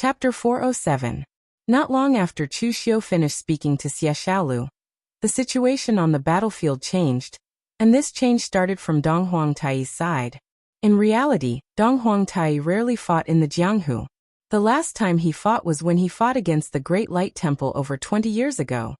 Chapter 407. Not long after Chu Xiu finished speaking to Xie Xiaolu, the situation on the battlefield changed, and this change started from Dong Huangtai's side. In reality, Dong Huangtai rarely fought in the Jianghu. The last time he fought was when he fought against the Great Light Temple over 20 years ago.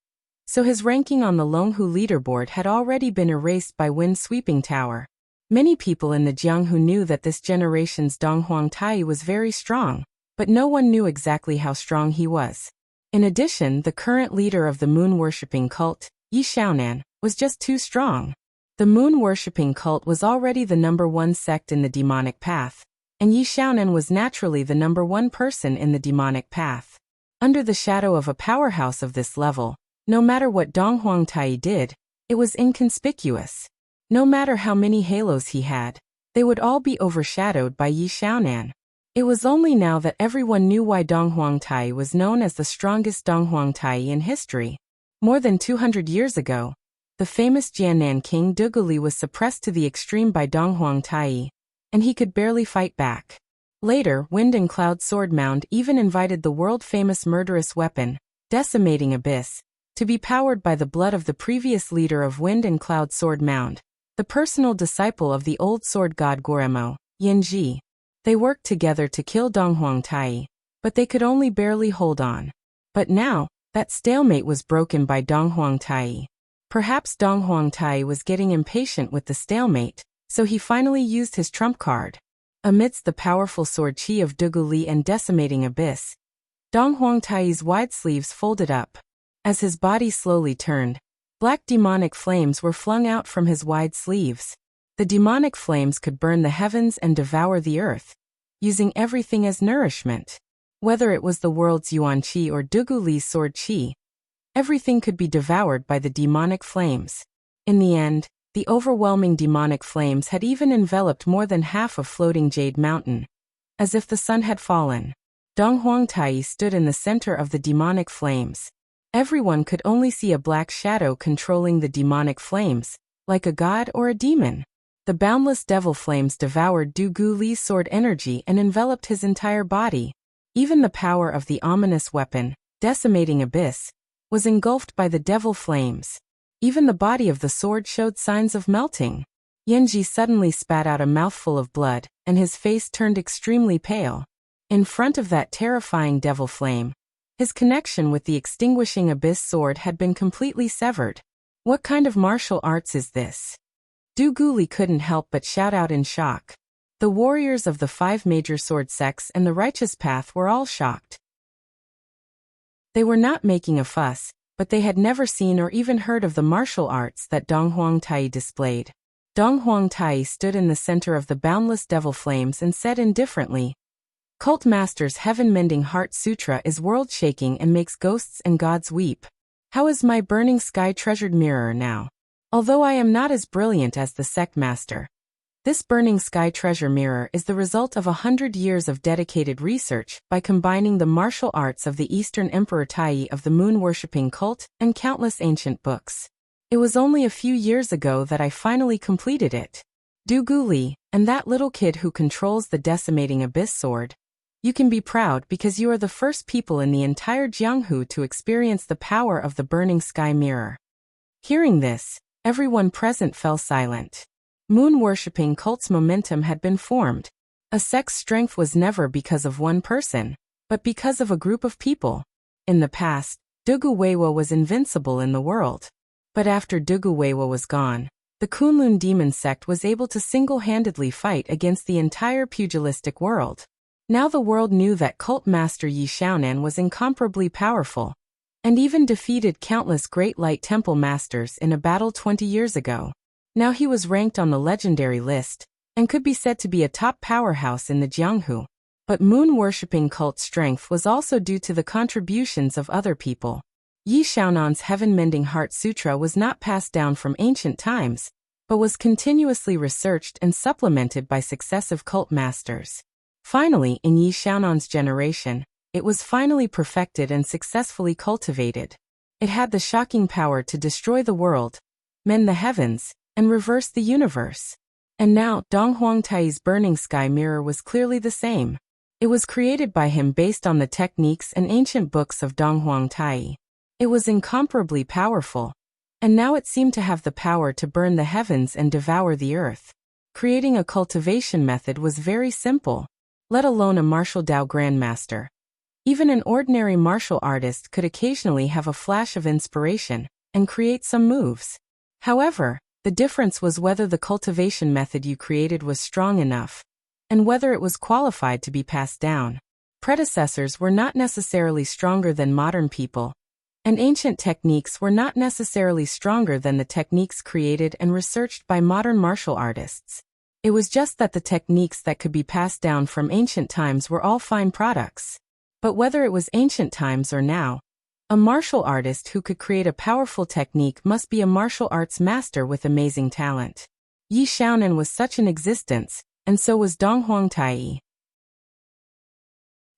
So his ranking on the Longhu leaderboard had already been erased by Wind Sweeping Tower. Many people in the Jianghu knew that this generation's Dong Huangtai was very strong, but no one knew exactly how strong he was. In addition, the current leader of the moon-worshipping cult, Yi Xiaonan, was just too strong. The moon-worshipping cult was already the #1 sect in the demonic path, and Yi Xiaonan was naturally the #1 person in the demonic path. Under the shadow of a powerhouse of this level, no matter what Dong Huangtai did, it was inconspicuous. No matter how many halos he had, they would all be overshadowed by Yi Xiaonan. It was only now that everyone knew why Dong Huangtai was known as the strongest Dong Huangtai in history. More than 200 years ago, the famous Jiannan king Duguli was suppressed to the extreme by Dong Huangtai, and he could barely fight back. Later, Wind and Cloud Sword Mound even invited the world-famous murderous weapon, Decimating Abyss, to be powered by the blood of the previous leader of Wind and Cloud Sword Mound, the personal disciple of the old sword god Guoremo, Yanji. They worked together to kill Dong Huangtai, but they could only barely hold on. But now, that stalemate was broken by Dong Huangtai. Perhaps Dong Huangtai was getting impatient with the stalemate, so he finally used his trump card. Amidst the powerful sword chi of Duguli and Decimating Abyss, Dong Huangtai's wide sleeves folded up. As his body slowly turned, black demonic flames were flung out from his wide sleeves. The demonic flames could burn the heavens and devour the earth, using everything as nourishment. Whether it was the world's Yuan Qi or Duguli's sword Qi, everything could be devoured by the demonic flames. In the end, the overwhelming demonic flames had even enveloped more than half of floating Jade Mountain. As if the sun had fallen, Dong Huangtai stood in the center of the demonic flames. Everyone could only see a black shadow controlling the demonic flames, like a god or a demon. The boundless devil flames devoured Du Guli's sword energy and enveloped his entire body. Even the power of the ominous weapon, Decimating Abyss, was engulfed by the devil flames. Even the body of the sword showed signs of melting. Yanji suddenly spat out a mouthful of blood, and his face turned extremely pale. In front of that terrifying devil flame, his connection with the extinguishing abyss sword had been completely severed. What kind of martial arts is this? Du Guli couldn't help but shout out in shock. The warriors of the 5 major sword sects and the righteous path were all shocked. They were not making a fuss, but they had never seen or even heard of the martial arts that Dong Huangtai displayed. Dong Huangtai stood in the center of the boundless devil flames and said indifferently, "Cult Master's heaven-mending heart sutra is world-shaking and makes ghosts and gods weep. How is my burning sky treasured mirror now? Although I am not as brilliant as the sect master, this burning sky treasure mirror is the result of 100 years of dedicated research by combining the martial arts of the Eastern Emperor Tai of the moon-worshipping cult and countless ancient books. It was only a few years ago that I finally completed it. Du Guli, and that little kid who controls the Decimating Abyss sword, you can be proud because you are the first people in the entire Jianghu to experience the power of the burning sky mirror." Hearing this, everyone present fell silent. Moon-worshipping cult's momentum had been formed. A sect's strength was never because of one person, but because of a group of people. In the past, Dugu Weiwo was invincible in the world. But after Dugu Weiwo was gone, the Kunlun demon sect was able to single-handedly fight against the entire pugilistic world. Now the world knew that cult master Yi Xiaonan was incomparably powerful, and even defeated countless Great Light Temple masters in a battle 20 years ago. Now he was ranked on the legendary list, and could be said to be a top powerhouse in the Jianghu. But moon-worshipping cult strength was also due to the contributions of other people. Yi Xiaonan's heaven-mending heart sutra was not passed down from ancient times, but was continuously researched and supplemented by successive cult masters. Finally, in Yi Xiaonan's generation, it was finally perfected and successfully cultivated. It had the shocking power to destroy the world, mend the heavens, and reverse the universe. And now, Dong Huangtai's burning sky mirror was clearly the same. It was created by him based on the techniques and ancient books of Donghuang Tai. It was incomparably powerful, and now it seemed to have the power to burn the heavens and devour the earth. Creating a cultivation method was very simple, let alone a martial Dao grandmaster. Even an ordinary martial artist could occasionally have a flash of inspiration and create some moves. However, the difference was whether the cultivation method you created was strong enough, and whether it was qualified to be passed down. Predecessors were not necessarily stronger than modern people, and ancient techniques were not necessarily stronger than the techniques created and researched by modern martial artists. It was just that the techniques that could be passed down from ancient times were all fine products. But whether it was ancient times or now, a martial artist who could create a powerful technique must be a martial arts master with amazing talent. Yi Xiaonan was such an existence, and so was Donghuang Tai.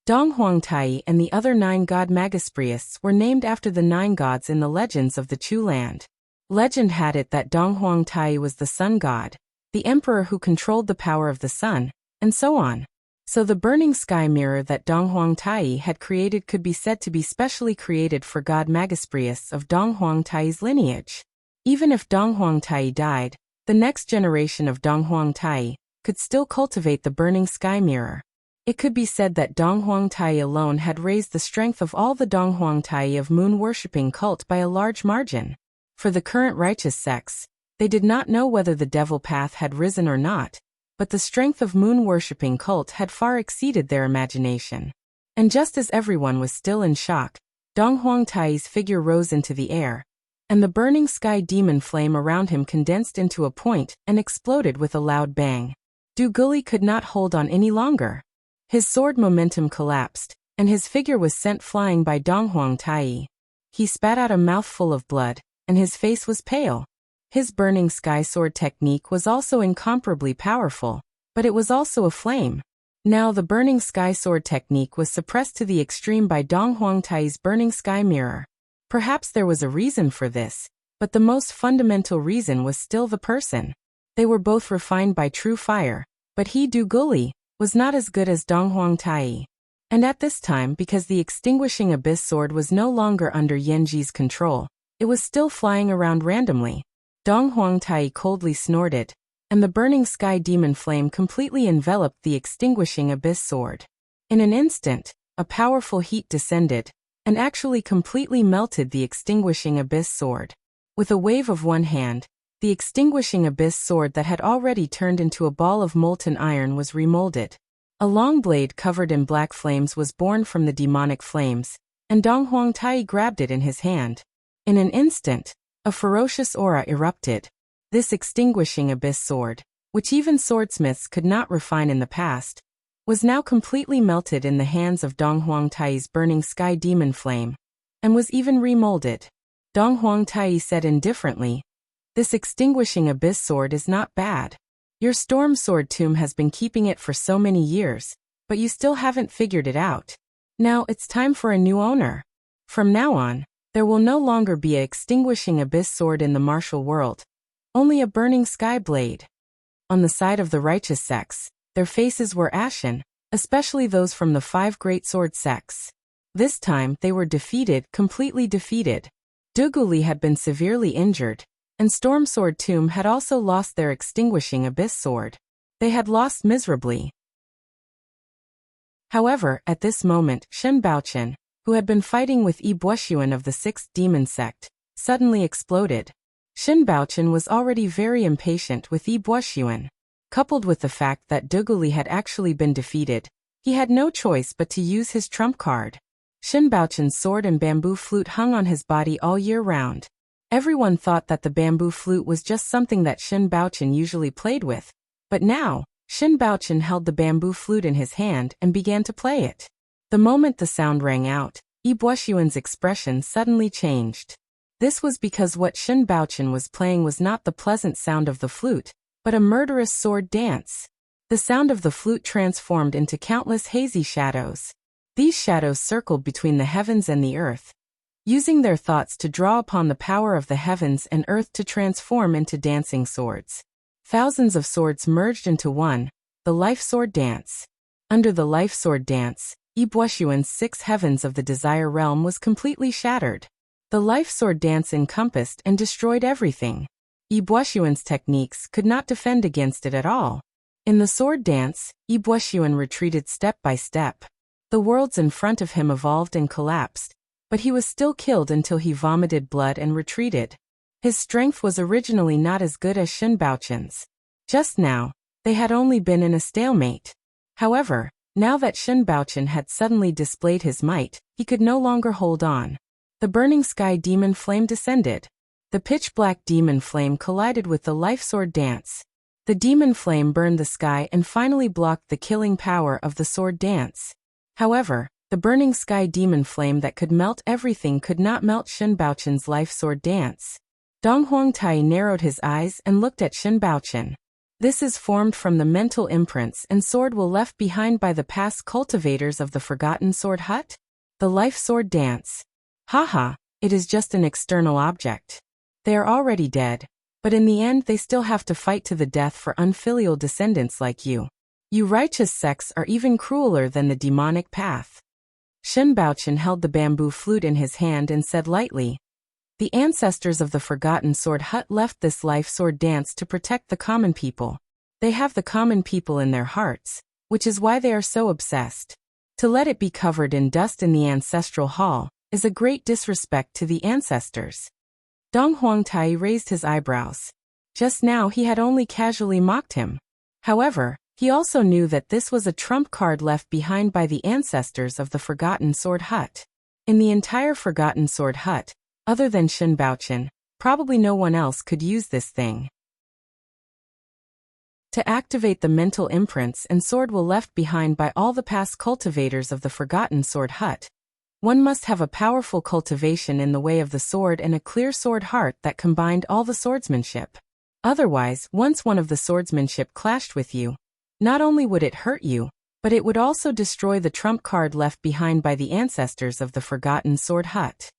Donghuang Tai and the other 9 god Magispriests were named after the 9 gods in the legends of the Chu land. Legend had it that Donghuang Tai was the sun god, the emperor who controlled the power of the sun, and so on. So the burning sky mirror that Donghuang Tai had created could be said to be specially created for god Magispriests of Donghuang Tai's lineage. Even if Donghuang Tai died, the next generation of Donghuang Tai could still cultivate the burning sky mirror. It could be said that Donghuang Tai alone had raised the strength of all the Donghuang Tai of moon-worshipping cult by a large margin. For the current righteous sects, they did not know whether the devil path had risen or not, but the strength of moon-worshipping cult had far exceeded their imagination. And just as everyone was still in shock, Donghuang Tai's figure rose into the air, and the burning sky demon flame around him condensed into a point and exploded with a loud bang. Du Guli could not hold on any longer. His sword momentum collapsed, and his figure was sent flying by Donghuang Tai. He spat out a mouthful of blood, and his face was pale. His burning sky sword technique was also incomparably powerful, but it was also a flame. Now the burning sky sword technique was suppressed to the extreme by Donghuang Tai's burning sky mirror. Perhaps there was a reason for this, but the most fundamental reason was still the person. They were both refined by true fire, but he, Du Guli, was not as good as Donghuang Tai. And at this time, because the extinguishing abyss sword was no longer under Yanji's control, it was still flying around randomly. Donghuang Tai coldly snorted, and the burning sky demon flame completely enveloped the extinguishing abyss sword. In an instant, a powerful heat descended, and actually completely melted the extinguishing abyss sword. With a wave of one hand, the extinguishing abyss sword that had already turned into a ball of molten iron was remolded. A long blade covered in black flames was born from the demonic flames, and Donghuang Tai grabbed it in his hand. In an instant, a ferocious aura erupted. This extinguishing abyss sword, which even swordsmiths could not refine in the past, was now completely melted in the hands of Donghuang Tai's burning sky demon flame, and was even remolded. Donghuang Tai said indifferently, "This extinguishing abyss sword is not bad. Your storm sword tomb has been keeping it for so many years, but you still haven't figured it out. Now it's time for a new owner. From now on, there will no longer be an extinguishing abyss sword in the martial world, only a burning sky blade." On the side of the righteous sects, their faces were ashen, especially those from the 5 great sword sects. This time they were defeated, completely defeated. Du Guli had been severely injured, and Storm Sword Tomb had also lost their extinguishing abyss sword. They had lost miserably. However, at this moment, Shen Baochen, who had been fighting with Yi Buoxuan of the 6th demon sect, suddenly exploded. Shen Baochen was already very impatient with Yi Buoxuan. Coupled with the fact that Du Guli had actually been defeated, he had no choice but to use his trump card. Shen Baochen's sword and bamboo flute hung on his body all year round. Everyone thought that the bamboo flute was just something that Shen Baochen usually played with, but now, Shen Baochen held the bamboo flute in his hand and began to play it. The moment the sound rang out, Yi Buoxuan's expression suddenly changed. This was because what Shen Baochen was playing was not the pleasant sound of the flute, but a murderous sword dance. The sound of the flute transformed into countless hazy shadows. These shadows circled between the heavens and the earth, using their thoughts to draw upon the power of the heavens and earth to transform into dancing swords. Thousands of swords merged into one, the life sword dance. Under the life sword dance, Yibueshuan's 6 heavens of the desire realm was completely shattered. The life sword dance encompassed and destroyed everything. Yibueshuan's techniques could not defend against it at all. In the sword dance, Yibueshuan retreated step by step. The worlds in front of him evolved and collapsed, but he was still killed until he vomited blood and retreated. His strength was originally not as good as Shen Baochun's. Just now, they had only been in a stalemate. However, now that Shen Baochun had suddenly displayed his might, he could no longer hold on. The burning sky demon flame descended. The pitch-black demon flame collided with the life sword dance. The demon flame burned the sky and finally blocked the killing power of the sword dance. However, the burning sky demon flame that could melt everything could not melt Shen Baochun's life sword dance. Dong Huangtai narrowed his eyes and looked at Shen Baochun. This is formed from the mental imprints and sword will left behind by the past cultivators of the forgotten sword hut? The life sword dance. Haha, it is just an external object. They are already dead, but in the end they still have to fight to the death for unfilial descendants like you. You righteous sects are even crueler than the demonic path. Shen Baochun held the bamboo flute in his hand and said lightly, "The ancestors of the Forgotten Sword Hut left this life sword dance to protect the common people. They have the common people in their hearts, which is why they are so obsessed. To let it be covered in dust in the ancestral hall is a great disrespect to the ancestors." Dong Huangtai raised his eyebrows. Just now he had only casually mocked him. However, he also knew that this was a trump card left behind by the ancestors of the Forgotten Sword Hut. In the entire Forgotten Sword Hut, other than Shen Baochun, probably no one else could use this thing. To activate the mental imprints and sword will left behind by all the past cultivators of the Forgotten Sword Hut, one must have a powerful cultivation in the way of the sword and a clear sword heart that combined all the swordsmanship. Otherwise, once one of the swordsmanship clashed with you, not only would it hurt you, but it would also destroy the trump card left behind by the ancestors of the Forgotten Sword Hut.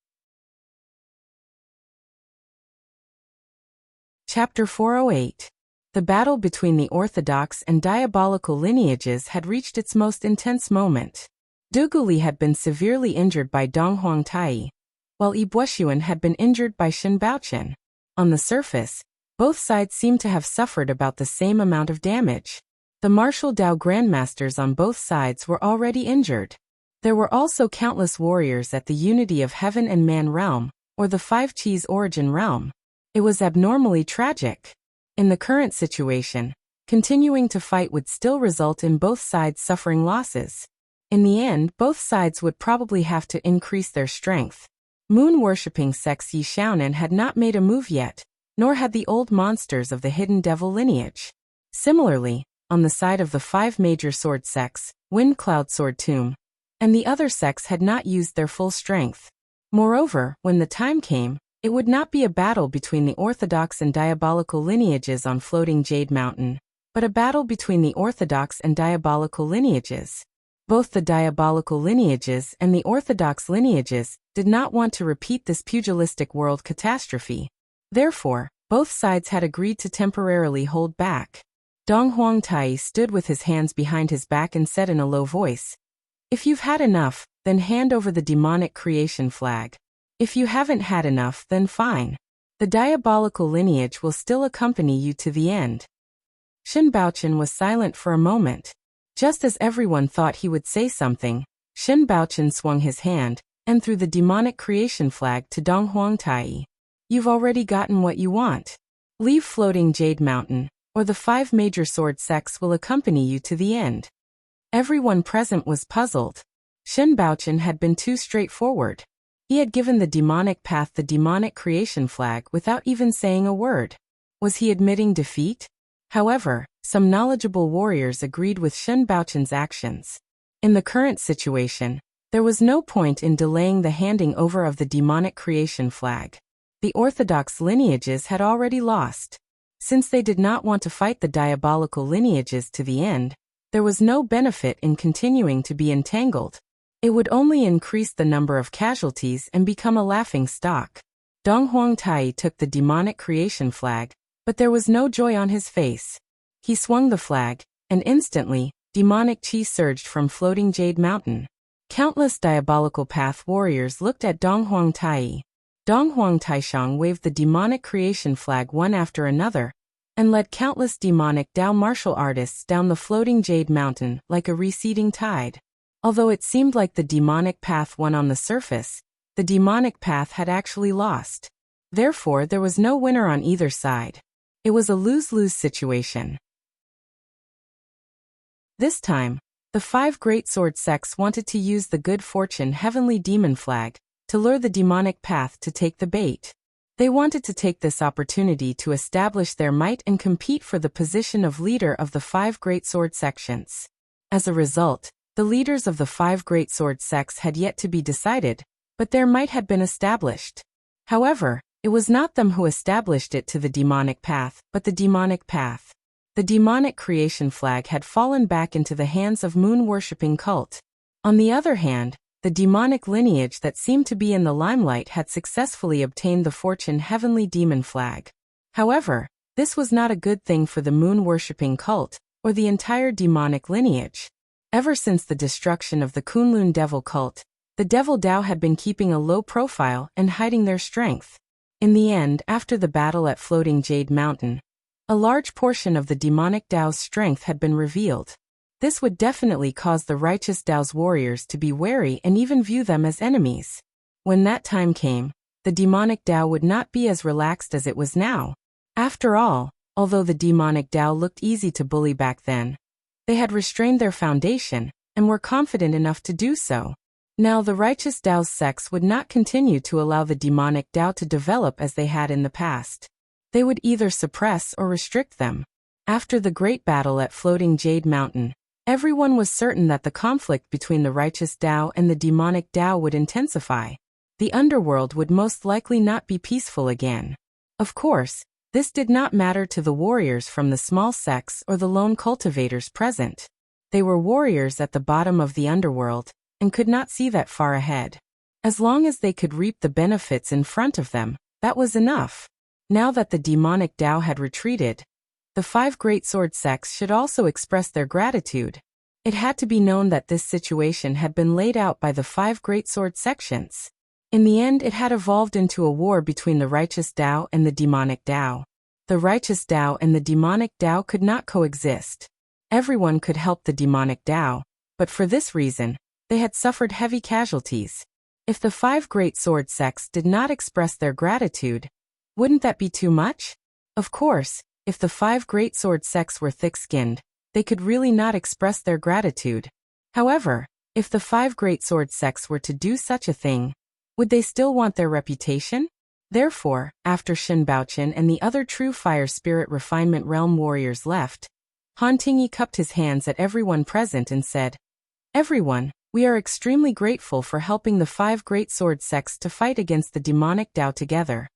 Chapter 408. The battle between the orthodox and diabolical lineages had reached its most intense moment. Duguli had been severely injured by Dong Huangtai, while Yibueshuan had been injured by Shen Baochun. On the surface, both sides seemed to have suffered about the same amount of damage. The martial Dao grandmasters on both sides were already injured. There were also countless warriors at the Unity of Heaven and Man realm, or the Five Qis origin realm. It was abnormally tragic. In the current situation, continuing to fight would still result in both sides suffering losses. In the end, both sides would probably have to increase their strength. Moon-worshipping sects Yi Xiaonan had not made a move yet, nor had the old monsters of the hidden devil lineage. Similarly, on the side of the 5 major sword sects, Wind Cloud Sword Tomb, and the other sects had not used their full strength. Moreover, when the time came, it would not be a battle between the orthodox and diabolical lineages on Floating Jade Mountain, but a battle between the orthodox and diabolical lineages. Both the diabolical lineages and the orthodox lineages did not want to repeat this pugilistic world catastrophe. Therefore, both sides had agreed to temporarily hold back. Dong Huangtai stood with his hands behind his back and said in a low voice, "If you've had enough, then hand over the demonic creation flag. If you haven't had enough, then fine. The diabolical lineage will still accompany you to the end." Shen Baochun was silent for a moment. Just as everyone thought he would say something, Shen Baochun swung his hand and threw the demonic creation flag to Dong Huangtai. "You've already gotten what you want. Leave Floating Jade Mountain, or the 5 major sword sects will accompany you to the end." Everyone present was puzzled. Shen Baochun had been too straightforward. He had given the demonic path the demonic creation flag without even saying a word. Was he admitting defeat? However, some knowledgeable warriors agreed with Shen Baochun's actions. In the current situation, there was no point in delaying the handing over of the demonic creation flag. The orthodox lineages had already lost. Since they did not want to fight the diabolical lineages to the end, there was no benefit in continuing to be entangled. It would only increase the number of casualties and become a laughing stock. Dong Huangtai took the demonic creation flag, but there was no joy on his face. He swung the flag, and instantly, demonic chi surged from floating Jade Mountain. Countless diabolical path warriors looked at Donghuang Tai. Donghuang Taishang waved the demonic creation flag one after another, and led countless demonic Dao martial artists down the floating Jade Mountain like a receding tide. Although it seemed like the demonic path won on the surface, the demonic path had actually lost. Therefore, there was no winner on either side. It was a lose-lose situation. This time, the 5 great sword sects wanted to use the good fortune heavenly demon flag to lure the demonic path to take the bait. They wanted to take this opportunity to establish their might and compete for the position of leader of the 5 great sword sections. As a result, the leaders of the 5 great sword sects had yet to be decided, but their might had been established. However, it was not them who established it to the demonic path, but the demonic path. The demonic creation flag had fallen back into the hands of moon-worshipping cult. On the other hand, the demonic lineage that seemed to be in the limelight had successfully obtained the fortune heavenly demon flag. However, this was not a good thing for the moon-worshipping cult, or the entire demonic lineage. Ever since the destruction of the Kunlun devil cult, the devil Dao had been keeping a low profile and hiding their strength. In the end, after the battle at Floating Jade Mountain, a large portion of the demonic Dao's strength had been revealed. This would definitely cause the righteous Dao's warriors to be wary and even view them as enemies. When that time came, the demonic Dao would not be as relaxed as it was now. After all, although the demonic Dao looked easy to bully back then, they had restrained their foundation and were confident enough to do so. Now the righteous Dao's sects would not continue to allow the demonic Dao to develop as they had in the past. They would either suppress or restrict them. After the great battle at Floating Jade Mountain, everyone was certain that the conflict between the righteous Dao and the demonic Dao would intensify. The underworld would most likely not be peaceful again. Of course, this did not matter to the warriors from the small sects or the lone cultivators present. They were warriors at the bottom of the underworld, and could not see that far ahead. As long as they could reap the benefits in front of them, that was enough. Now that the demonic Dao had retreated, the 5 great sword sects should also express their gratitude. It had to be known that this situation had been laid out by the 5 great sword sections. In the end, it had evolved into a war between the righteous Dao and the demonic Dao. The righteous Dao and the demonic Dao could not coexist. Everyone could help the demonic Dao, but for this reason, they had suffered heavy casualties. If the 5 great sword sects did not express their gratitude, wouldn't that be too much? Of course, if the 5 great sword sects were thick-skinned, they could really not express their gratitude. However, if the 5 great sword sects were to do such a thing, would they still want their reputation? Therefore, after Shen Baochen and the other true fire spirit refinement realm warriors left, Han Tingyi cupped his hands at everyone present and said, "Everyone, we are extremely grateful for helping the 5 great sword sects to fight against the demonic Dao together.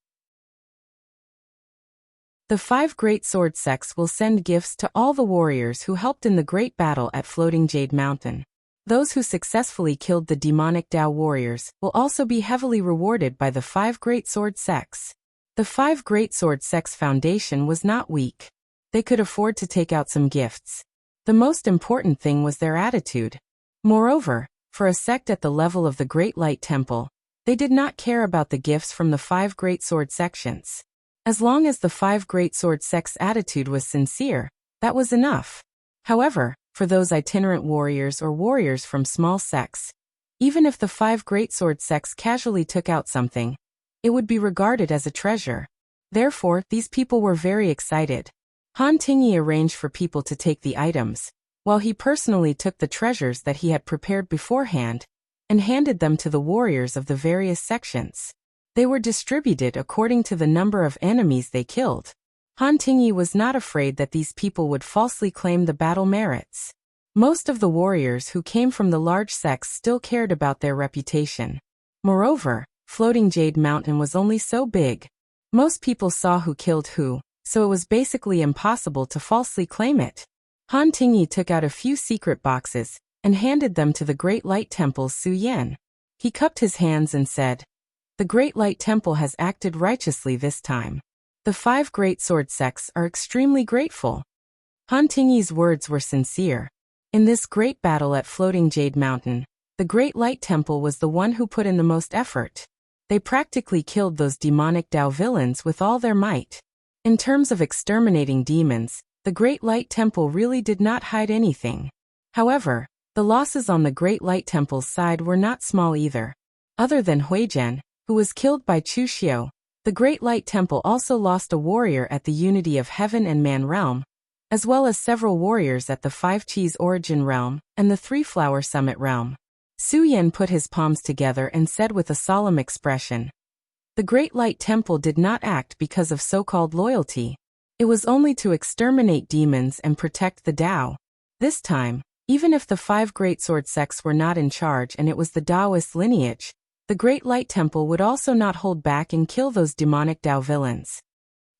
The 5 great sword sects will send gifts to all the warriors who helped in the great battle at Floating Jade Mountain. Those who successfully killed the demonic Dao warriors will also be heavily rewarded by the 5 great sword sects." The 5 great sword sects foundation was not weak. They could afford to take out some gifts. The most important thing was their attitude. Moreover, for a sect at the level of the Great Light Temple, they did not care about the gifts from the 5 great sword sections. As long as the 5 great sword sects' attitude was sincere, that was enough. However, for those itinerant warriors or warriors from small sects, even if the 5 great sword sects casually took out something, it would be regarded as a treasure. Therefore, these people were very excited. Han Tingyi arranged for people to take the items, while he personally took the treasures that he had prepared beforehand, and handed them to the warriors of the various sections. They were distributed according to the number of enemies they killed. Han Tingyi was not afraid that these people would falsely claim the battle merits. Most of the warriors who came from the large sects still cared about their reputation. Moreover, Floating Jade Mountain was only so big. Most people saw who killed who, so it was basically impossible to falsely claim it. Han Tingyi took out a few secret boxes and handed them to the Great Light Temple's Su Yan. He cupped his hands and said, "The Great Light Temple has acted righteously this time. The 5 great sword sects are extremely grateful." Han Tingyi's words were sincere. In this great battle at Floating Jade Mountain, the Great Light Temple was the one who put in the most effort. They practically killed those demonic Tao villains with all their might. In terms of exterminating demons, the Great Light Temple really did not hide anything. However, the losses on the Great Light Temple's side were not small either. Other than Huijian, who was killed by Chu Xiu, the Great Light Temple also lost a warrior at the Unity of Heaven and Man realm, as well as several warriors at the Five Qis Origin realm and the Three Flower Summit realm. Su Yan put his palms together and said with a solemn expression, "The Great Light Temple did not act because of so-called loyalty. It was only to exterminate demons and protect the Tao. This time, even if the 5 great sword sects were not in charge and it was the Taoist lineage, the Great Light Temple would also not hold back and kill those demonic Tao villains."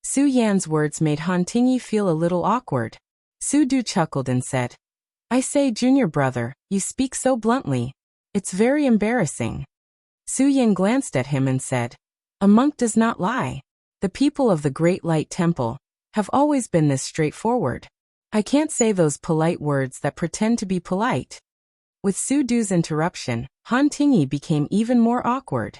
Su Yan's words made Han Tingyi feel a little awkward. Su Du chuckled and said, "I say, junior brother, you speak so bluntly. It's very embarrassing." Su Yan glanced at him and said, "A monk does not lie. The people of the Great Light Temple have always been this straightforward. I can't say those polite words that pretend to be polite." With Su Du's interruption, Han Tingyi became even more awkward.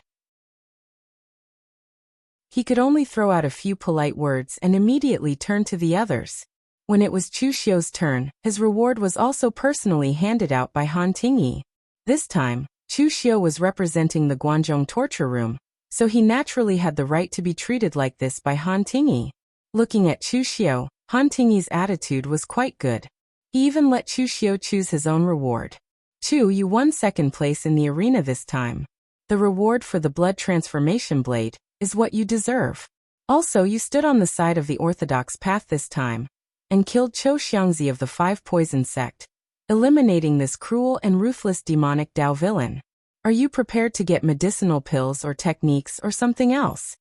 He could only throw out a few polite words and immediately turn to the others. When it was Chu Xiu's turn, his reward was also personally handed out by Han Tingyi. This time, Chu Xiu was representing the Guanzhong torture room, so he naturally had the right to be treated like this by Han Tingyi. Looking at Chu Xiu, Han Tingyi's attitude was quite good. He even let Chu Xiu choose his own reward. "Chu, you won 2nd place in the arena this time. The reward for the blood transformation blade is what you deserve. Also, you stood on the side of the orthodox path this time and killed Chou Xiangzi of the 5 Poison sect, eliminating this cruel and ruthless demonic Tao villain. Are you prepared to get medicinal pills or techniques or something else?"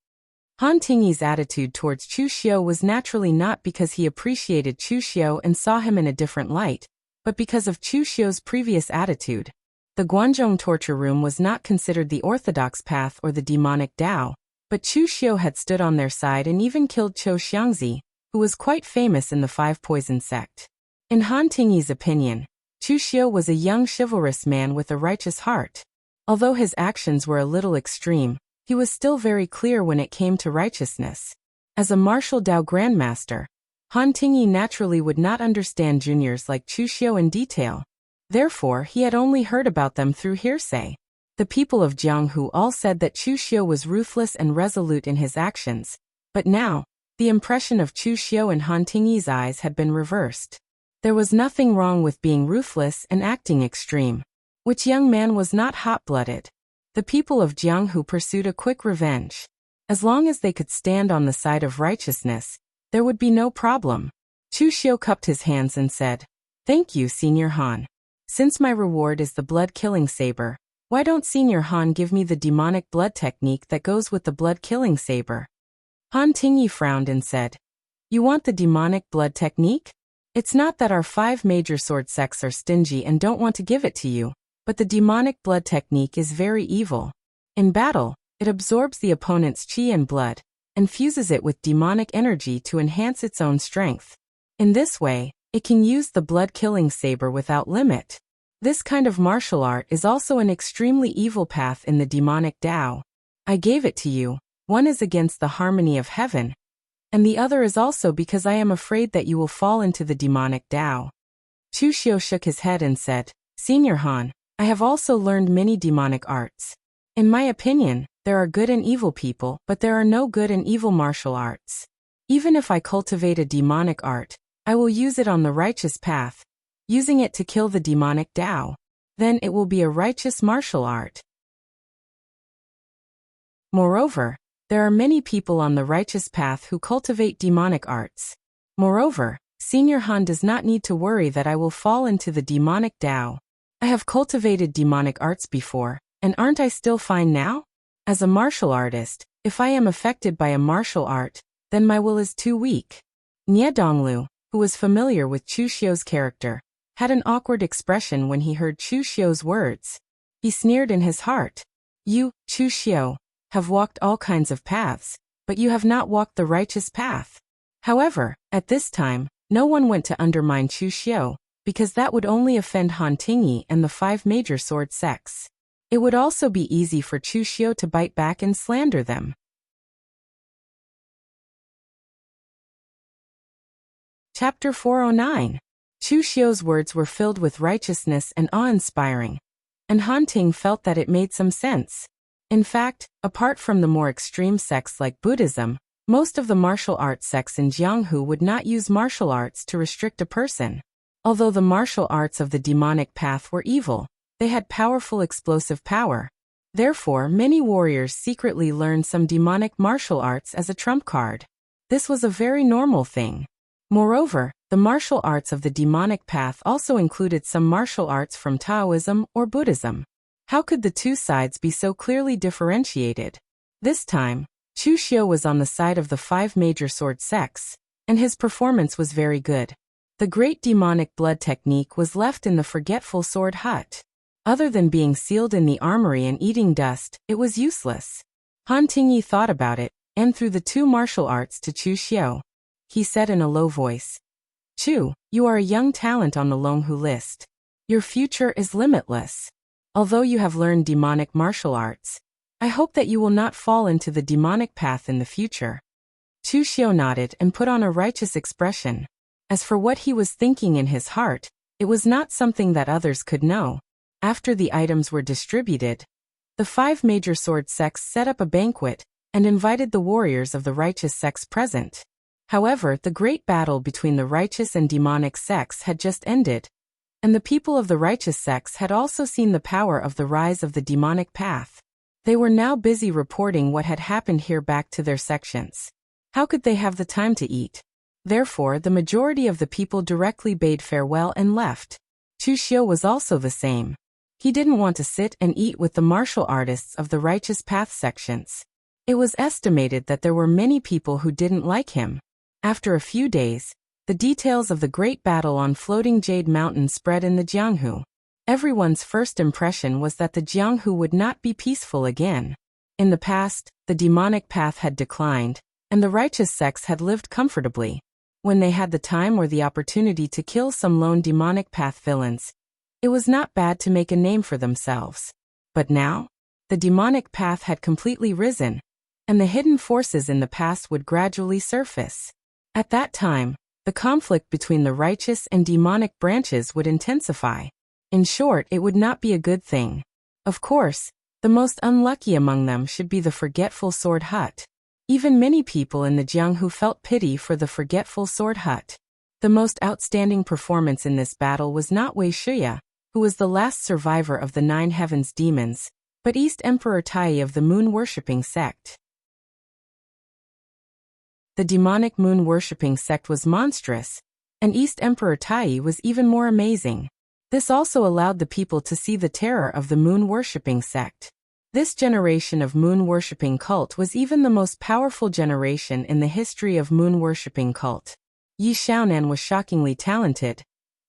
Han Tingyi's attitude towards Chu Xiu was naturally not because he appreciated Chu Xiu and saw him in a different light, but because of Chu Xiu's previous attitude. The Guanzhong torture room was not considered the orthodox path or the demonic Tao, but Chu Xiu had stood on their side and even killed Chou Xiangzi, who was quite famous in the 5 Poison sect. In Han Tingyi's opinion, Chu Xiu was a young chivalrous man with a righteous heart. Although his actions were a little extreme, he was still very clear when it came to righteousness. As a martial Tao grandmaster, Han Tingyi naturally would not understand juniors like Chu Xiu in detail. Therefore, he had only heard about them through hearsay. The people of Jianghu all said that Chu Xiu was ruthless and resolute in his actions, but now, the impression of Chu Xiu in Han Tingyi's eyes had been reversed. There was nothing wrong with being ruthless and acting extreme. Which young man was not hot-blooded? The people of Jianghu pursued a quick revenge. As long as they could stand on the side of righteousness, there would be no problem. Chu Xiu cupped his hands and said, "Thank you, Senior Han. Since my reward is the blood-killing saber, why don't Senior Han give me the demonic blood technique that goes with the blood-killing saber?" Han Tingyi frowned and said, "You want the demonic blood technique? It's not that our 5 major sword sects are stingy and don't want to give it to you, but the demonic blood technique is very evil. In battle, it absorbs the opponent's qi and blood, and fuses it with demonic energy to enhance its own strength. In this way, it can use the blood-killing saber without limit. This kind of martial art is also an extremely evil path in the demonic Tao. I gave it to you. One is against the harmony of heaven, and the other is also because I am afraid that you will fall into the demonic Tao." Chu Xiu shook his head and said, "Senior Han, I have also learned many demonic arts. In my opinion, there are good and evil people, but there are no good and evil martial arts. Even if I cultivate a demonic art, I will use it on the righteous path, using it to kill the demonic Tao. Then it will be a righteous martial art. Moreover, there are many people on the righteous path who cultivate demonic arts. Moreover, Senior Han does not need to worry that I will fall into the demonic Tao. I have cultivated demonic arts before, and aren't I still fine now? As a martial artist, if I am affected by a martial art, then my will is too weak." Nie Donglu, who was familiar with Chu Xiu's character, had an awkward expression when he heard Chu Xiu's words. He sneered in his heart. "You, Chu Xiu, have walked all kinds of paths, but you have not walked the righteous path." However, at this time, no one went to undermine Chu Xiu. because that would only offend Han Tingyi and the 5 major sword sects. It would also be easy for Chu Xiu to bite back and slander them. Chapter 409. Chu Xiu's words were filled with righteousness and awe-inspiring, and Han Ting felt that it made some sense. In fact, apart from the more extreme sects like Buddhism, most of the martial arts sects in Jianghu would not use martial arts to restrict a person. Although the martial arts of the demonic path were evil, they had powerful explosive power. Therefore, many warriors secretly learned some demonic martial arts as a trump card. This was a very normal thing. Moreover, the martial arts of the demonic path also included some martial arts from Taoism or Buddhism. How could the two sides be so clearly differentiated? This time, Chu Xiu was on the side of the 5 major sword sects, and his performance was very good. The great demonic blood technique was left in the forgetful sword hut. Other than being sealed in the armory and eating dust, it was useless. Han Tingyi thought about it, and threw the 2 martial arts to Chu Xiu. He said in a low voice, "Chu, you are a young talent on the Longhu list. Your future is limitless. Although you have learned demonic martial arts, I hope that you will not fall into the demonic path in the future." Chu Xiu nodded and put on a righteous expression. As for what he was thinking in his heart, it was not something that others could know. After the items were distributed, the 5 major sword sects set up a banquet and invited the warriors of the righteous sects present. However, the great battle between the righteous and demonic sects had just ended, and the people of the righteous sects had also seen the power of the rise of the demonic path. They were now busy reporting what had happened here back to their sections. How could they have the time to eat? Therefore, the majority of the people directly bade farewell and left. Chu Xiu was also the same. He didn't want to sit and eat with the martial artists of the righteous path sections. It was estimated that there were many people who didn't like him. After a few days, the details of the great battle on Floating Jade Mountain spread in the Jianghu. Everyone's first impression was that the Jianghu would not be peaceful again. In the past, the demonic path had declined, and the righteous sects had lived comfortably. When they had the time or the opportunity to kill some lone demonic path villains, it was not bad to make a name for themselves. But now, the demonic path had completely risen, and the hidden forces in the past would gradually surface. At that time, the conflict between the righteous and demonic branches would intensify. In short, it would not be a good thing. Of course, the most unlucky among them should be the forgetful sword hut. Even many people in the Jianghu felt pity for the forgetful sword hut. The most outstanding performance in this battle was not Wei Shiya, who was the last survivor of the 9 heavens demons, but East Emperor Tai of the moon-worshipping sect. The demonic moon-worshipping sect was monstrous, and East Emperor Tai was even more amazing. This also allowed the people to see the terror of the moon-worshipping sect. This generation of moon-worshipping cult was even the most powerful generation in the history of moon-worshipping cult. Yi Xiaonan was shockingly talented,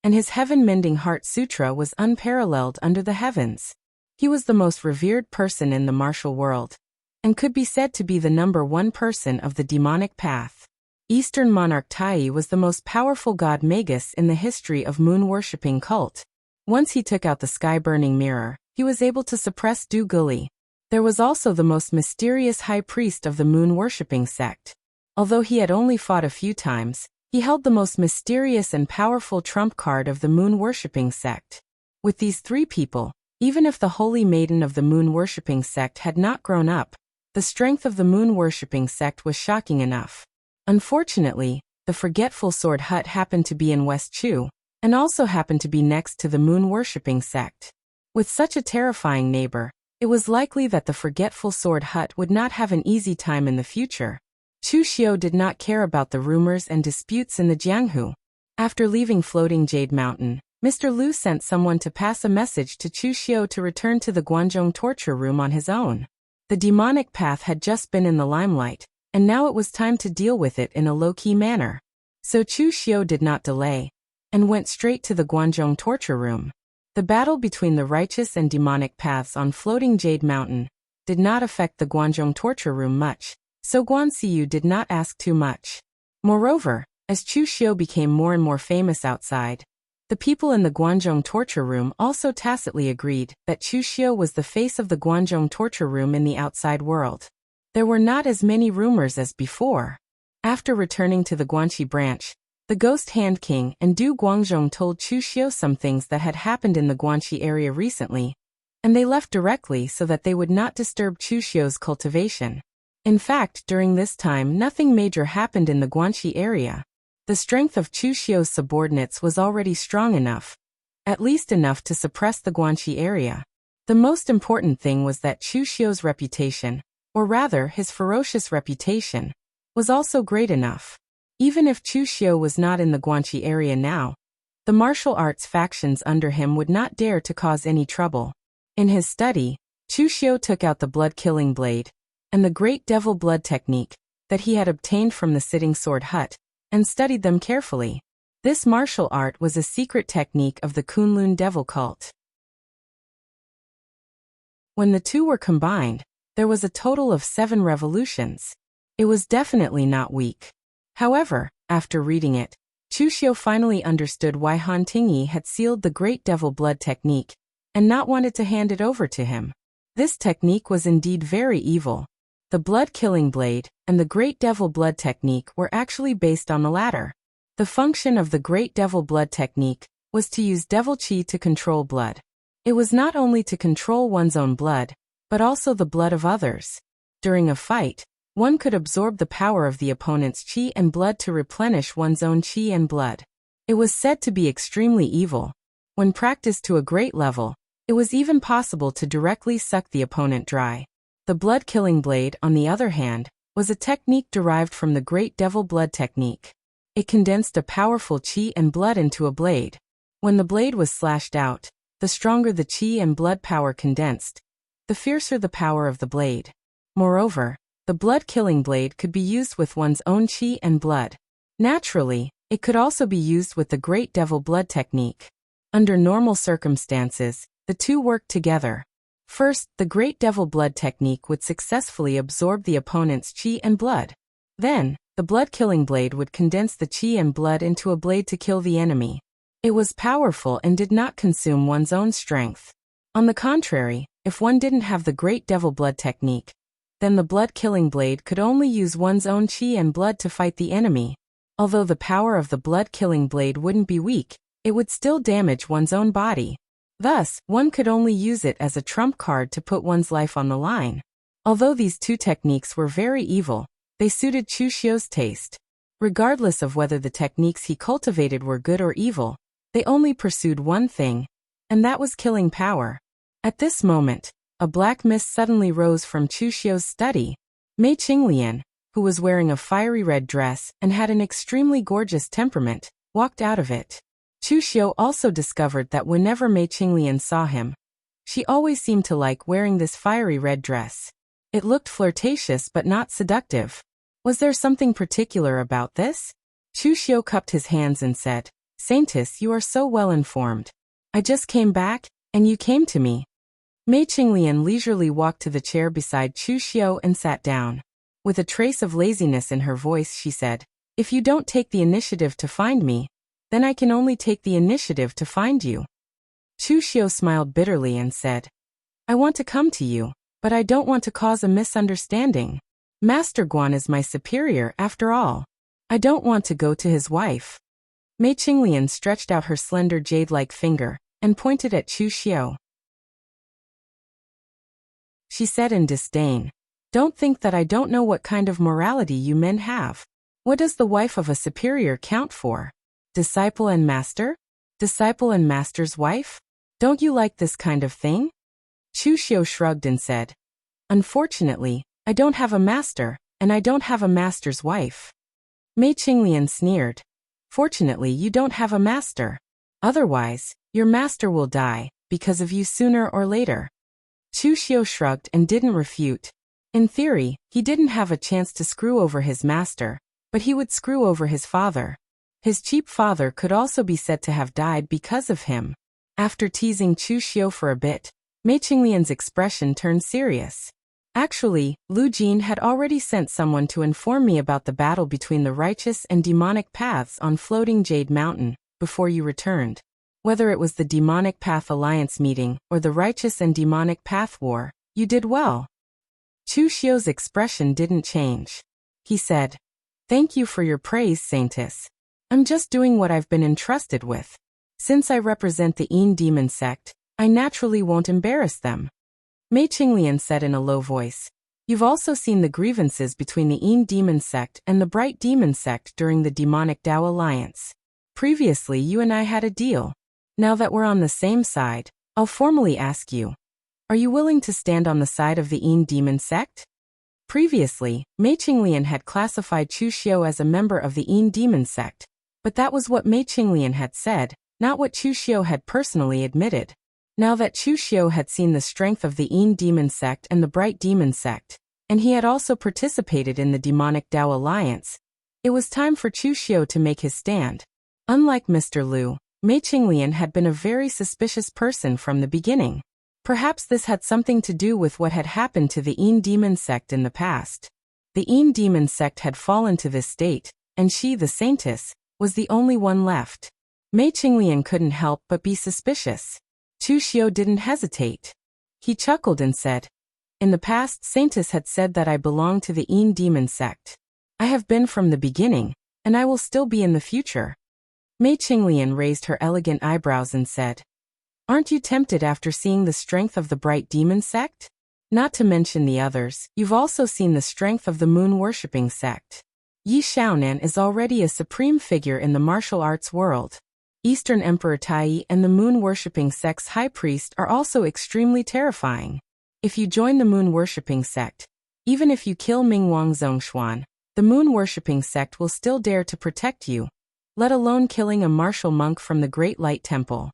and his heaven-mending heart sutra was unparalleled under the heavens. He was the most revered person in the martial world, and could be said to be the #1 person of the demonic path. Eastern monarch Tai was the most powerful god Magus in the history of moon-worshipping cult. Once he took out the sky-burning mirror, he was able to suppress Du Guli. There was also the most mysterious high priest of the moon-worshipping sect. Although he had only fought a few times, he held the most mysterious and powerful trump card of the moon-worshipping sect. With these 3 people, even if the holy maiden of the moon-worshipping sect had not grown up, the strength of the moon-worshipping sect was shocking enough. Unfortunately, the forgetful sword hut happened to be in West Chu, and also happened to be next to the moon-worshipping sect. With such a terrifying neighbor, it was likely that the forgetful sword hut would not have an easy time in the future. Chu Xiu did not care about the rumors and disputes in the Jianghu. After leaving Floating Jade Mountain, Mr. Liu sent someone to pass a message to Chu Xiu to return to the Guanzhong torture room on his own. The demonic path had just been in the limelight, and now it was time to deal with it in a low-key manner. So Chu Xiu did not delay, and went straight to the Guanzhong torture room. The battle between the righteous and demonic paths on Floating Jade Mountain did not affect the Guanzhong torture room much, so Guan Xiyu did not ask too much. Moreover, as Chu Xiu became more and more famous outside, The people in the Guanzhong torture room also tacitly agreed that Chu Xiu was the face of the Guanzhong torture room in the outside world. There were not as many rumors as before. After returning to the Guanxi branch, the Ghost Hand King and Du Guangzhong told Chu Xiu some things that had happened in the Guanxi area recently, and they left directly so that they would not disturb Chu Xiu's cultivation. In fact, during this time nothing major happened in the Guanxi area. The strength of Chu Xiu's subordinates was already strong enough, at least enough to suppress the Guanxi area. The most important thing was that Chu Xiu's reputation, or rather his ferocious reputation, was also great enough. Even if Chu Xiu was not in the Guanxi area now, the martial arts factions under him would not dare to cause any trouble. In his study, Chu Xiu took out the blood-killing blade and the great devil blood technique that he had obtained from the sitting sword hut, and studied them carefully. This martial art was a secret technique of the Kunlun devil cult. When the two were combined, there was a total of 7 revolutions. It was definitely not weak. However, after reading it, Chu Xiu finally understood why Han Tingyi had sealed the great devil blood technique and not wanted to hand it over to him. This technique was indeed very evil. The blood-killing blade and the great devil blood technique were actually based on the latter. The function of the great devil blood technique was to use devil qi to control blood. It was not only to control one's own blood, but also the blood of others. During a fight, one could absorb the power of the opponent's qi and blood to replenish one's own qi and blood. It was said to be extremely evil. When practiced to a great level, it was even possible to directly suck the opponent dry. The blood-killing blade, on the other hand, was a technique derived from the great devil blood technique. It condensed a powerful qi and blood into a blade. When the blade was slashed out, the stronger the qi and blood power condensed, the fiercer the power of the blade. Moreover, the blood-killing blade could be used with one's own qi and blood. Naturally, it could also be used with the great devil blood technique. Under normal circumstances, the two worked together. First, the great devil blood technique would successfully absorb the opponent's qi and blood. Then, the blood-killing blade would condense the qi and blood into a blade to kill the enemy. It was powerful and did not consume one's own strength. On the contrary, if one didn't have the great devil blood technique, then the blood-killing blade could only use one's own qi and blood to fight the enemy. Although the power of the blood-killing blade wouldn't be weak, it would still damage one's own body. Thus, one could only use it as a trump card to put one's life on the line. Although these two techniques were very evil, they suited Chu Xiu's taste. Regardless of whether the techniques he cultivated were good or evil, they only pursued one thing, and that was killing power. At this moment, a black mist suddenly rose from Chu Xiu's study. Mei Qinglian, who was wearing a fiery red dress and had an extremely gorgeous temperament, walked out of it. Chu Xiu also discovered that whenever Mei Qinglian saw him, she always seemed to like wearing this fiery red dress. It looked flirtatious but not seductive. Was there something particular about this? Chu Xiu cupped his hands and said, "Saintess, you are so well informed. I just came back, and you came to me." Mei Qinglian leisurely walked to the chair beside Chu Xiu and sat down. With a trace of laziness in her voice, she said, "If you don't take the initiative to find me, then I can only take the initiative to find you." Chu Xiu smiled bitterly and said, "I want to come to you, but I don't want to cause a misunderstanding. Master Guan is my superior after all. I don't want to go to his wife." Mei Qinglian stretched out her slender jade-like finger and pointed at Chu Xiu. She said in disdain, "Don't think that I don't know what kind of morality you men have. What does the wife of a superior count for? Disciple and master? Disciple and master's wife? Don't you like this kind of thing?" Chu Xiu shrugged and said, "Unfortunately, I don't have a master, and I don't have a master's wife." Mei Qinglian sneered, "Fortunately, you don't have a master. Otherwise, your master will die because of you sooner or later." Chu Xiu shrugged and didn't refute. In theory, he didn't have a chance to screw over his master, but he would screw over his father. His cheap father could also be said to have died because of him. After teasing Chu Xiu for a bit, Mei Qinglian's expression turned serious. "Actually, Lu Jin had already sent someone to inform me about the battle between the righteous and demonic paths on Floating Jade Mountain, before you returned. Whether it was the Demonic Path Alliance meeting or the Righteous and Demonic Path War, you did well. Chu Xiu's expression didn't change. He said, "Thank you for your praise, Saintess. I'm just doing what I've been entrusted with. Since I represent the Yin demon sect, I naturally won't embarrass them." Mei Qinglian said in a low voice, "You've also seen the grievances between the Yin demon sect and the Bright demon sect during the Demonic Tao Alliance. Previously you and I had a deal. Now that we're on the same side, I'll formally ask you, are you willing to stand on the side of the Yin demon sect?" Previously, Mei Qinglian had classified Chu Xiu as a member of the Yin demon sect, but that was what Mei Qinglian had said, not what Chu Xiu had personally admitted. Now that Chu Xiu had seen the strength of the Yin demon sect and the Bright demon sect, and he had also participated in the Demonic Tao Alliance, it was time for Chu Xiu to make his stand. Unlike Mr. Liu, Mei Qinglian had been a very suspicious person from the beginning. Perhaps this had something to do with what had happened to the Yin demon sect in the past. The Yin demon sect had fallen to this state, and she, the Saintess, was the only one left. Mei Qinglian couldn't help but be suspicious. Chu Xiu didn't hesitate. He chuckled and said, "In the past, Saintess had said that I belong to the Yin demon sect. I have been from the beginning, and I will still be in the future." Mei Qinglian raised her elegant eyebrows and said, "Aren't you tempted after seeing the strength of the Bright demon sect? Not to mention the others, you've also seen the strength of the moon-worshipping sect. Yi Xiaonan is already a supreme figure in the martial arts world. Eastern Emperor Tai and the moon-worshipping sect's high priest are also extremely terrifying. If you join the moon-worshipping sect, even if you kill Mingwang Zhongshuan, the moon-worshipping sect will still dare to protect you, let alone killing a martial monk from the Great Light Temple.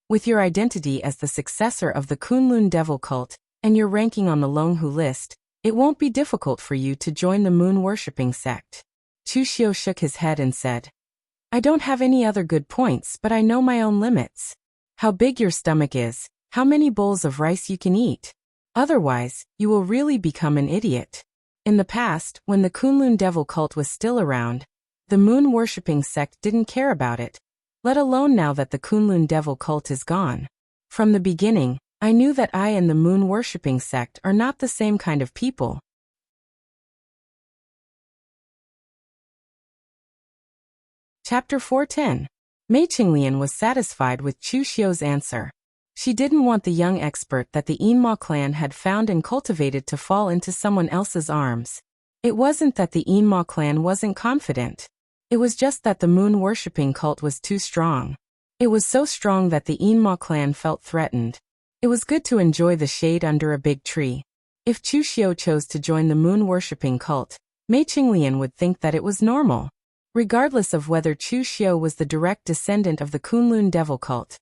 With your identity as the successor of the Kunlun Devil cult, and your ranking on the Longhu list, it won't be difficult for you to join the moon-worshipping sect." Chu Xiu shook his head and said, "I don't have any other good points, but I know my own limits. How big your stomach is, how many bowls of rice you can eat. Otherwise, you will really become an idiot." In the past, when the Kunlun Devil cult was still around, the moon-worshipping sect didn't care about it, let alone now that the Kunlun Devil cult is gone. From the beginning, I knew that I and the moon-worshipping sect are not the same kind of people. Chapter 410. Mei Qinglian was satisfied with Chu Xiu's answer. She didn't want the young expert that the Yinma clan had found and cultivated to fall into someone else's arms. It wasn't that the Yinma clan wasn't confident. It was just that the moon-worshipping cult was too strong. It was so strong that the Yinma clan felt threatened. It was good to enjoy the shade under a big tree. If Chu Xiu chose to join the moon-worshipping cult, Mei Qinglian would think that it was normal. Regardless of whether Chu Xiu was the direct descendant of the Kunlun Devil cult,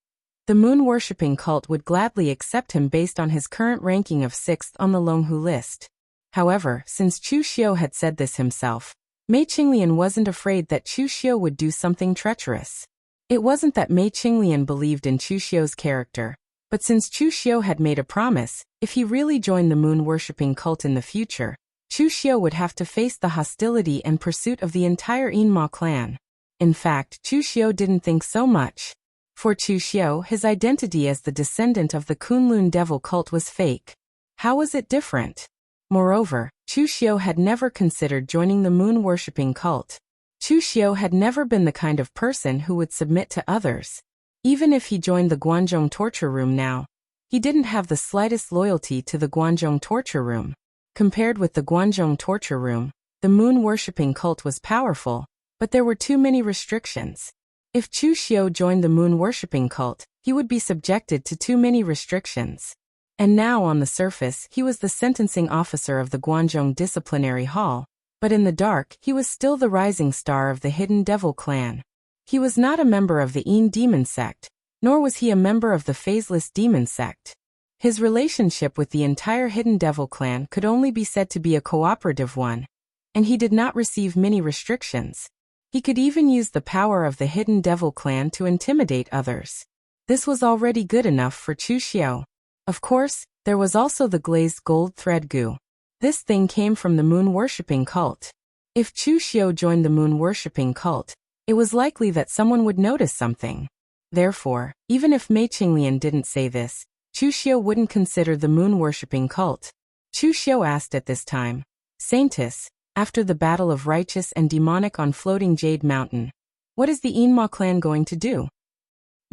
the moon-worshipping cult would gladly accept him based on his current ranking of 6th on the Longhu list. However, since Chu Xiu had said this himself, Mei Qinglian wasn't afraid that Chu Xiu would do something treacherous. It wasn't that Mei Qinglian believed in Chu Xiu's character, but since Chu Xiu had made a promise, if he really joined the moon-worshipping cult in the future, Chu Xiu would have to face the hostility and pursuit of the entire Yinma clan. In fact, Chu Xiu didn't think so much. For Chu Xiu, his identity as the descendant of the Kunlun Devil cult was fake. How was it different? Moreover, Chu Xiu had never considered joining the moon-worshipping cult. Chu Xiu had never been the kind of person who would submit to others. Even if he joined the Guanzhong torture room now, he didn't have the slightest loyalty to the Guanzhong torture room. Compared with the Guanzhong torture room, the moon-worshipping cult was powerful, but there were too many restrictions. If Chu Xiu joined the moon-worshipping cult, he would be subjected to too many restrictions. And now on the surface he was the sentencing officer of the Guanzhong Disciplinary Hall, but in the dark he was still the rising star of the Hidden Devil clan. He was not a member of the Yin demon sect, nor was he a member of the Phaseless demon sect. His relationship with the entire Hidden Devil clan could only be said to be a cooperative one, and he did not receive many restrictions. He could even use the power of the Hidden Devil clan to intimidate others. This was already good enough for Chu Xiu. Of course, there was also the glazed gold thread goo. This thing came from the moon-worshipping cult. If Chu Xiu joined the moon-worshipping cult, It was likely that someone would notice something. Therefore, even if Mei Qinglian didn't say this, Chu Xiu wouldn't consider the moon-worshipping cult. Chu Xiu asked at this time, Saintess, after the battle of righteous and demonic on floating Jade Mountain, what is the Yinma clan going to do?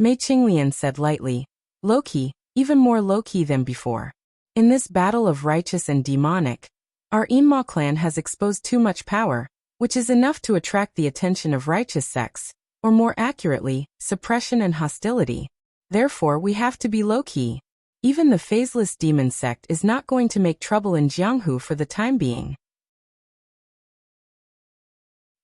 Mei Qinglian said lightly, low-key, even more low-key than before. In this battle of righteous and demonic, our Yinma clan has exposed too much power, which is enough to attract the attention of righteous sects, or more accurately, suppression and hostility. Therefore we have to be low-key. Even the phaseless demon sect is not going to make trouble in Jianghu for the time being.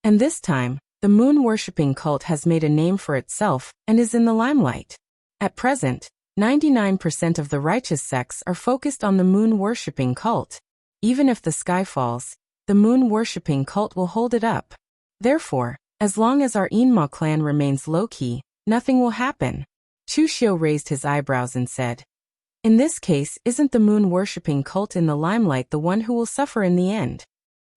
And this time, the moon-worshipping cult has made a name for itself and is in the limelight. At present, 99% of the righteous sects are focused on the moon-worshipping cult. Even if the sky falls, the moon-worshipping cult will hold it up. Therefore, as long as our Yinma clan remains low-key, nothing will happen. Chu Xiu raised his eyebrows and said, in this case, isn't the moon-worshipping cult in the limelight the one who will suffer in the end?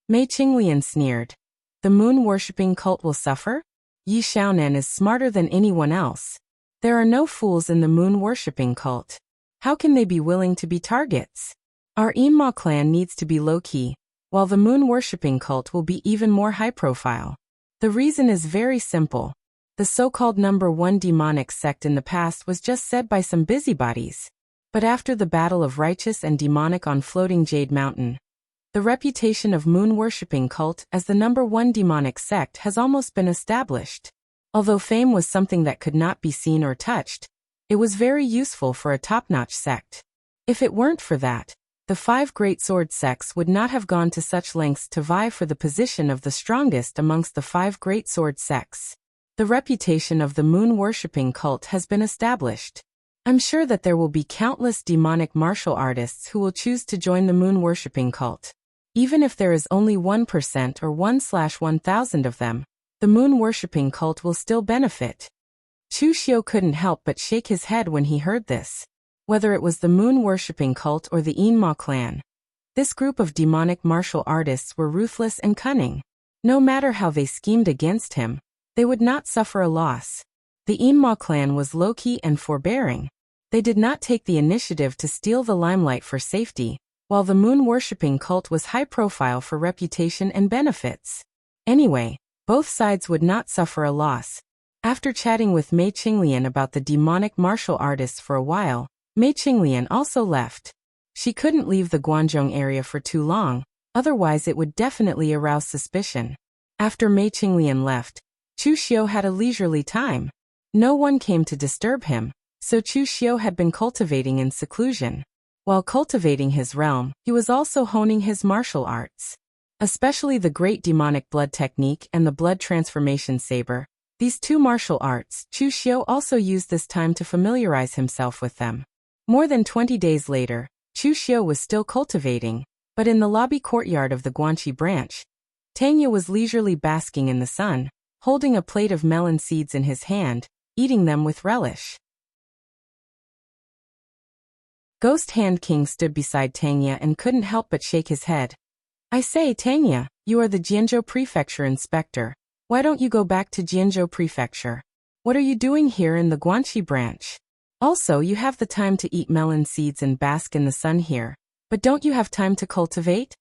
Mei Qinglian sneered. The moon-worshipping cult will suffer? Yi Xiaonan is smarter than anyone else. There are no fools in the moon-worshipping cult. How can they be willing to be targets? Our Yinma clan needs to be low-key, while the moon-worshipping cult will be even more high-profile. The reason is very simple. The so-called number one demonic sect in the past was just said by some busybodies. But after the battle of righteous and demonic on floating Jade Mountain, the reputation of moon-worshipping cult as the number one demonic sect has almost been established. Although fame was something that could not be seen or touched, it was very useful for a top-notch sect. If it weren't for that, the 5 great sword sects would not have gone to such lengths to vie for the position of the strongest amongst the 5 great sword sects. The reputation of the moon-worshipping cult has been established. I'm sure that there will be countless demonic martial artists who will choose to join the moon-worshipping cult. Even if there is only 1% or 1/1000 of them, the moon-worshipping cult will still benefit. Chu Xiu couldn't help but shake his head when he heard this. Whether it was the moon-worshipping cult or the Yinma clan, this group of demonic martial artists were ruthless and cunning. No matter how they schemed against him, they would not suffer a loss. The Yinma clan was low-key and forbearing. They did not take the initiative to steal the limelight for safety, while the moon-worshipping cult was high-profile for reputation and benefits. Anyway, both sides would not suffer a loss. After chatting with Mei Qinglian about the demonic martial artists for a while, Mei Qinglian also left. She couldn't leave the Guanzhong area for too long, otherwise it would definitely arouse suspicion. After Mei Qinglian left, Chu Xiu had a leisurely time. No one came to disturb him, so Chu Xiu had been cultivating in seclusion. While cultivating his realm, he was also honing his martial arts. Especially the great demonic blood technique and the blood transformation saber. These 2 martial arts, Chu Xiu also used this time to familiarize himself with them. More than 20 days later, Chu Xiu was still cultivating, but in the lobby courtyard of the Guanxi branch, Tang Ye was leisurely basking in the sun, holding a plate of melon seeds in his hand, eating them with relish. Ghost Hand King stood beside Tang Ye and couldn't help but shake his head. I say, Tang Ye, you are the Jianzhou Prefecture inspector. Why don't you go back to Jianzhou Prefecture? What are you doing here in the Guanxi branch? Also, you have the time to eat melon seeds and bask in the sun here, but don't you have time to cultivate?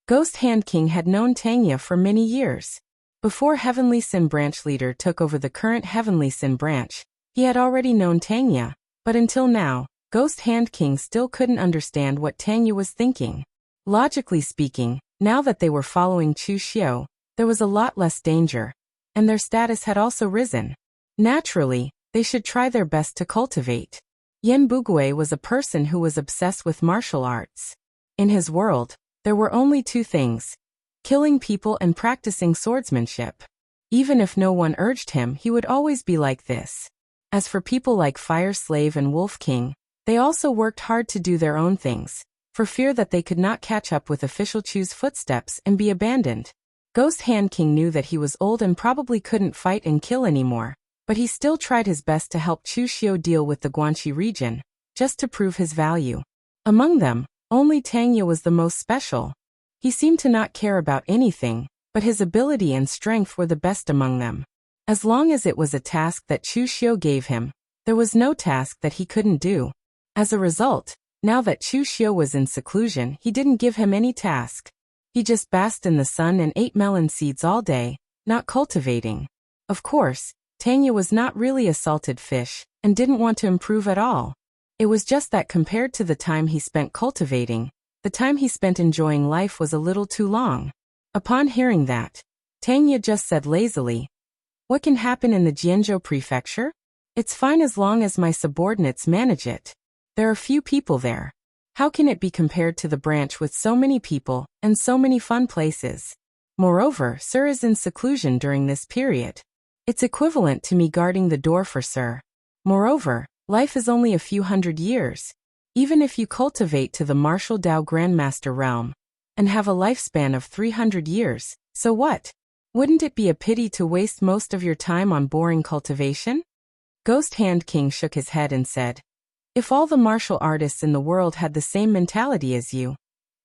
Ghost Hand King had known Tang Ye for many years. Before Heavenly Sin branch leader took over the current Heavenly Sin branch, he had already known Tang Ye, but until now, Ghost Hand King still couldn't understand what Tang Ye was thinking. Logically speaking, now that they were following Chu Xiu, there was a lot less danger, and their status had also risen. Naturally, they should try their best to cultivate. Yen Bugui was a person who was obsessed with martial arts. In his world, there were only 2 things: killing people and practicing swordsmanship. Even if no one urged him, he would always be like this. As for people like Fire Slave and Wolf King, they also worked hard to do their own things, for fear that they could not catch up with official Chu's footsteps and be abandoned. Ghost Hand King knew that he was old and probably couldn't fight and kill anymore, but he still tried his best to help Chu Xiu deal with the Guanxi region, just to prove his value. Among them, only Tang Ye was the most special. He seemed to not care about anything, but his ability and strength were the best among them. As long as it was a task that Chu Xiu gave him, there was no task that he couldn't do. As a result, now that Chu Xiu was in seclusion, he didn't give him any task. He just basked in the sun and ate melon seeds all day, not cultivating. Of course, Tanya was not really a salted fish, and didn't want to improve at all. It was just that compared to the time he spent cultivating, the time he spent enjoying life was a little too long. Upon hearing that, Tanya just said lazily, "What can happen in the Jianzhou prefecture? It's fine as long as my subordinates manage it. There are few people there. How can it be compared to the branch with so many people and so many fun places? Moreover, Sir is in seclusion during this period. It's equivalent to me guarding the door for Sir. Moreover, life is only a few hundred years. Even if you cultivate to the martial Dao Grandmaster realm and have a lifespan of 300 years, so what? Wouldn't it be a pity to waste most of your time on boring cultivation?" Ghost Hand King shook his head and said, "If all the martial artists in the world had the same mentality as you,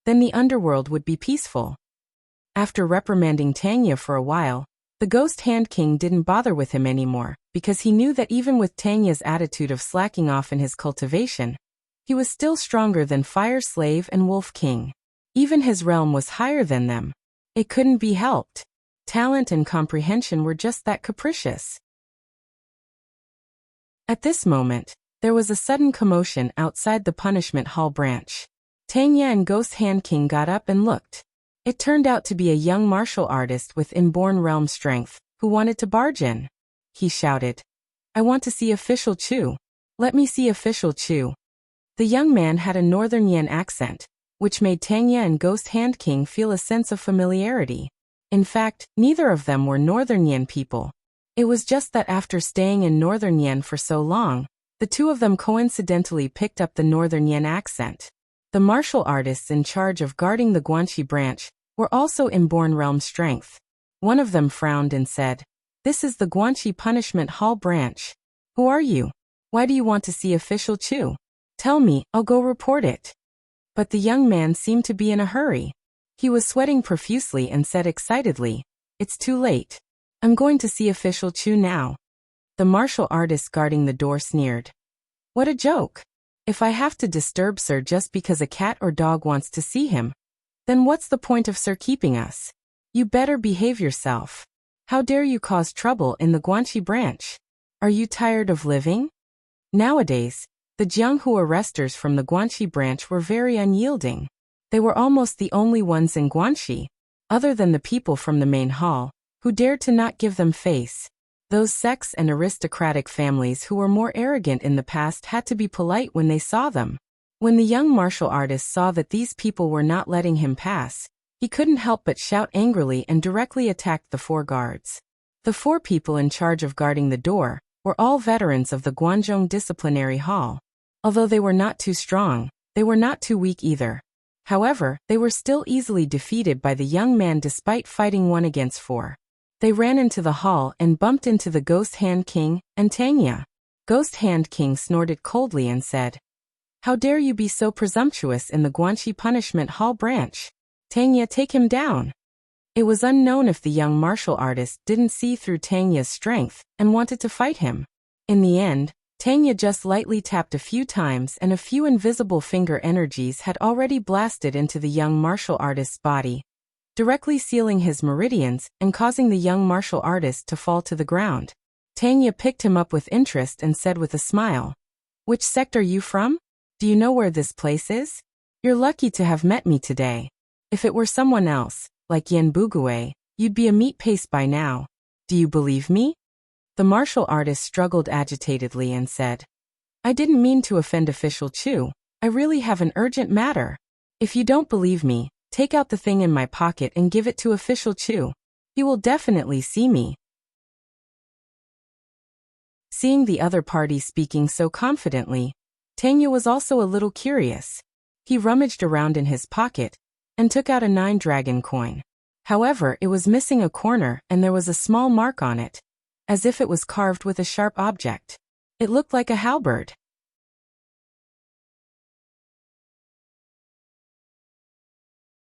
then the underworld would be peaceful." After reprimanding Tanya for a while, the Ghost Hand King didn't bother with him anymore, because he knew that even with Tanya's attitude of slacking off in his cultivation, he was still stronger than Fire Slave and Wolf King. Even his realm was higher than them. It couldn't be helped. Talent and comprehension were just that capricious. At this moment, there was a sudden commotion outside the punishment hall branch. Tanya and Ghost Hand King got up and looked. It turned out to be a young martial artist with inborn realm strength, who wanted to barge in. He shouted, "I want to see Official Chu. Let me see Official Chu." The young man had a Northern Yan accent, which made Tanya and Ghost Hand King feel a sense of familiarity. In fact, neither of them were Northern Yan people. It was just that after staying in Northern Yan for so long, the two of them coincidentally picked up the Northern Yan accent. The martial artists in charge of guarding the Guanxi branch were also inborn realm strength. One of them frowned and said, "This is the Guanxi Punishment Hall branch. Who are you? Why do you want to see Official Chu? Tell me, I'll go report it." But the young man seemed to be in a hurry. He was sweating profusely and said excitedly, "It's too late. I'm going to see Official Chu now." The martial artist guarding the door sneered. "What a joke. If I have to disturb Sir just because a cat or dog wants to see him, then what's the point of Sir keeping us? You better behave yourself. How dare you cause trouble in the Guanxi branch? Are you tired of living?" Nowadays, the Jianghu arresters from the Guanxi branch were very unyielding. They were almost the only ones in Guanxi, other than the people from the main hall, who dared to not give them face. Those sects and aristocratic families who were more arrogant in the past had to be polite when they saw them. When the young martial artist saw that these people were not letting him pass, he couldn't help but shout angrily and directly attacked the four guards. The four people in charge of guarding the door were all veterans of the Guanzhong Disciplinary Hall. Although they were not too strong, they were not too weak either. However, they were still easily defeated by the young man despite fighting 1 against 4. They ran into the hall and bumped into the Ghost Hand King and Tanya. Ghost Hand King snorted coldly and said, "How dare you be so presumptuous in the Guanxi Punishment Hall branch? Tanya, take him down." It was unknown if the young martial artist didn't see through Tanya's strength and wanted to fight him. In the end, Tanya just lightly tapped a few times and a few invisible finger energies had already blasted into the young martial artist's body, directly sealing his meridians and causing the young martial artist to fall to the ground. Tanya picked him up with interest and said with a smile, "Which sect are you from? Do you know where this place is? You're lucky to have met me today. If it were someone else, like Yen Bugue, you'd be a meat paste by now. Do you believe me?" The martial artist struggled agitatedly and said, "I didn't mean to offend Official Chu. I really have an urgent matter. If you don't believe me, take out the thing in my pocket and give it to Official Chu. He will definitely see me." Seeing the other party speaking so confidently, Tanya was also a little curious. He rummaged around in his pocket and took out a 9-dragon coin. However, it was missing a corner and there was a small mark on it, as if it was carved with a sharp object. It looked like a halberd.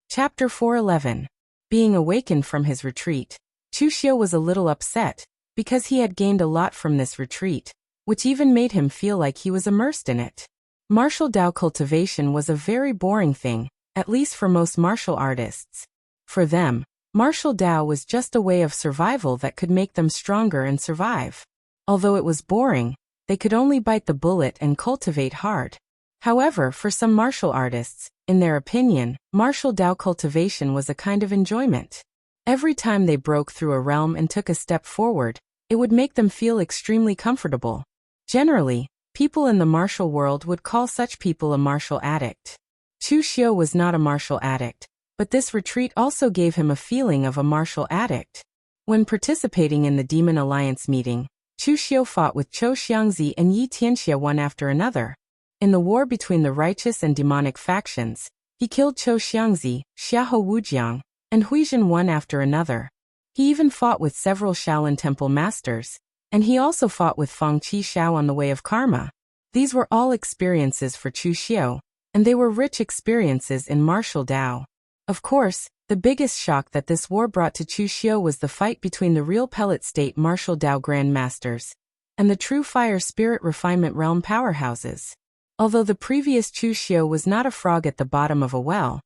Chapter 411. Being awakened from his retreat, Chu Xiu was a little upset, because he had gained a lot from this retreat, which even made him feel like he was immersed in it. Martial Dao cultivation was a very boring thing, at least for most martial artists. For them, martial Dao was just a way of survival that could make them stronger and survive. Although it was boring, they could only bite the bullet and cultivate hard. However, for some martial artists, in their opinion, martial Dao cultivation was a kind of enjoyment. Every time they broke through a realm and took a step forward, it would make them feel extremely comfortable. Generally, people in the martial world would call such people a martial addict. Chu Xiu was not a martial addict, but this retreat also gave him a feeling of a martial addict. When participating in the Demon Alliance meeting, Chu Xiu fought with Chou Xiangzi and Yi Tianxia one after another. In the war between the righteous and demonic factions, he killed Chou Xiangzi, Xiahou Wujiang, and Huizhen one after another. He even fought with several Shaolin Temple masters, and he also fought with Feng Qi Shao on the way of karma. These were all experiences for Chu Xiu, and they were rich experiences in martial Dao. Of course, the biggest shock that this war brought to Chu Xiu was the fight between the real Pellet State martial Dao Grandmasters and the true Fire Spirit Refinement Realm powerhouses. Although the previous Chu Xiu was not a frog at the bottom of a well,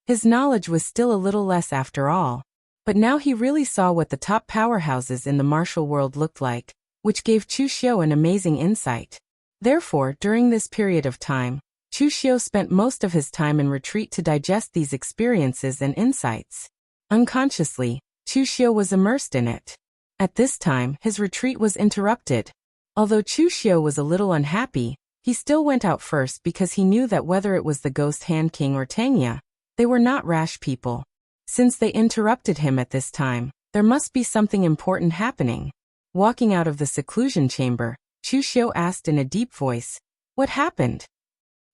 his knowledge was still a little less after all. But now he really saw what the top powerhouses in the martial world looked like, which gave Chu Xiu an amazing insight. Therefore, during this period of time, Chu Xiu spent most of his time in retreat to digest these experiences and insights. Unconsciously, Chu Xiu was immersed in it. At this time, his retreat was interrupted. Although Chu Xiu was a little unhappy, he still went out first because he knew that whether it was the Ghost Hand King or Tangya, they were not rash people. Since they interrupted him at this time, there must be something important happening. Walking out of the seclusion chamber, Chu Xiu asked in a deep voice, "What happened?"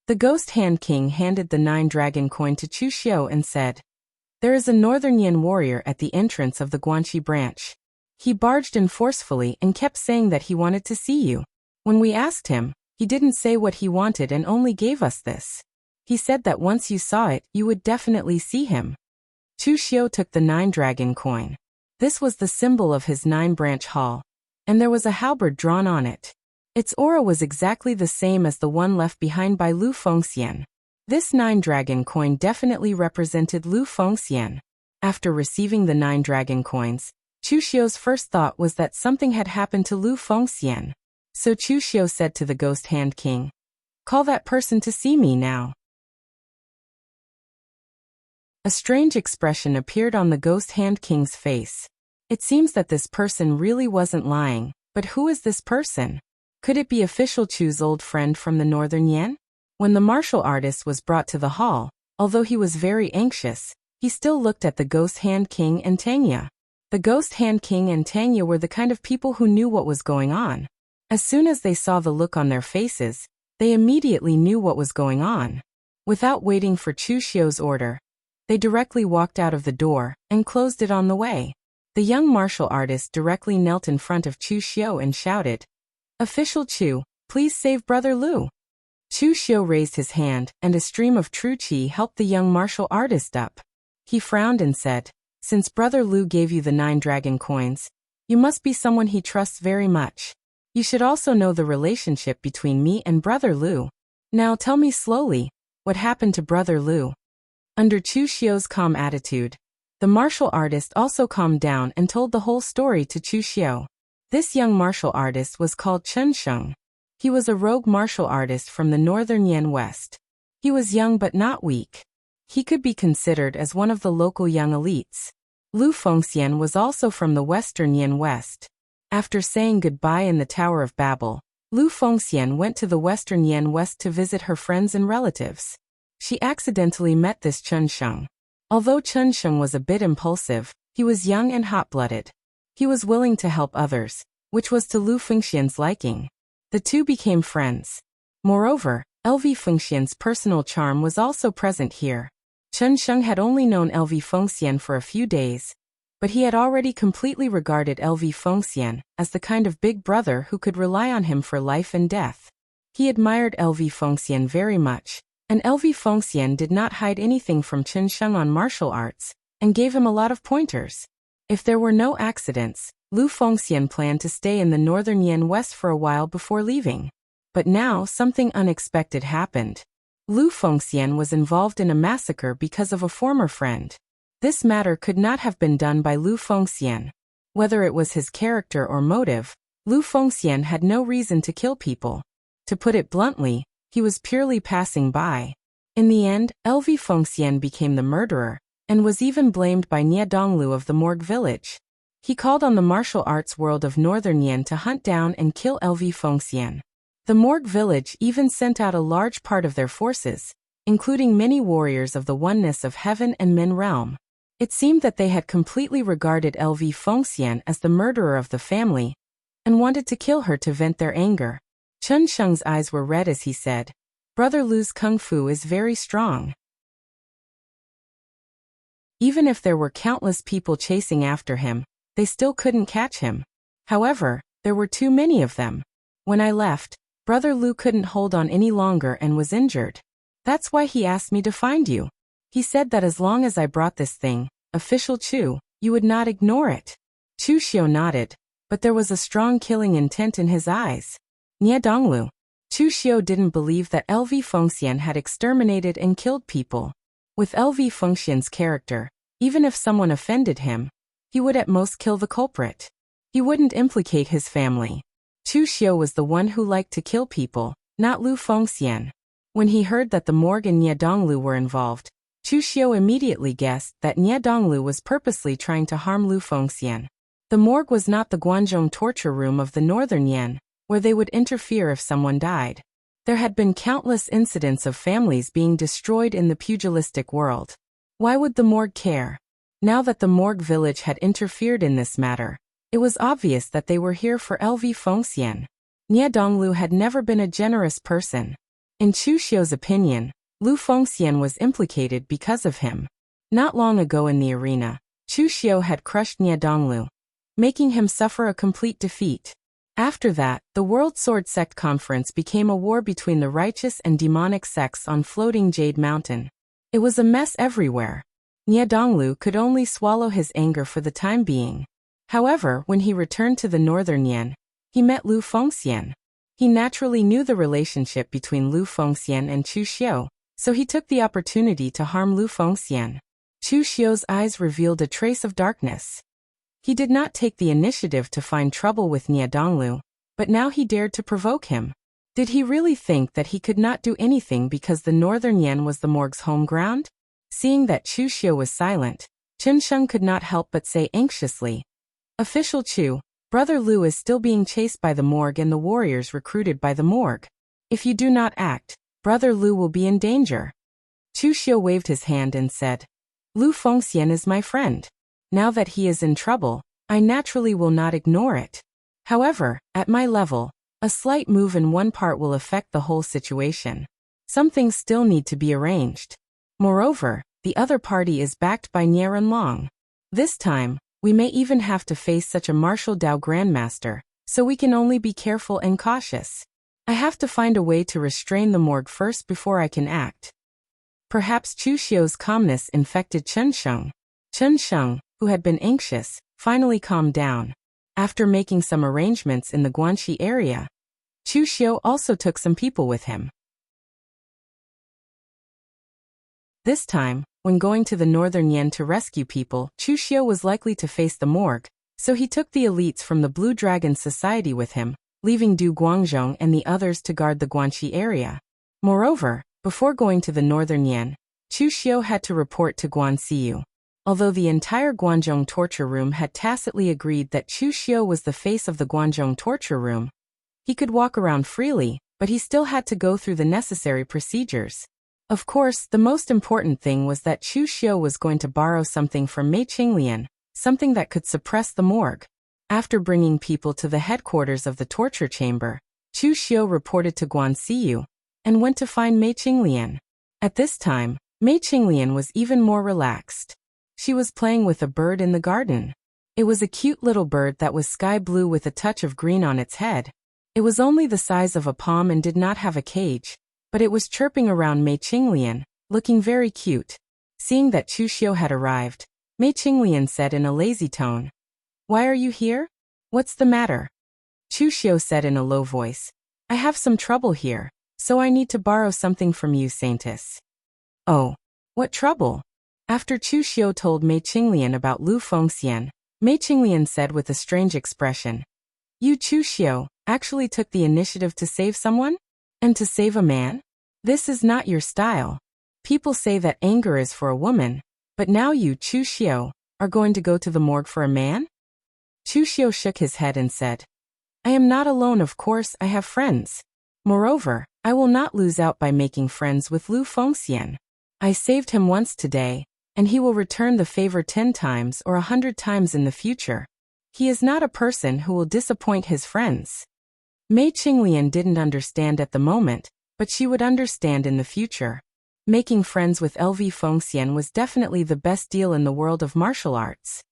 The Ghost Hand King handed the 9-dragon coin to Chu Xiu and said, "There is a Northern Yan warrior at the entrance of the Guanxi branch. He barged in forcefully and kept saying that he wanted to see you. When we asked him, he didn't say what he wanted and only gave us this. He said that once you saw it, you would definitely see him." Chu Xiu took the 9-dragon coin. This was the symbol of his 9-branch hall, and there was a halberd drawn on it. Its aura was exactly the same as the one left behind by Lu Fengxian. This 9-dragon coin definitely represented Lu Fengxian. After receiving the 9 dragon coins, Chu Xiu's first thought was that something had happened to Lu Fengxian. So Chu Xiu said to the Ghost Hand King, "Call that person to see me now." A strange expression appeared on the Ghost Hand King's face. It seems that this person really wasn't lying, but who is this person? Could it be official Chu's old friend from the Northern Yan? When the martial artist was brought to the hall, although he was very anxious, he still looked at the Ghost Hand King and Tangya. The Ghost Hand King and Tangya were the kind of people who knew what was going on. As soon as they saw the look on their faces, they immediately knew what was going on. Without waiting for Chu Xiu's order, they directly walked out of the door and closed it on the way. The young martial artist directly knelt in front of Chu Xiu and shouted, "Official Chu, please save Brother Lu." Chu Xiu raised his hand, and a stream of true qi helped the young martial artist up. He frowned and said, "Since Brother Lu gave you the 9 dragon coins, you must be someone he trusts very much. You should also know the relationship between me and Brother Lu. Now tell me slowly, what happened to Brother Lu?" Under Chu Xiu's calm attitude, the martial artist also calmed down and told the whole story to Chu Xiu. This young martial artist was called Chen Sheng. He was a rogue martial artist from the Northern Yan West. He was young but not weak. He could be considered as one of the local young elites. Lu Fengxian was also from the Western Yan West. After saying goodbye in the Tower of Babel, Lu Fengxian went to the Western Yan West to visit her friends and relatives. She accidentally met this Chen Sheng. Although Chen Sheng was a bit impulsive, he was young and hot-blooded. He was willing to help others, which was to Lu Fengxian's liking. The two became friends. Moreover, LV Fengxian's personal charm was also present here. Chen Sheng had only known LV Fengxian for a few days, but he had already completely regarded LV Fengxian as the kind of big brother who could rely on him for life and death. He admired LV Fengxian very much, and LV Fengxian did not hide anything from Chen Sheng on martial arts, and gave him a lot of pointers. If there were no accidents, Lu Fengxian planned to stay in the northern Yan West for a while before leaving. But now something unexpected happened. Lu Fengxian was involved in a massacre because of a former friend. This matter could not have been done by Lu Fengxian. Whether it was his character or motive, Lu Fengxian had no reason to kill people. To put it bluntly, he was purely passing by. In the end, Lu Fengxian became the murderer, and was even blamed by Nie Donglu of the Morgue village. He called on the martial arts world of Northern Yan to hunt down and kill Lu Fengxian. The Morgue village even sent out a large part of their forces, including many warriors of the oneness of heaven and men realm. It seemed that they had completely regarded Lu Fengxian as the murderer of the family, and wanted to kill her to vent their anger. Chen Sheng's eyes were red as he said, "Brother Lu's kung fu is very strong." Even if there were countless people chasing after him, they still couldn't catch him. However, there were too many of them. When I left, Brother Lu couldn't hold on any longer and was injured. That's why he asked me to find you. He said that as long as I brought this thing, Official Chu, you would not ignore it. Chu Xiu nodded, but there was a strong killing intent in his eyes. Nie Donglu. Chu Xiu didn't believe that Lu Fengxian had exterminated and killed people. With Lu Fengxian's character, even if someone offended him, he would at most kill the culprit. He wouldn't implicate his family. Chu Xiu was the one who liked to kill people, not Lu Fengxian. When he heard that the Morgue and Nie Donglu were involved, Chu Xiu immediately guessed that Nie Donglu was purposely trying to harm Lu Fengxian. The Morgue was not the Guanzhong torture room of the Northern Yan, where they would interfere if someone died. There had been countless incidents of families being destroyed in the pugilistic world. Why would the Morgue care? Now that the Morgue village had interfered in this matter, it was obvious that they were here for Lu Fengxian. Nie Donglu had never been a generous person. In Chu Xiu's opinion, Lu Fengxian was implicated because of him. Not long ago in the arena, Chu Xiu had crushed Nie Donglu, making him suffer a complete defeat. After that, the World Sword Sect Conference became a war between the righteous and demonic sects on floating Jade Mountain. It was a mess everywhere. Nie Donglu could only swallow his anger for the time being. However, when he returned to the Northern Yan, he met Lu Fengxian. He naturally knew the relationship between Lu Fengxian and Chu Xiu, so he took the opportunity to harm Lu Fengxian. Chu Xiu's eyes revealed a trace of darkness. He did not take the initiative to find trouble with Nie Donglu, but now he dared to provoke him. Did he really think that he could not do anything because the Northern Yan was the Morgue's home ground? Seeing that Chu Xiu was silent, Chen Sheng could not help but say anxiously, "Official Chu, Brother Lu is still being chased by the Morgue and the warriors recruited by the Morgue. If you do not act, Brother Lu will be in danger." Chu Xiu waved his hand and said, "Lu Fengxian is my friend. Now that he is in trouble, I naturally will not ignore it. However, at my level, a slight move in one part will affect the whole situation. Some things still need to be arranged. Moreover, the other party is backed by Nie Renlong. This time, we may even have to face such a martial Dao Grandmaster, so we can only be careful and cautious. I have to find a way to restrain the Morgue first before I can act." Perhaps Chu Xiu's calmness infected Chen Sheng. Chen Sheng, who had been anxious, finally calmed down. After making some arrangements in the Guanxi area, Chu Xiu also took some people with him. This time, when going to the Northern Yan to rescue people, Chu Xiu was likely to face the Morgue, so he took the elites from the Blue Dragon Society with him, leaving Du Guangzhong and the others to guard the Guanxi area. Moreover, before going to the Northern Yan, Chu Xiu had to report to Guanxiu. Although the entire Guanzhong torture room had tacitly agreed that Chu Xiu was the face of the Guanzhong torture room, he could walk around freely, but he still had to go through the necessary procedures. Of course, the most important thing was that Chu Xiu was going to borrow something from Mei Qinglian, something that could suppress the Morgue. After bringing people to the headquarters of the torture chamber, Chu Xiu reported to Guanxiu and went to find Mei Qinglian. At this time, Mei Qinglian was even more relaxed. She was playing with a bird in the garden. It was a cute little bird that was sky blue with a touch of green on its head. It was only the size of a palm and did not have a cage, but it was chirping around Mei Qinglian, looking very cute. Seeing that Chu Xiu had arrived, Mei Qinglian said in a lazy tone, "Why are you here? What's the matter? Chu Xiu said in a low voice. I have some trouble here, so I need to borrow something from you, Saintess. Oh, what trouble? After Chu Xiu told Mei Qinglian about Lu Fengxian, Mei Qinglian said with a strange expression, You, Chu Xiu, actually took the initiative to save someone? And to save a man? This is not your style. People say that anger is for a woman, but now you, Chu Xiu, are going to go to the morgue for a man? Chu Xiu shook his head and said, I am not alone, of course, I have friends. Moreover, I will not lose out by making friends with Lu Fengxian. I saved him once today, and he will return the favor 10 times or 100 times in the future. He is not a person who will disappoint his friends. Mei Qinglian didn't understand at the moment, but she would understand in the future. Making friends with LV Fengxian was definitely the best deal in the world of martial arts.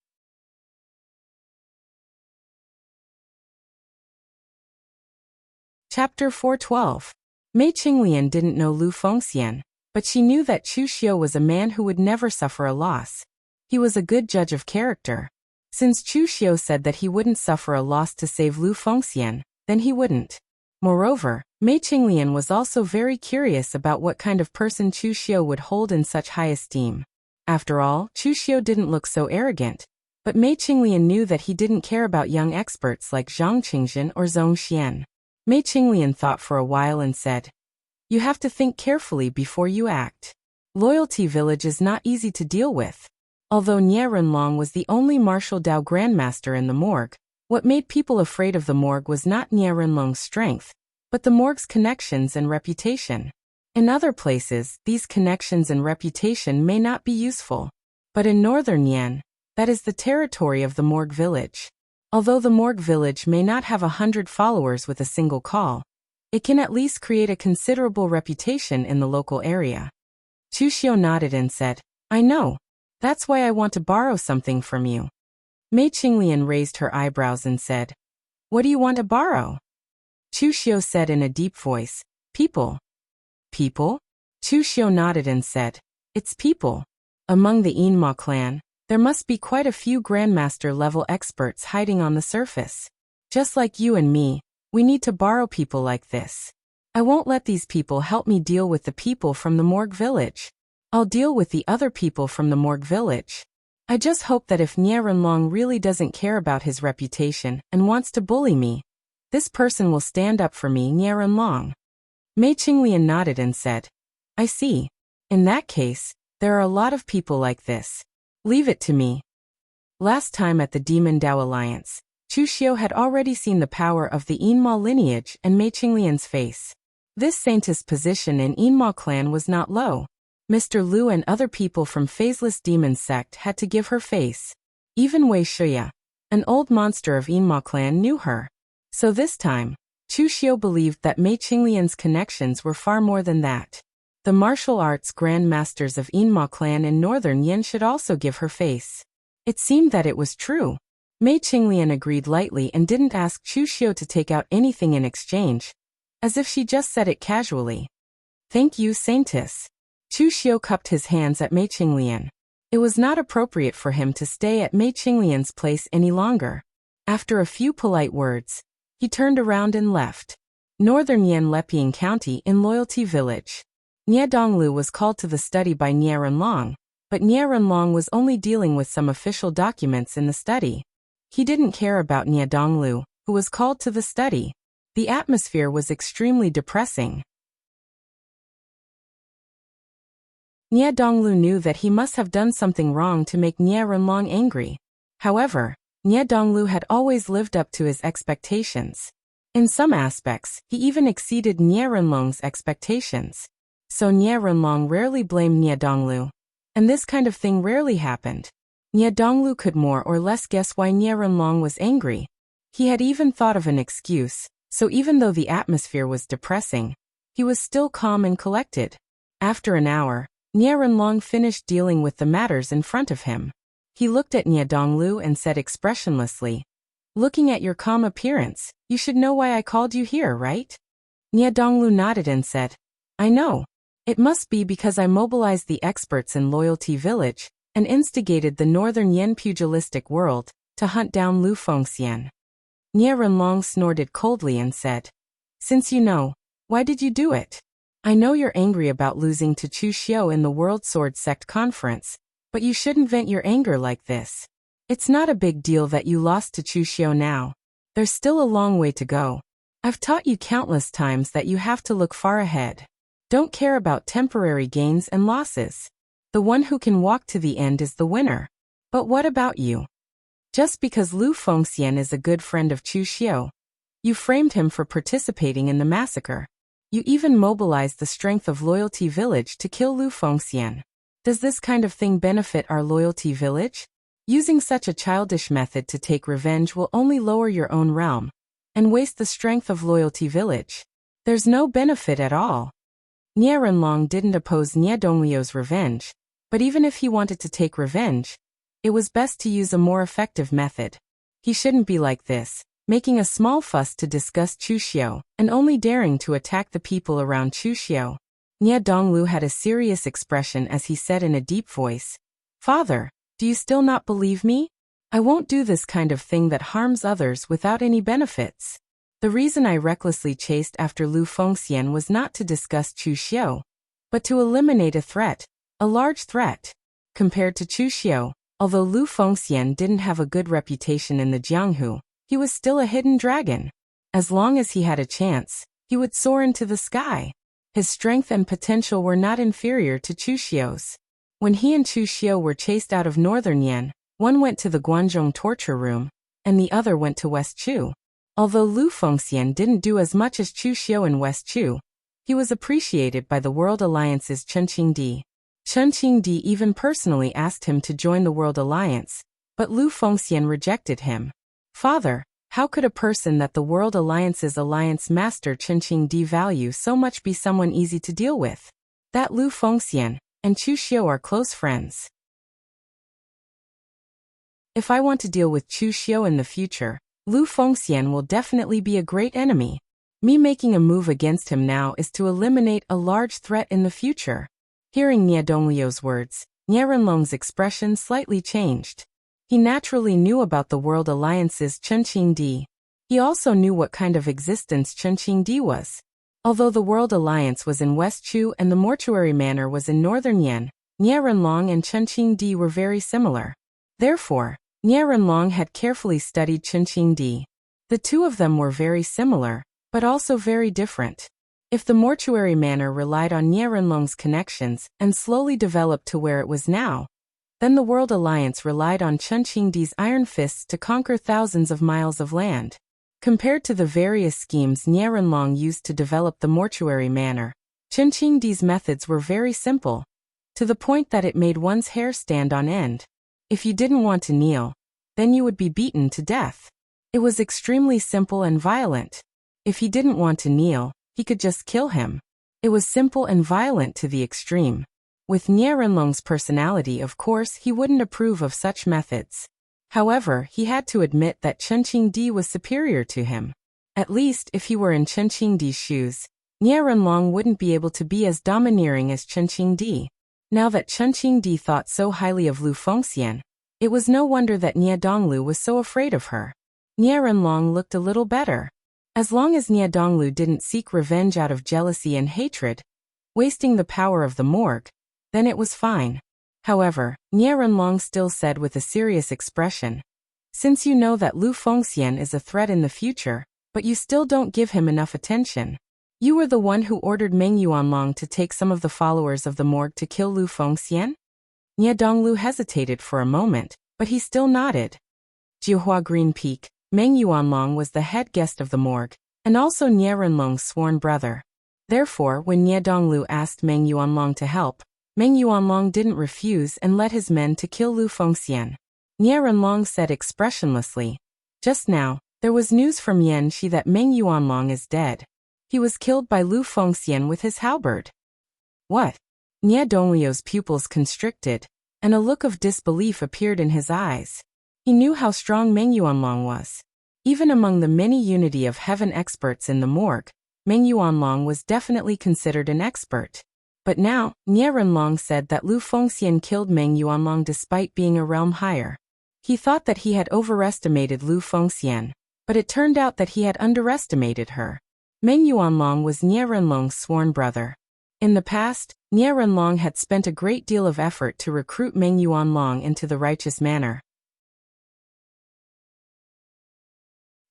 Chapter 412. Mei Qinglian didn't know Lu Fengxian, but she knew that Chu Xiu was a man who would never suffer a loss. He was a good judge of character. Since Chu Xiu said that he wouldn't suffer a loss to save Lu Fengxian, then he wouldn't. Moreover, Mei Qinglian was also very curious about what kind of person Chu Xiu would hold in such high esteem. After all, Chu Xiu didn't look so arrogant, but Mei Qinglian knew that he didn't care about young experts like Zhang Qingzhen or Zhong Xian. Mei Qinglian thought for a while and said, You have to think carefully before you act. Loyalty Village is not easy to deal with. Although Nie Renlong was the only martial Dao grandmaster in the morgue, what made people afraid of the morgue was not Nie Renlong's strength, but the morgue's connections and reputation. In other places, these connections and reputation may not be useful. But in northern Yan, that is the territory of the morgue village. Although the morgue village may not have 100 followers with a single call, it can at least create a considerable reputation in the local area. Chu Xiu nodded and said, I know. That's why I want to borrow something from you. Mei Qinglian raised her eyebrows and said, What do you want to borrow? Chu Xiu said in a deep voice, People. People? Chu Xiu nodded and said, It's people. Among the Yinma clan, there must be quite a few grandmaster-level experts hiding on the surface. Just like you and me, we need to borrow people like this. I won't let these people help me deal with the people from the morgue village. I'll deal with the other people from the morgue village. I just hope that if Nie Renlong really doesn't care about his reputation and wants to bully me, this person will stand up for me, Nie Renlong. Mei Qinglian nodded and said, I see. In that case, there are a lot of people like this. Leave it to me. Last time at the Demon Dao Alliance, Chu Xiu had already seen the power of the Yinma lineage and Mei Qinglian's face. This saintess position in Yinma clan was not low. Mr. Liu and other people from Phaseless Demon sect had to give her face. Even Wei Shuya, an old monster of Yinma clan, knew her. So this time, Chu Xiu believed that Mei Qinglian's connections were far more than that. The martial arts grand masters of Yinma clan in northern Yin should also give her face. It seemed that it was true. Mei Qinglian agreed lightly and didn't ask Chu Xiu to take out anything in exchange, as if she just said it casually. Thank you, Saintess. Chu Xiu cupped his hands at Mei Qinglian. It was not appropriate for him to stay at Mei Qinglian's place any longer. After a few polite words, he turned around and left. Northern Yan Lepian County in Loyalty Village. Nie Donglu was called to the study by Nie Renlong, but Nie Renlong was only dealing with some official documents in the study. He didn't care about Nie Donglu, who was called to the study. The atmosphere was extremely depressing. Nie Donglu knew that he must have done something wrong to make Nie Renlong angry. However, Nie Donglu had always lived up to his expectations. In some aspects, he even exceeded Nie Renlong's expectations. So Nie Renlong rarely blamed Nie Donglu. And this kind of thing rarely happened. Nie Donglu could more or less guess why Nie Renlong was angry. He had even thought of an excuse, so even though the atmosphere was depressing, he was still calm and collected. After an hour, Nie Renlong finished dealing with the matters in front of him. He looked at Nie Donglu and said expressionlessly, Looking at your calm appearance, you should know why I called you here, right? Nie Donglu nodded and said, I know. It must be because I mobilized the experts in Loyalty Village and instigated the northern Yen pugilistic world to hunt down Lu Fengxian. Nie Renlong snorted coldly and said, "Since you know, why did you do it? I know you're angry about losing to Chu Xiu in the World Sword Sect Conference, but you shouldn't vent your anger like this. It's not a big deal that you lost to Chu Xiu now. There's still a long way to go. I've taught you countless times that you have to look far ahead. Don't care about temporary gains and losses. The one who can walk to the end is the winner. But what about you? Just because Lu Fengxian is a good friend of Chu Xiu, you framed him for participating in the massacre. You even mobilized the strength of Loyalty Village to kill Lu Fengxian. Does this kind of thing benefit our Loyalty Village? Using such a childish method to take revenge will only lower your own realm and waste the strength of Loyalty Village. There's no benefit at all." Nie Renlong didn't oppose Nie Donglio's revenge, but even if he wanted to take revenge, it was best to use a more effective method. He shouldn't be like this, making a small fuss to discuss Chu Xiu, and only daring to attack the people around Chu Xiu. Nie Donglu had a serious expression as he said in a deep voice, "Father, do you still not believe me? I won't do this kind of thing that harms others without any benefits. The reason I recklessly chased after Lu Fengxian was not to discuss Chu Xiu, but to eliminate a threat, a large threat. Compared to Chu Xiu, although Lu Fengxian didn't have a good reputation in the Jianghu, he was still a hidden dragon. As long as he had a chance, he would soar into the sky. His strength and potential were not inferior to Chu Xiu's. When he and Chu Xiu were chased out of northern Yan, one went to the Guanzhong torture room, and the other went to West Chu. Although Lu Fengxian didn't do as much as Chu Xiu in West Chu, he was appreciated by the World Alliance's Chen Qingdi. Chen Qingdi even personally asked him to join the World Alliance, but Lu Fengxian rejected him. Father, how could a person that the World Alliance's alliance master Chen Qingdi value so much be someone easy to deal with? That Lu Fengxian and Chu Xiu are close friends. If I want to deal with Chu Xiu in the future, Lu Fengxian will definitely be a great enemy. Me making a move against him now is to eliminate a large threat in the future." Hearing Nie Donglio's words, Nie Renlong's expression slightly changed. He naturally knew about the World Alliance's Chen Qingdi. He also knew what kind of existence Chen Qingdi was. Although the World Alliance was in West Chu and the Mortuary Manor was in Northern Yan, Nie Renlong and Chen Qingdi were very similar. Therefore, Nie Renlong had carefully studied Chen Qingdi. The two of them were very similar, but also very different. If the Mortuary Manor relied on Nie Renlong's connections and slowly developed to where it was now, then the World Alliance relied on Chen Qingdi's iron fists to conquer thousands of miles of land. Compared to the various schemes Nie Renlong used to develop the Mortuary Manor, Chen Qingdi's methods were very simple, to the point that it made one's hair stand on end. If you didn't want to kneel, then you would be beaten to death. It was extremely simple and violent. If he didn't want to kneel, he could just kill him. It was simple and violent to the extreme. With Nie Renlong's personality, of course, he wouldn't approve of such methods. However, he had to admit that Chen Qingdi was superior to him. At least, if he were in Chen Qingdi's shoes, Nie Renlong wouldn't be able to be as domineering as Chen Qingdi. Now that Chen Qingdi thought so highly of Lu Fengxian, it was no wonder that Nie Donglu was so afraid of her. Nie Renlong looked a little better. As long as Nie Donglu didn't seek revenge out of jealousy and hatred, wasting the power of the morgue, then it was fine. However, Nie Renlong still said with a serious expression, "Since you know that Lu Fengxian is a threat in the future, but you still don't give him enough attention. You were the one who ordered Meng Yuanlong to take some of the followers of the morgue to kill Lu Fengxian?" Nie Donglu hesitated for a moment, but he still nodded. Jiahua Green Peak, Meng Yuanlong was the head guest of the morgue, and also Nie Renlong's sworn brother. Therefore, when Nie Donglu asked Meng Yuanlong to help, Meng Yuanlong didn't refuse and led his men to kill Lu Fengxian. Nie Renlong said expressionlessly, "Just now, there was news from Yanxi that Meng Yuanlong is dead. He was killed by Lu Fengxian with his halberd." "What?" Nie Donglio's pupils constricted, and a look of disbelief appeared in his eyes. He knew how strong Meng Yuanlong was. Even among the many Unity of Heaven experts in the morgue, Meng Yuanlong was definitely considered an expert. But now, Nie Renlong said that Lu Fengxian killed Meng Yuanlong despite being a realm higher. He thought that he had overestimated Lu Fengxian, But it turned out that he had underestimated her. Meng Yuanlong was Nie Renlong's sworn brother. In the past, Nie Renlong had spent a great deal of effort to recruit Meng Yuanlong into the righteous manner.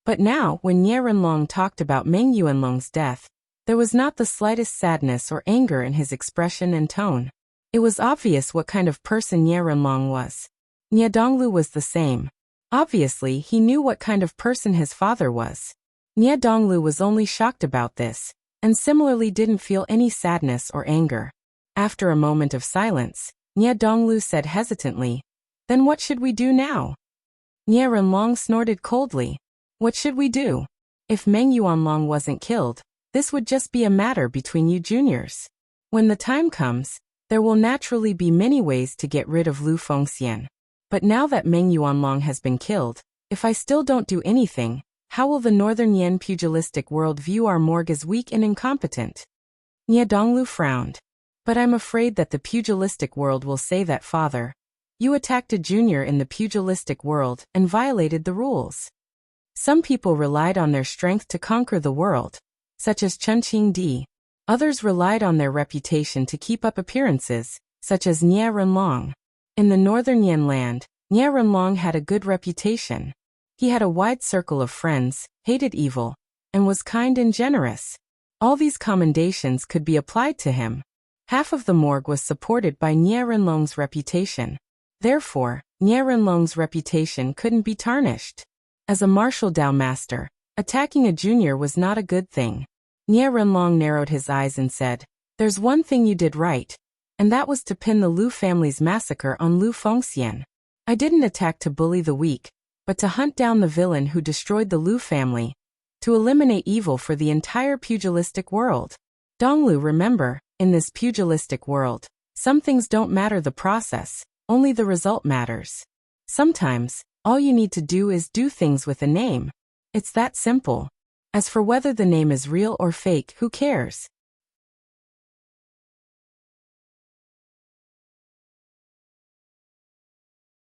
But now, when Nie Renlong talked about Meng Yuanlong's death, there was not the slightest sadness or anger in his expression and tone. It was obvious what kind of person Nie Renlong was. Nie Donglu was the same. Obviously, he knew what kind of person his father was. Nie Donglu was only shocked about this, and similarly didn't feel any sadness or anger. After a moment of silence, Nie Donglu said hesitantly, "Then what should we do now?" Nie Renlong snorted coldly. "What should we do? If Meng Yuanlong wasn't killed, this would just be a matter between you juniors. When the time comes, there will naturally be many ways to get rid of Lu Fengxian. But now that Meng Yuanlong has been killed, if I still don't do anything, how will the Northern Yan pugilistic world view our morgue as weak and incompetent?" Nie Donglu frowned. "But I'm afraid that the pugilistic world will say that, father, you attacked a junior in the pugilistic world and violated the rules. Some people relied on their strength to conquer the world, such as Chen Qingdi. Others relied on their reputation to keep up appearances, such as Nie Renlong. In the Northern Yan land, Nie Renlong had a good reputation. He had a wide circle of friends, hated evil, and was kind and generous. All these commendations could be applied to him. Half of the morgue was supported by Nie Renlong's reputation. Therefore, Nie Renlong's reputation couldn't be tarnished. As a martial Dao master, attacking a junior was not a good thing. Nie Renlong narrowed his eyes and said, "There's one thing you did right, and that was to pin the Lu family's massacre on Lu Fengxian. I didn't attack to bully the weak, but to hunt down the villain who destroyed the Lu family, to eliminate evil for the entire pugilistic world. Donglu, remember, in this pugilistic world, some things don't matter the process, only the result matters. Sometimes, all you need to do is do things with a name. It's that simple. As for whether the name is real or fake, who cares?"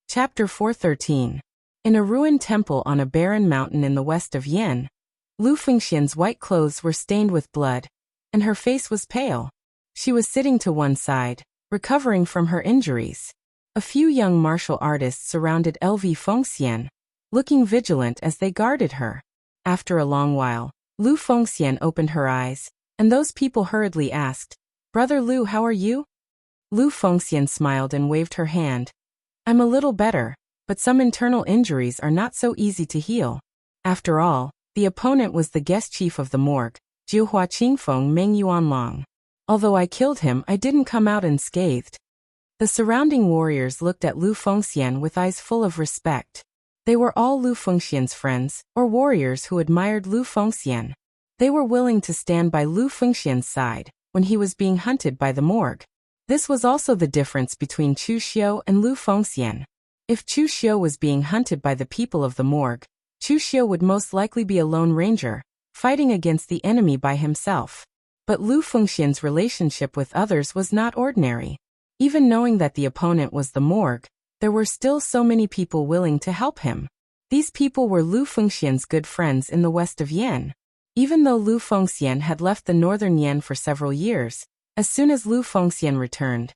Chapter 413. In a ruined temple on a barren mountain in the west of Yen, Lu Fengxian's white clothes were stained with blood, and her face was pale. She was sitting to one side, recovering from her injuries. A few young martial artists surrounded LV Fengxian, looking vigilant as they guarded her. After a long while, Lu Fengxian opened her eyes, and those people hurriedly asked, "Brother Lu, how are you?" Lu Fengxian smiled and waved her hand. "I'm a little better, but some internal injuries are not so easy to heal." After all, the opponent was the guest chief of the morgue, Jiuhua Qingfeng Meng Yuanlong. Although I killed him, I didn't come out unscathed. The surrounding warriors looked at Lu Fengxian with eyes full of respect. They were all Lu Fengxian's friends, or warriors who admired Lu Fengxian. They were willing to stand by Lu Fengxian's side when he was being hunted by the morgue. This was also the difference between Chu Xiu and Lu Fengxian. If Chu Xiu was being hunted by the people of the morgue, Chu Xiu would most likely be a lone ranger, fighting against the enemy by himself. But Lu Fengxian's relationship with others was not ordinary. Even knowing that the opponent was the morgue, there were still so many people willing to help him. These people were Lu Fengxian's good friends in the west of Yan. Even though Lu Fengxian had left the northern Yan for several years, as soon as Lu Fengxian returned,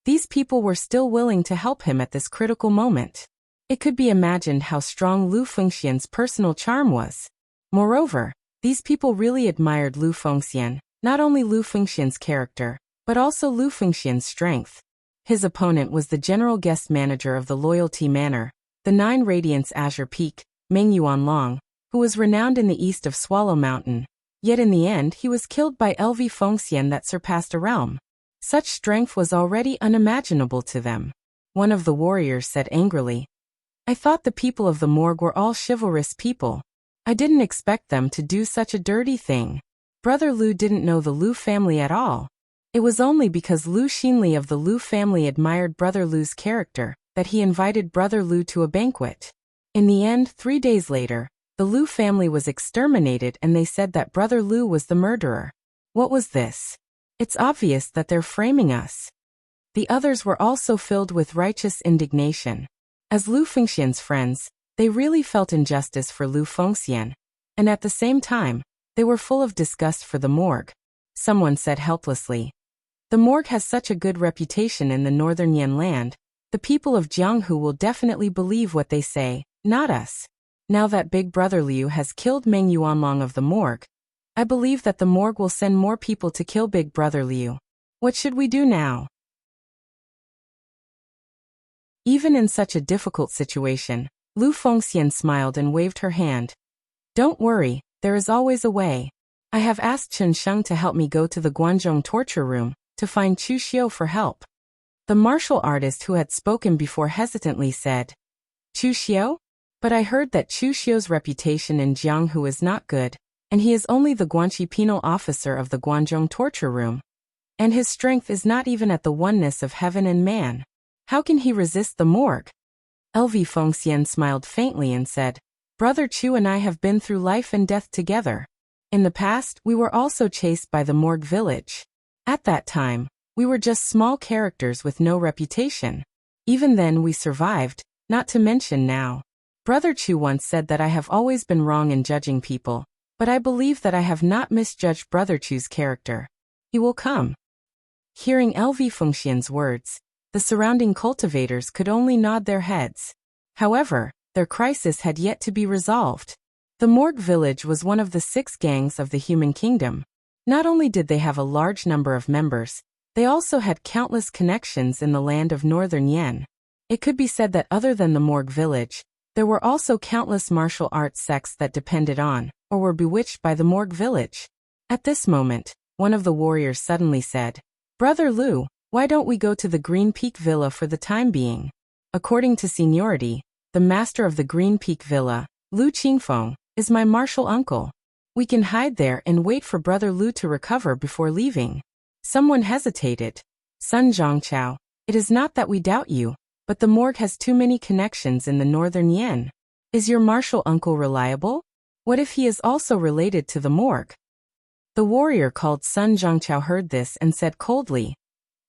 these people were still willing to help him at this critical moment. It could be imagined how strong Lu Fengxian's personal charm was. Moreover, these people really admired Lu Fengxian, not only Lu Fengxian's character, but also Lu Fengxian's strength. His opponent was the general guest manager of the Loyalty Manor, the 9 Radiance Azure Peak, Meng Yuanlong, who was renowned in the east of Swallow Mountain. Yet in the end he was killed by LV Fengxian that surpassed a realm. Such strength was already unimaginable to them. One of the warriors said angrily, "I thought the people of the morgue were all chivalrous people. I didn't expect them to do such a dirty thing." Brother Lu didn't know the Lu family at all. It was only because Lu Xinli of the Lu family admired Brother Lu's character that he invited Brother Lu to a banquet. In the end, 3 days later, the Lu family was exterminated and they said that Brother Lu was the murderer. What was this? It's obvious that they're framing us. The others were also filled with righteous indignation. As Lu Fengxian's friends, They really felt injustice for Lu Fengxian, and at the same time, they were full of disgust for the morgue. Someone said helplessly. The morgue has such a good reputation in the northern Yan land. The people of Jianghu will definitely believe what they say, not us. Now that Big Brother Liu has killed Meng Yuanlong of the morgue, I believe that the morgue will send more people to kill Big Brother Liu. What should we do now? Even in such a difficult situation, Lu Fengxian smiled and waved her hand. Don't worry, there is always a way. I have asked Chen Sheng to help me go to the Guanzhong torture room to find Chu Xiu for help. The martial artist who had spoken before hesitantly said, Chu Xiu? But I heard that Chu Xiu's reputation in Jianghu is not good, and he is only the Guanxi penal officer of the Guanzhong torture room. And his strength is not even at the oneness of heaven and man. How can he resist the morgue? LV Fengxian smiled faintly and said, Brother Chu and I have been through life and death together. In the past, we were also chased by the morgue village. At that time, we were just small characters with no reputation. Even then we survived, not to mention now. Brother Chu once said that I have always been wrong in judging people, but I believe that I have not misjudged Brother Chu's character. He will come. Hearing LV Fengxian's words, the surrounding cultivators could only nod their heads. However, their crisis had yet to be resolved. The morgue village was one of the 6 gangs of the human kingdom. Not only did they have a large number of members, they also had countless connections in the land of northern Yan. It could be said that other than the morgue village, there were also countless martial arts sects that depended on, or were bewitched by the morgue village. At this moment, one of the warriors suddenly said, Brother Lu, why don't we go to the Green Peak Villa for the time being? According to seniority, the master of the Green Peak Villa, Lu Qingfeng, is my martial uncle. We can hide there and wait for Brother Lu to recover before leaving. Someone hesitated. Sun Zhongchao, it is not that we doubt you, but the morgue has too many connections in the northern Yan. Is your martial uncle reliable? What if he is also related to the morgue? The warrior called Sun Zhongchao heard this and said coldly,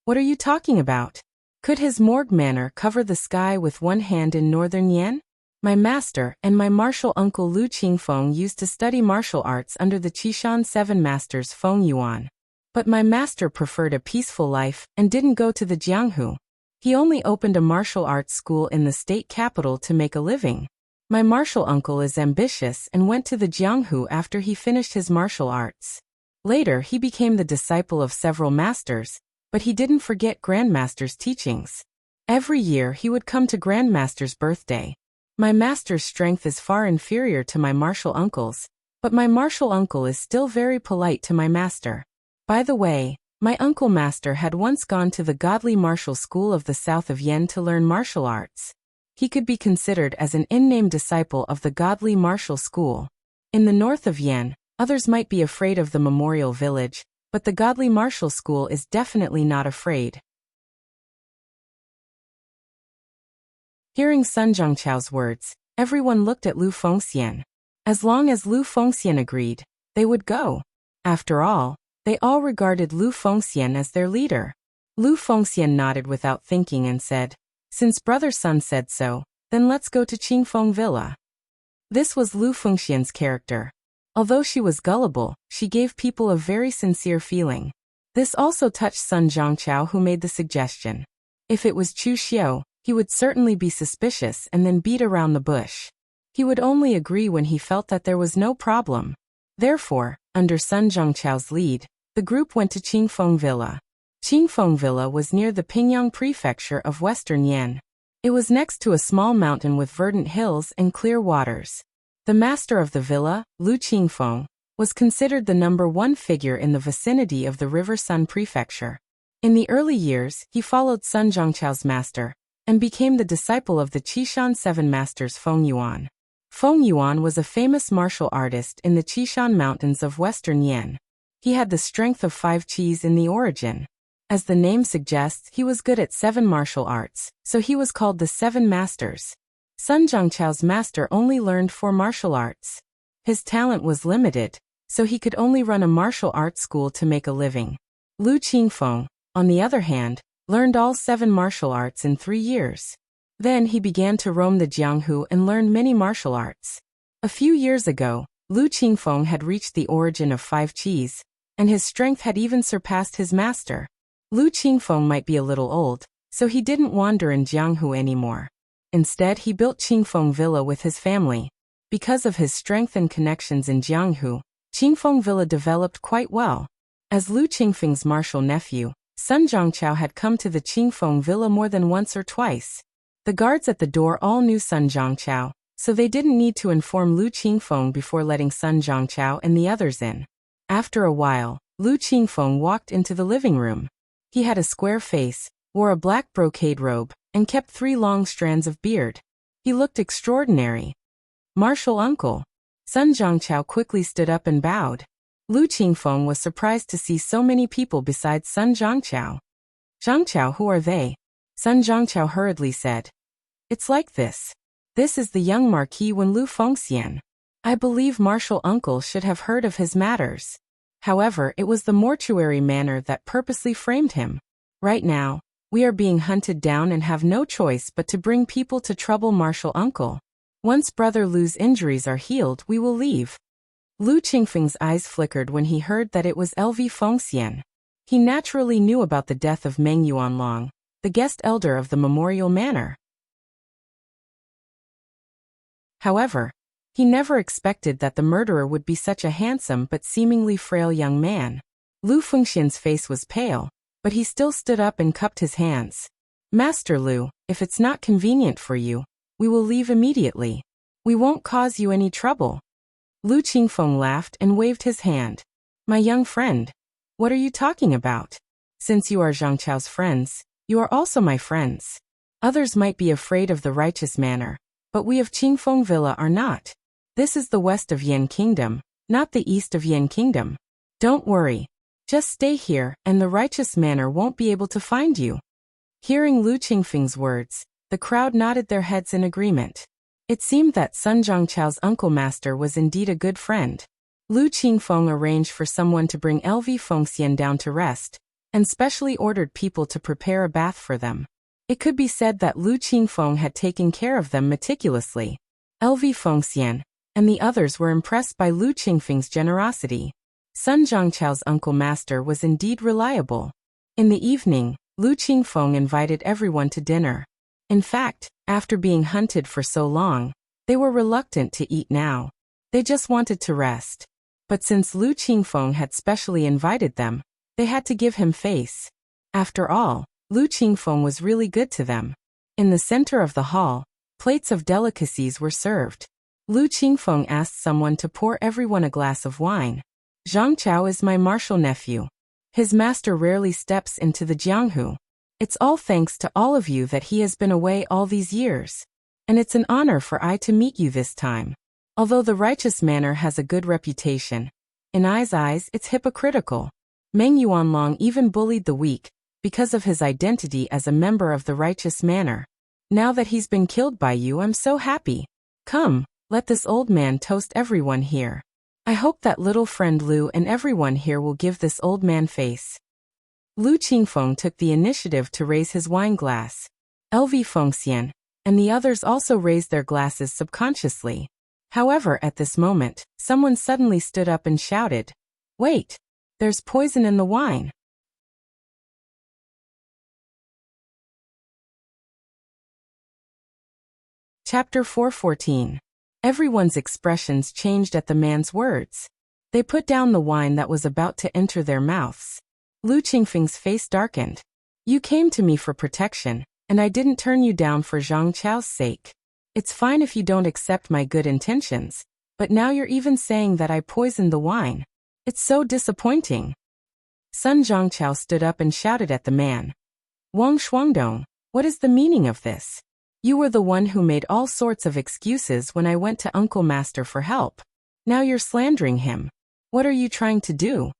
What are you talking about? Could his morgue manor cover the sky with one hand in northern Yan? My master and my martial uncle Lu Qingfeng used to study martial arts under the Qishan 7 masters Feng Yuan. But my master preferred a peaceful life and didn't go to the Jianghu. He only opened a martial arts school in the state capital to make a living. My martial uncle is ambitious and went to the Jianghu after he finished his martial arts. Later he became the disciple of several masters, but he didn't forget Grandmaster's teachings. Every year he would come to Grandmaster's birthday. My master's strength is far inferior to my martial uncle's, but my martial uncle is still very polite to my master. By the way, my uncle master had once gone to the godly martial school of the south of Yen to learn martial arts. He could be considered as an in-name disciple of the godly martial school. In the north of Yen, others might be afraid of the memorial village, but the godly martial school is definitely not afraid. Hearing Sun Zhongchao's words, everyone looked at Lu Fengxian. As long as Lu Fengxian agreed, they would go. After all, they all regarded Lu Fengxian as their leader. Lu Fengxian nodded without thinking and said, Since Brother Sun said so, then let's go to Qingfeng Villa. This was Lu Fengxian's character. Although she was gullible, she gave people a very sincere feeling. This also touched Sun Zhongchao, who made the suggestion. If it was Chu Xiu, he would certainly be suspicious and then beat around the bush. He would only agree when he felt that there was no problem. Therefore, under Sun Zhongchao's lead, the group went to Qingfeng Villa. Qingfeng Villa was near the Pingyang prefecture of western Yan. It was next to a small mountain with verdant hills and clear waters. The master of the villa, Lu Qingfeng, was considered the #1 figure in the vicinity of the River Sun prefecture. In the early years, he followed Sun Zhongchao's master, and became the disciple of the Qishan 7 masters Feng Yuan. Feng Yuan was a famous martial artist in the Qishan mountains of western Yan. He had the strength of 5 qis in the origin. As the name suggests, he was good at 7 martial arts, so he was called the 7 masters. Sun Zhongchao's master only learned 4 martial arts. His talent was limited, so he could only run a martial arts school to make a living. Lu Qingfeng, on the other hand, learned all 7 martial arts in 3 years. Then he began to roam the Jianghu and learned many martial arts. A few years ago, Lu Qingfeng had reached the origin of 5 qis, and his strength had even surpassed his master. Lu Qingfeng might be a little old, so he didn't wander in Jianghu anymore. Instead, he built Qingfeng Villa with his family. Because of his strength and connections in Jianghu, Qingfeng Villa developed quite well. As Lu Qingfeng's martial nephew, Sun Zhongqiao had come to the Qingfeng Villa more than once or twice. The guards at the door all knew Sun Zhongqiao, so they didn't need to inform Lu Qingfeng before letting Sun Zhongqiao and the others in. After a while, Lu Qingfeng walked into the living room. He had a square face, wore a black brocade robe, and kept 3 long strands of beard. He looked extraordinary. "Martial uncle." Sun Zhongqiao quickly stood up and bowed. Lu Qingfeng was surprised to see so many people besides Sun Zhongqiao. "Zhongqiao, who are they?" Sun Zhongqiao hurriedly said. "It's like this. This is the young Marquis Wen Lu Fengxian. I believe martial uncle should have heard of his matters. However, it was the mortuary manner that purposely framed him. Right now, we are being hunted down and have no choice but to bring people to trouble martial uncle. Once brother Lu's injuries are healed, we will leave." Lu Qingfeng's eyes flickered when he heard that it was LV Fengxian. He naturally knew about the death of Meng Yuanlong, the guest elder of the memorial manor. However, he never expected that the murderer would be such a handsome but seemingly frail young man. Lu Fengxian's face was pale, but he still stood up and cupped his hands. "Master Lu, if it's not convenient for you, we will leave immediately. We won't cause you any trouble." Lu Qingfeng laughed and waved his hand. "My young friend, what are you talking about? Since you are Zhongqiao's friends, you are also my friends. Others might be afraid of the righteous manor, but we of Qingfeng Villa are not. This is the west of Yan Kingdom, not the east of Yan Kingdom. Don't worry. Just stay here, and the righteous manor won't be able to find you." Hearing Lu Qingfeng's words, the crowd nodded their heads in agreement. It seemed that Sun Zhongqiao's uncle master was indeed a good friend. Lu Qingfeng arranged for someone to bring LV Fengxian down to rest, and specially ordered people to prepare a bath for them. It could be said that Lu Qingfeng had taken care of them meticulously. LV Fengxian and the others were impressed by Lu Qingfeng's generosity. Sun Zhongqiao's uncle master was indeed reliable. In the evening, Lu Qingfeng invited everyone to dinner. In fact, after being hunted for so long, they were reluctant to eat now. They just wanted to rest. But since Lu Qingfeng had specially invited them, they had to give him face. After all, Lu Qingfeng was really good to them. In the center of the hall, plates of delicacies were served. Lu Qingfeng asked someone to pour everyone a glass of wine. "Zhongqiao is my martial nephew. His master rarely steps into the Jianghu. It's all thanks to all of you that he has been away all these years. And it's an honor for I to meet you this time. Although the righteous manor has a good reputation, in I's eyes it's hypocritical. Meng Yuanlong even bullied the weak, because of his identity as a member of the righteous manor. Now that he's been killed by you, I'm so happy. Come, let this old man toast everyone here. I hope that little friend Lu and everyone here will give this old man face." Lu Qingfeng took the initiative to raise his wine glass. LV Fengxian and the others also raised their glasses subconsciously. However, at this moment, someone suddenly stood up and shouted, "Wait! There's poison in the wine." Chapter 414. Everyone's expressions changed at the man's words. They put down the wine that was about to enter their mouths. Lu Qingfeng's face darkened. "You came to me for protection, and I didn't turn you down for Zhongqiao's sake. It's fine if you don't accept my good intentions, but now you're even saying that I poisoned the wine. It's so disappointing." Sun Zhongqiao stood up and shouted at the man. "Wang Shuangdong, what is the meaning of this? You were the one who made all sorts of excuses when I went to Uncle Master for help. Now you're slandering him. What are you trying to do?"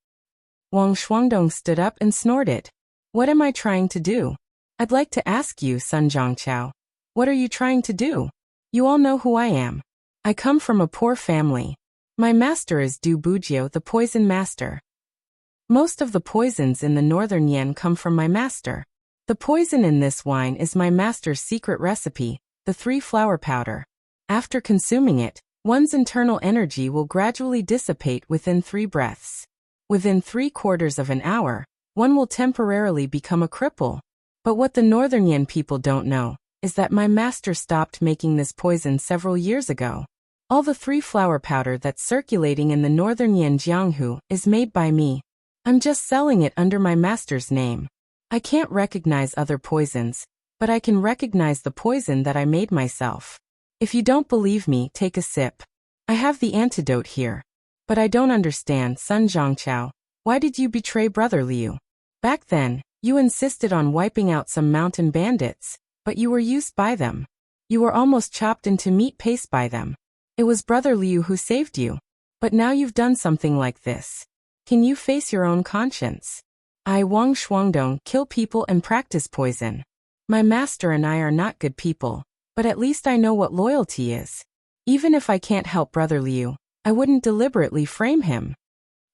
Wang Shuangdong stood up and snorted. "What am I trying to do? I'd like to ask you, Sun Zhongqiao. What are you trying to do? You all know who I am. I come from a poor family. My master is Du Bujio, the poison master. Most of the poisons in the northern Yan come from my master. The poison in this wine is my master's secret recipe, the 3-flower powder. After consuming it, one's internal energy will gradually dissipate within 3 breaths. Within 3/4 of an hour, one will temporarily become a cripple. But what the Northern Yan people don't know is that my master stopped making this poison several years ago. All the 3-flower powder that's circulating in the Northern Yan Jianghu is made by me. I'm just selling it under my master's name. I can't recognize other poisons, but I can recognize the poison that I made myself. If you don't believe me, take a sip. I have the antidote here. But I don't understand, Sun Zhongqiao. Why did you betray Brother Liu? Back then, you insisted on wiping out some mountain bandits, but you were used by them. You were almost chopped into meat paste by them. It was Brother Liu who saved you. But now you've done something like this. Can you face your own conscience? I, Wang Shuangdong, kill people and practice poison. My master and I are not good people, but at least I know what loyalty is. Even if I can't help Brother Liu, I wouldn't deliberately frame him.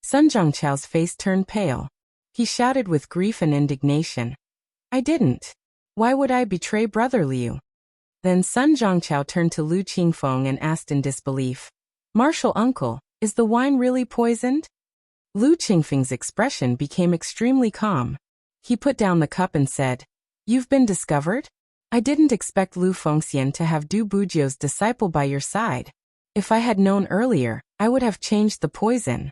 Sun Zhongqiao's face turned pale. He shouted with grief and indignation. I didn't. Why would I betray Brother Liu? Then Sun Zhongqiao turned to Lu Qingfeng and asked in disbelief, Martial uncle, is the wine really poisoned? Lu Qingfeng's expression became extremely calm. He put down the cup and said, You've been discovered? I didn't expect Lu Fengxian to have Du Buzhou's disciple by your side. If I had known earlier, I would have changed the poison.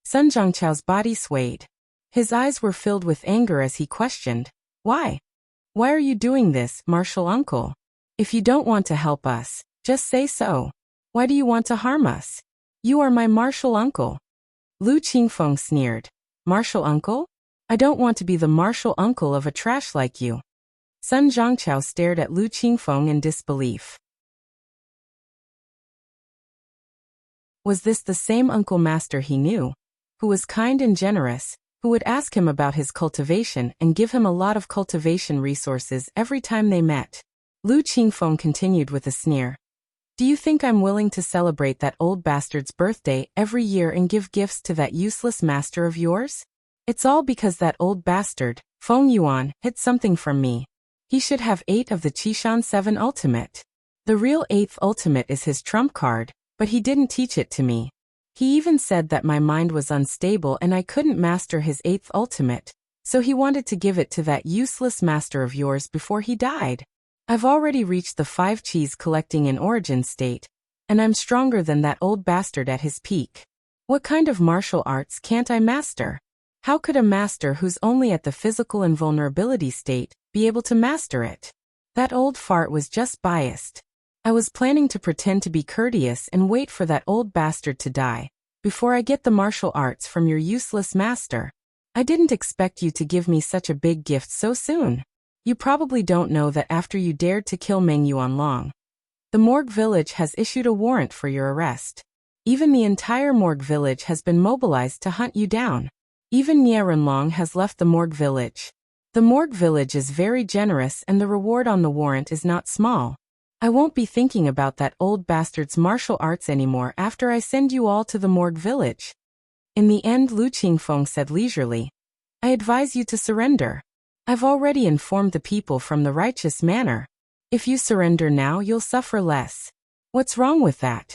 Sun Zhongqiao's body swayed. His eyes were filled with anger as he questioned, Why? Why are you doing this, martial uncle? If you don't want to help us, just say so. Why do you want to harm us? You are my martial uncle. Lu Qingfeng sneered. Martial uncle? I don't want to be the martial uncle of a trash like you. Sun Zhongqiao stared at Lu Qingfeng in disbelief. Was this the same uncle master he knew, who was kind and generous, who would ask him about his cultivation and give him a lot of cultivation resources every time they met? Lu Qingfeng continued with a sneer. Do you think I'm willing to celebrate that old bastard's birthday every year and give gifts to that useless master of yours? It's all because that old bastard, Feng Yuan, hid something from me. He should have 8 of the Qishan 7 ultimate. The real 8th ultimate is his trump card, but he didn't teach it to me. He even said that my mind was unstable and I couldn't master his 8th ultimate, so he wanted to give it to that useless master of yours before he died. I've already reached the 5 Qis collecting in origin state, and I'm stronger than that old bastard at his peak. What kind of martial arts can't I master? How could a master who's only at the physical invulnerability state be able to master it? That old fart was just biased. I was planning to pretend to be courteous and wait for that old bastard to die before I get the martial arts from your useless master. I didn't expect you to give me such a big gift so soon. You probably don't know that after you dared to kill Meng Yuanlong, the Morgue village has issued a warrant for your arrest. Even the entire Morgue village has been mobilized to hunt you down. Even Nie Renlong has left the Morgue village. The Morgue village is very generous and the reward on the warrant is not small. I won't be thinking about that old bastard's martial arts anymore after I send you all to the Morgue village. In the end, Lu Qingfeng said leisurely, I advise you to surrender. I've already informed the people from the righteous manner. If you surrender now, you'll suffer less. What's wrong with that?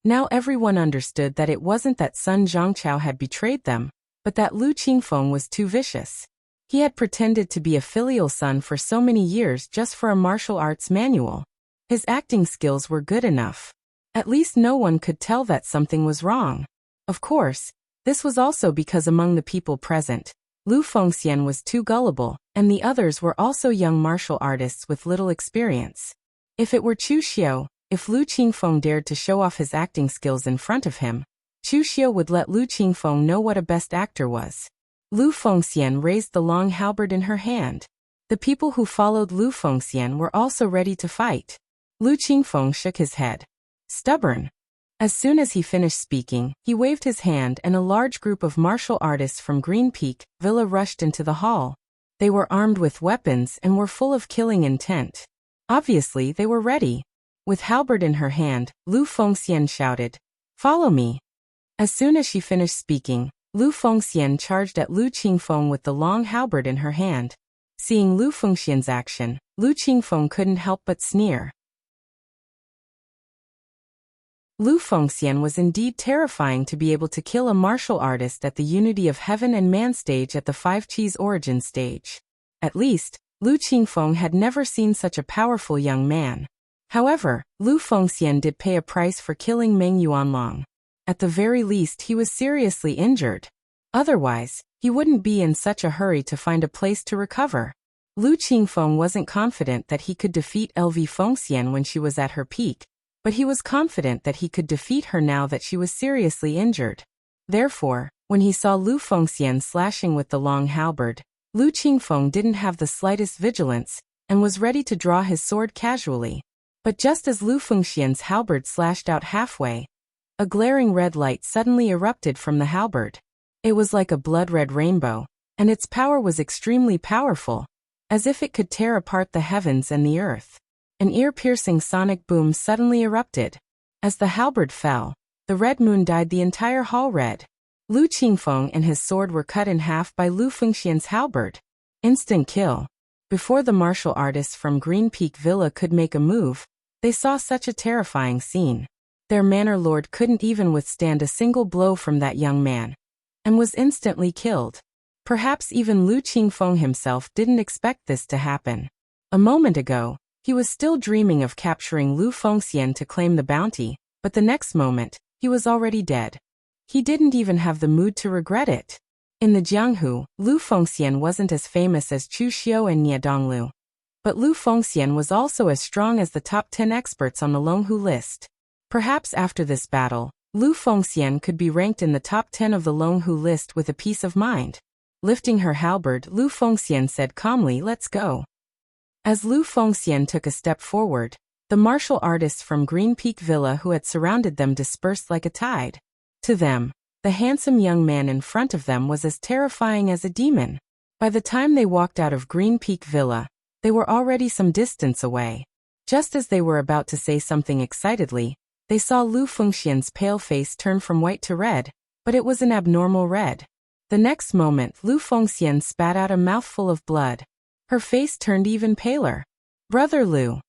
Now everyone understood that it wasn't that Sun Zhongqiao had betrayed them, but that Lu Qingfeng was too vicious. He had pretended to be a filial son for so many years just for a martial arts manual. His acting skills were good enough. At least no one could tell that something was wrong. Of course, this was also because among the people present, Lu Fengxian was too gullible, and the others were also young martial artists with little experience. If it were Chu Xiu, if Lu Qingfeng dared to show off his acting skills in front of him, Chu Xiu would let Lu Qingfeng know what a best actor was. Lu Fengxian raised the long halberd in her hand. The people who followed Lu Fengxian were also ready to fight. Lu Qingfeng shook his head. Stubborn. As soon as he finished speaking, he waved his hand and a large group of martial artists from Green Peak Villa rushed into the hall. They were armed with weapons and were full of killing intent. Obviously, they were ready. With halberd in her hand, Lu Fengxian shouted, Follow me. As soon as she finished speaking, Lu Fengxian charged at Lu Qingfeng with the long halberd in her hand. Seeing Lu Fengxian's action, Lu Qingfeng couldn't help but sneer. Lu Fengxian was indeed terrifying to be able to kill a martial artist at the Unity of Heaven and Man stage at the Five Qis origin stage. At least, Lu Qingfeng had never seen such a powerful young man. However, Lu Fengxian did pay a price for killing Meng Yuanlong. At the very least he was seriously injured. Otherwise, he wouldn't be in such a hurry to find a place to recover. Lu Qingfeng wasn't confident that he could defeat LV Fengxian when she was at her peak, but he was confident that he could defeat her now that she was seriously injured. Therefore, when he saw Lu Fengxian slashing with the long halberd, Lu Qingfeng didn't have the slightest vigilance, and was ready to draw his sword casually. But just as Lu Fengxian's halberd slashed out halfway, a glaring red light suddenly erupted from the halberd. It was like a blood-red rainbow, and its power was extremely powerful, as if it could tear apart the heavens and the earth. An ear-piercing sonic boom suddenly erupted. As the halberd fell, the red moon dyed the entire hall red. Lu Qingfeng and his sword were cut in half by Lu Fengxian's halberd. Instant kill. Before the martial artists from Green Peak Villa could make a move, they saw such a terrifying scene. Their manor lord couldn't even withstand a single blow from that young man, and was instantly killed. Perhaps even Lu Qingfeng himself didn't expect this to happen. A moment ago, he was still dreaming of capturing Lu Fengxian to claim the bounty, but the next moment, he was already dead. He didn't even have the mood to regret it. In the Jianghu, Lu Fengxian wasn't as famous as Chu Xiu and Nie Donglu. But Lu Fengxian was also as strong as the top 10 experts on the Longhu list. Perhaps after this battle, Lu Fengxian could be ranked in the top 10 of the Longhu list with a peace of mind. Lifting her halberd, Lu Fengxian said calmly, "Let's go." As Lu Fengxian took a step forward, the martial artists from Green Peak Villa who had surrounded them dispersed like a tide. To them, the handsome young man in front of them was as terrifying as a demon. By the time they walked out of Green Peak Villa, they were already some distance away. Just as they were about to say something excitedly, they saw Lu Fengxian's pale face turn from white to red, but it was an abnormal red. The next moment, Lu Fengxian spat out a mouthful of blood. Her face turned even paler. "Brother Lu.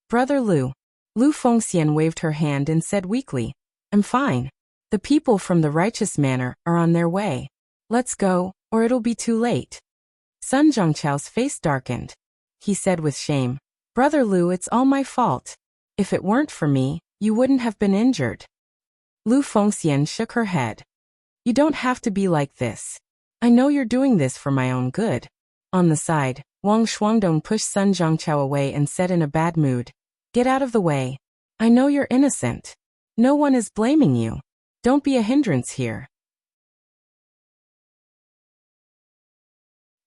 Brother Lu." Lu Fengxian waved her hand and said weakly, "I'm fine. The people from the righteous manor are on their way. Let's go, or it'll be too late." Sun Zhongchao's face darkened. He said with shame, "Brother Lu, it's all my fault. If it weren't for me, you wouldn't have been injured." Lu Fengxian shook her head. "You don't have to be like this. I know you're doing this for my own good." On the side, Wang Shuangdong pushed Sun Zhongchao away and said in a bad mood, "Get out of the way. I know you're innocent. No one is blaming you. Don't be a hindrance here."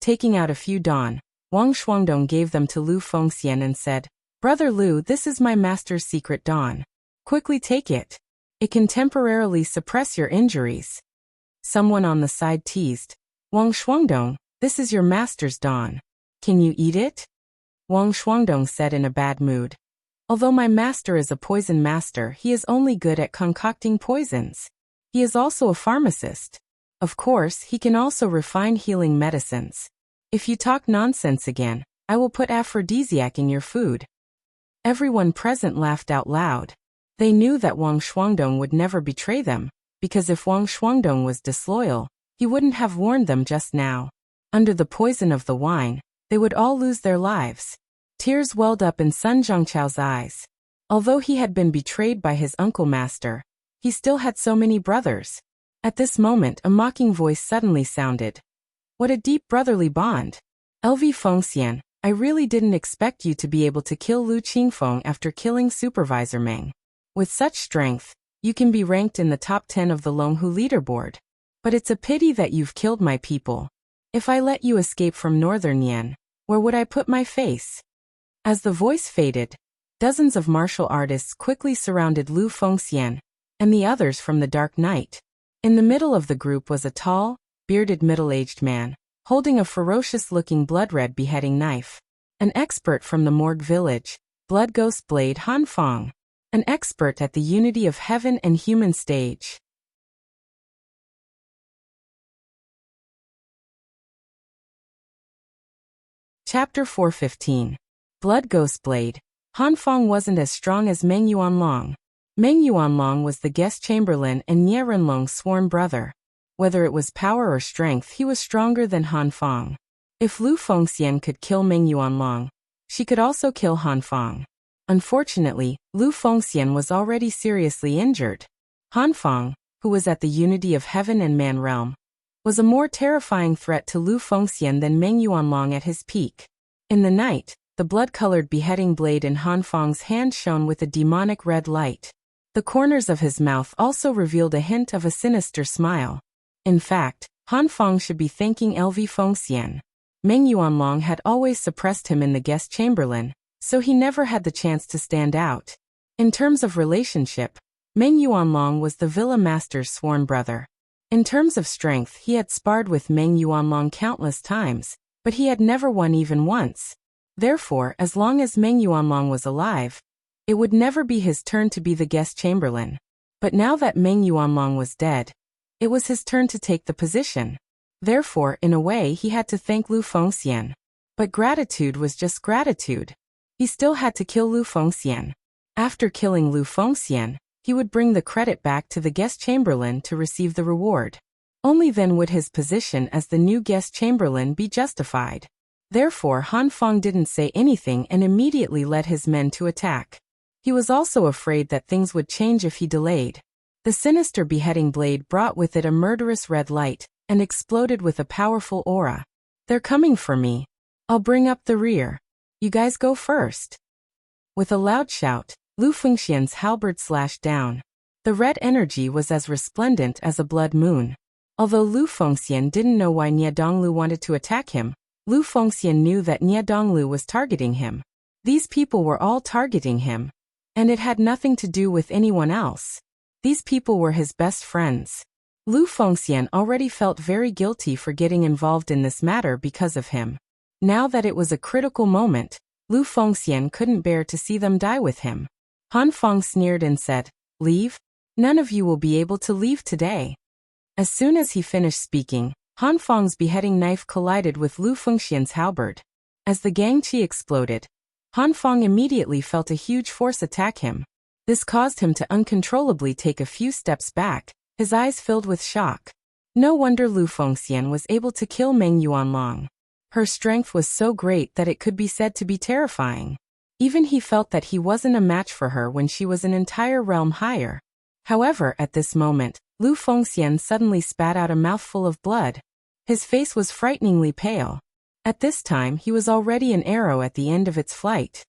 Taking out a few dawn, Wang Shuangdong gave them to Lu Fengxian and said, "Brother Lu, this is my master's secret dawn. Quickly take it. It can temporarily suppress your injuries." Someone on the side teased, "Wang Shuangdong, this is your master's dawn. Can you eat it?" Wang Shuangdong said in a bad mood, "Although my master is a poison master, he is only good at concocting poisons. He is also a pharmacist. Of course, he can also refine healing medicines. If you talk nonsense again, I will put aphrodisiac in your food." Everyone present laughed out loud. They knew that Wang Shuangdong would never betray them, because if Wang Shuangdong was disloyal, he wouldn't have warned them just now. Under the poison of the wine, they would all lose their lives. Tears welled up in Sun Zhongchao's eyes. Although he had been betrayed by his uncle master, he still had so many brothers. At this moment a mocking voice suddenly sounded. "What a deep brotherly bond. LV Fengxian, I really didn't expect you to be able to kill Lu Qingfeng after killing Supervisor Meng. With such strength, you can be ranked in the top 10 of the Longhu leaderboard. But it's a pity that you've killed my people. If I let you escape from Northern Yan, where would I put my face?" As the voice faded, dozens of martial artists quickly surrounded Lu Fengxian and the others from the Dark Night. In the middle of the group was a tall, bearded middle-aged man, holding a ferocious-looking blood-red beheading knife. An expert from the Morgue village, Blood Ghost Blade Han Fong. An expert at the Unity of Heaven and Human stage. Chapter 415. Blood Ghost Blade. Han Fong wasn't as strong as Meng Yuanlong. Meng Yuanlong was the guest chamberlain and Nie Renlong's sworn brother. Whether it was power or strength, he was stronger than Han Fong. If Lu Fengxian could kill Meng Yuanlong, she could also kill Han Fong. Unfortunately, Lu Fengxian was already seriously injured. Han Fong, who was at the unity of heaven and man realm, was a more terrifying threat to Lu Fengxian than Meng Yuanlong at his peak. In the night, the blood-colored beheading blade in Han Fong's hand shone with a demonic red light. The corners of his mouth also revealed a hint of a sinister smile. In fact, Han Fong should be thanking LV Fengxian. Meng Yuanlong had always suppressed him in the guest chamberlain, so he never had the chance to stand out. In terms of relationship, Meng Yuanlong was the Villa Master's sworn brother. In terms of strength, he had sparred with Meng Yuanlong countless times, but he had never won even once. Therefore, as long as Meng Yuanlong was alive, it would never be his turn to be the guest chamberlain. But now that Meng Yuanlong was dead, it was his turn to take the position. Therefore, in a way, he had to thank Lu Fengxian. But gratitude was just gratitude. He still had to kill Lu Fengxian. After killing Lu Fengxian, he would bring the credit back to the guest chamberlain to receive the reward. Only then would his position as the new guest chamberlain be justified. Therefore, Han Fong didn't say anything and immediately led his men to attack. He was also afraid that things would change if he delayed. The sinister beheading blade brought with it a murderous red light and exploded with a powerful aura. "They're coming for me. I'll bring up the rear. You guys go first." With a loud shout, Lu Fengxian's halberd slashed down. The red energy was as resplendent as a blood moon. Although Lu Fengxian didn't know why Nie Donglu wanted to attack him, Lu Fengxian knew that Nie Donglu was targeting him. These people were all targeting him, and it had nothing to do with anyone else. These people were his best friends. Lu Fengxian already felt very guilty for getting involved in this matter because of him. Now that it was a critical moment, Lu Fengxian couldn't bear to see them die with him. Han Fong sneered and said, "Leave? None of you will be able to leave today." As soon as he finished speaking, Han Fong's beheading knife collided with Lu Fengxian's halberd. As the gangqi exploded, Han Fong immediately felt a huge force attack him. This caused him to uncontrollably take a few steps back, his eyes filled with shock. No wonder Lu Fengxian was able to kill Meng Yuanlong. Her strength was so great that it could be said to be terrifying. Even he felt that he wasn't a match for her when she was an entire realm higher. However, at this moment, Lu Fengxian suddenly spat out a mouthful of blood. His face was frighteningly pale. At this time, he was already an arrow at the end of its flight.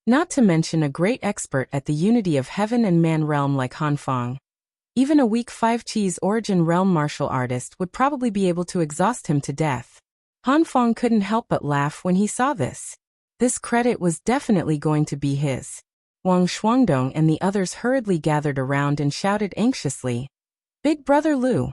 Not to mention a great expert at the unity of heaven and man realm like Han Fong. Even a weak 5-cheese origin realm martial artist would probably be able to exhaust him to death. Han Fong couldn't help but laugh when he saw this. This credit was definitely going to be his. Wang Shuangdong and the others hurriedly gathered around and shouted anxiously, "Big Brother Lu."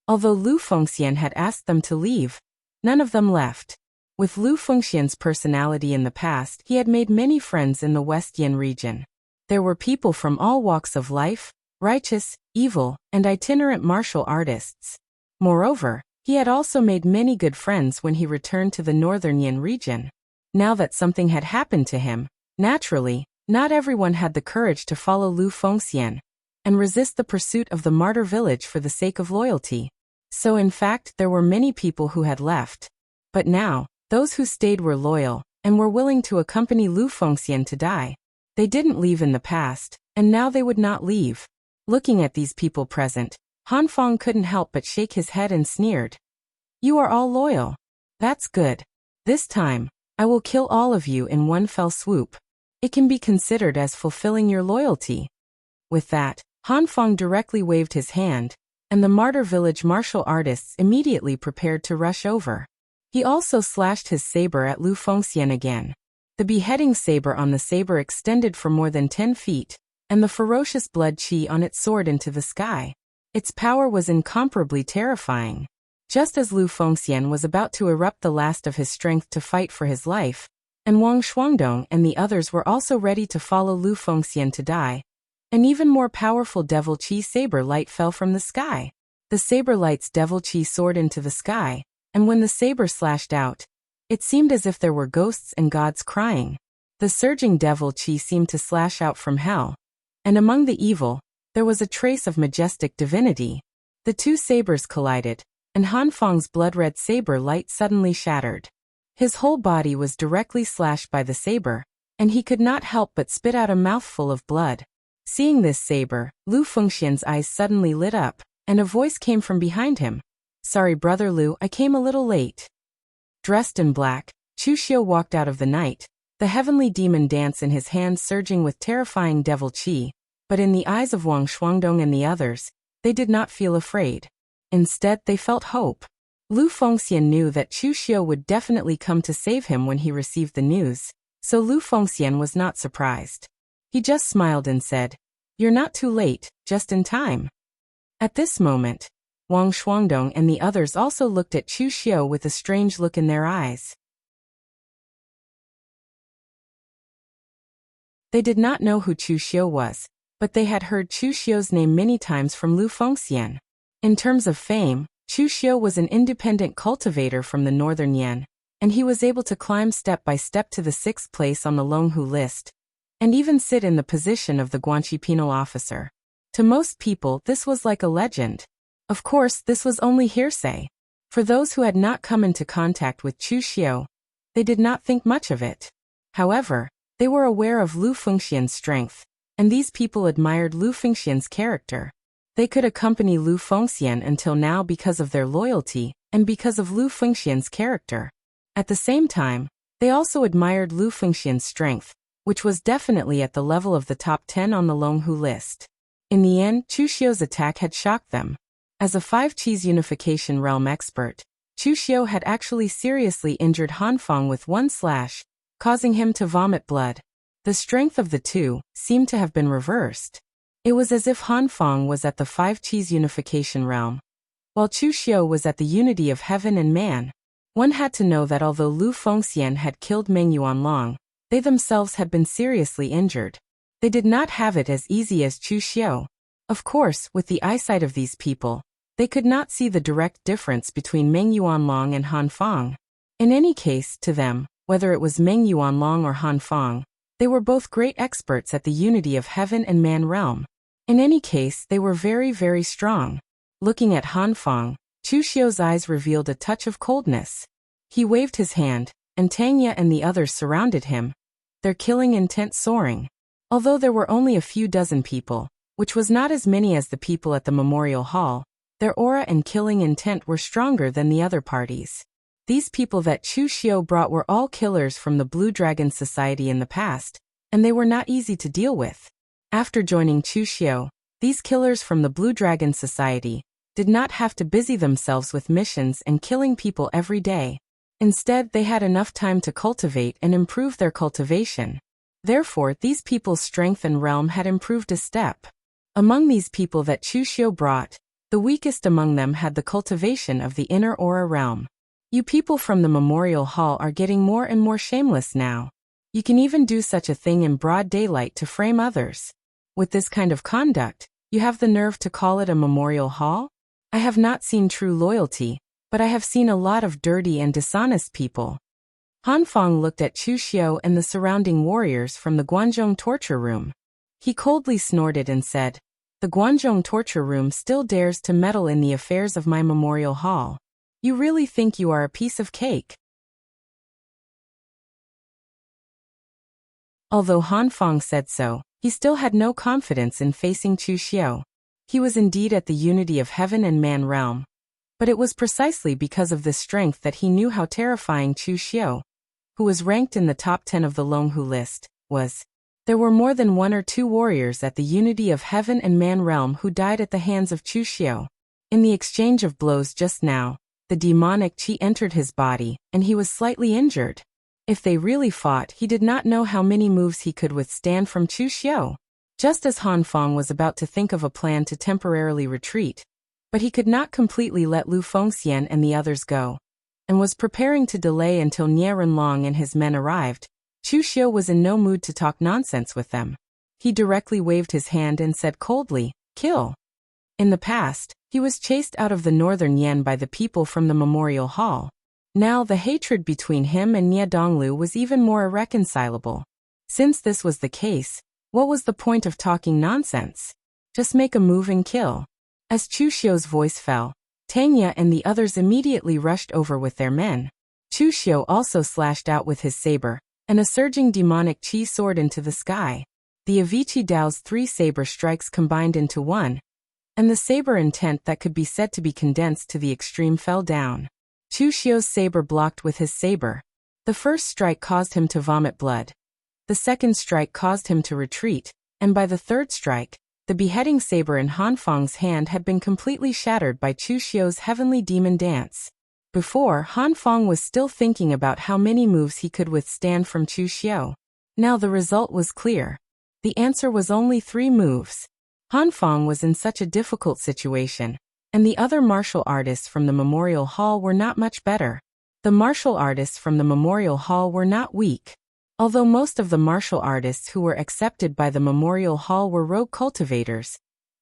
Although Lu Fengxian had asked them to leave, none of them left. With Lu Fengxian's personality in the past, he had made many friends in the West Yin region. There were people from all walks of life, righteous, evil, and itinerant martial artists. Moreover, he had also made many good friends when he returned to the Northern Yin region. Now that something had happened to him, naturally, not everyone had the courage to follow Lu Fengxian and resist the pursuit of the martyr village for the sake of loyalty. So in fact, there were many people who had left. But now, those who stayed were loyal and were willing to accompany Lu Fengxian to die. They didn't leave in the past, and now they would not leave. Looking at these people present, Han Fong couldn't help but shake his head and sneered. "You are all loyal. That's good. This time, I will kill all of you in one fell swoop. It can be considered as fulfilling your loyalty." With that, Han Fong directly waved his hand, and the martyr village martial artists immediately prepared to rush over. He also slashed his saber at Lu Fengxian again. The beheading saber on the saber extended for more than 10 feet, and the ferocious blood chi on it soared into the sky. Its power was incomparably terrifying. Just as Lu Fengxian was about to erupt the last of his strength to fight for his life, and Wang Shuangdong and the others were also ready to follow Lu Fengxian to die, an even more powerful devil chi saber light fell from the sky. The saber light's devil chi soared into the sky, and when the saber slashed out, it seemed as if there were ghosts and gods crying. The surging devil chi seemed to slash out from hell, and among the evil, there was a trace of majestic divinity. The two sabers collided, and Han Feng's blood-red saber light suddenly shattered. His whole body was directly slashed by the saber, and he could not help but spit out a mouthful of blood. Seeing this saber, Lu Fengxian's eyes suddenly lit up, and a voice came from behind him. "Sorry, Brother Lu, I came a little late." Dressed in black, Chu Xiu walked out of the night, the heavenly demon dance in his hands surging with terrifying devil chi, but in the eyes of Wang Shuangdong and the others, they did not feel afraid. Instead, they felt hope. Lu Fengxian knew that Chu Xiu would definitely come to save him when he received the news, so Lu Fengxian was not surprised. He just smiled and said, "You're not too late, just in time." At this moment, Wang Shuangdong and the others also looked at Chu Xiu with a strange look in their eyes. They did not know who Chu Xiu was, but they had heard Chu Xiu's name many times from Lu Fengxian. In terms of fame, Chu Xiu was an independent cultivator from the northern Yan, and he was able to climb step by step to the 6th place on the Longhu list, and even sit in the position of the Guanxi penal officer. To most people, this was like a legend. Of course, this was only hearsay. For those who had not come into contact with Chu Xiu, they did not think much of it. However, they were aware of Lu Fengxian's strength, and these people admired Lu Fengxian's character. They could accompany Lu Fengxian until now because of their loyalty, and because of Lu Fengxian's character. At the same time, they also admired Lu Fengxian's strength, which was definitely at the level of the top 10 on the Longhu list. In the end, Chu Xiu's attack had shocked them. As a 5-Chi's unification realm expert, Chu Xiu had actually seriously injured Han Feng with one slash, causing him to vomit blood. The strength of the two seemed to have been reversed. It was as if Han Feng was at the 5-Chi's unification realm, while Chu Xiu was at the unity of heaven and man. One had to know that although Lu Fengxian had killed Meng Yuanlong, they themselves had been seriously injured. They did not have it as easy as Chu Xiu. Of course, with the eyesight of these people, they could not see the direct difference between Meng Yuanlong and Han Feng. In any case, to them, whether it was Meng Yuanlong or Han Feng, they were both great experts at the unity of heaven and man realm. In any case, they were very, very strong. Looking at Han Feng, Chu Xiu's eyes revealed a touch of coldness. He waved his hand, and Tang Ye and the others surrounded him, their killing intent soaring. Although there were only a few dozen people, which was not as many as the people at the Memorial Hall, their aura and killing intent were stronger than the other parties. These people that Chu Xiu brought were all killers from the Blue Dragon Society in the past, and they were not easy to deal with. After joining Chu Xiu, these killers from the Blue Dragon Society did not have to busy themselves with missions and killing people every day. Instead, they had enough time to cultivate and improve their cultivation. Therefore, these people's strength and realm had improved a step. Among these people that Chu Xiu brought, the weakest among them had the cultivation of the inner aura realm. You people from the Memorial Hall are getting more and more shameless now. You can even do such a thing in broad daylight to frame others. With this kind of conduct, you have the nerve to call it a Memorial Hall? I have not seen true loyalty, but I have seen a lot of dirty and dishonest people. Han Feng looked at Chu Xiu and the surrounding warriors from the Guanzhong torture room. He coldly snorted and said, "The Guanzhong torture room still dares to meddle in the affairs of my Memorial Hall. You really think you are a piece of cake?" Although Han Feng said so, he still had no confidence in facing Chu Xiu. He was indeed at the unity of heaven and man realm. But it was precisely because of this strength that he knew how terrifying Chu Xiu, who was ranked in the top 10 of the Longhu list, was. There were more than 1 or 2 warriors at the unity of heaven and man realm who died at the hands of Chu Xiu. In the exchange of blows just now, the demonic chi entered his body, and he was slightly injured. If they really fought, he did not know how many moves he could withstand from Chu Xiu. Just as Han Feng was about to think of a plan to temporarily retreat, but he could not completely let Lu Fengxian and the others go, and was preparing to delay until Nie Renlong and his men arrived, Chu Xiu was in no mood to talk nonsense with them. He directly waved his hand and said coldly, "Kill." In the past, he was chased out of the northern Yan by the people from the memorial hall. Now the hatred between him and Nie Donglu was even more irreconcilable. Since this was the case, what was the point of talking nonsense? Just make a move and kill. As Chu Xiu's voice fell, Tanya and the others immediately rushed over with their men. Chu Xiu also slashed out with his saber, and a surging demonic chi soared into the sky. The Avicii Dao's 3 saber strikes combined into one, and the saber intent that could be said to be condensed to the extreme fell down. Chu Xiu's saber blocked with his saber. The first strike caused him to vomit blood. The second strike caused him to retreat, and by the third strike, the beheading saber in Han Feng's hand had been completely shattered by Chu Xiu's heavenly demon dance. Before, Han Feng was still thinking about how many moves he could withstand from Chu Xiu. Now the result was clear. The answer was only 3 moves. Han Feng was in such a difficult situation, and the other martial artists from the memorial hall were not much better. The martial artists from the memorial hall were not weak. Although most of the martial artists who were accepted by the memorial hall were rogue cultivators,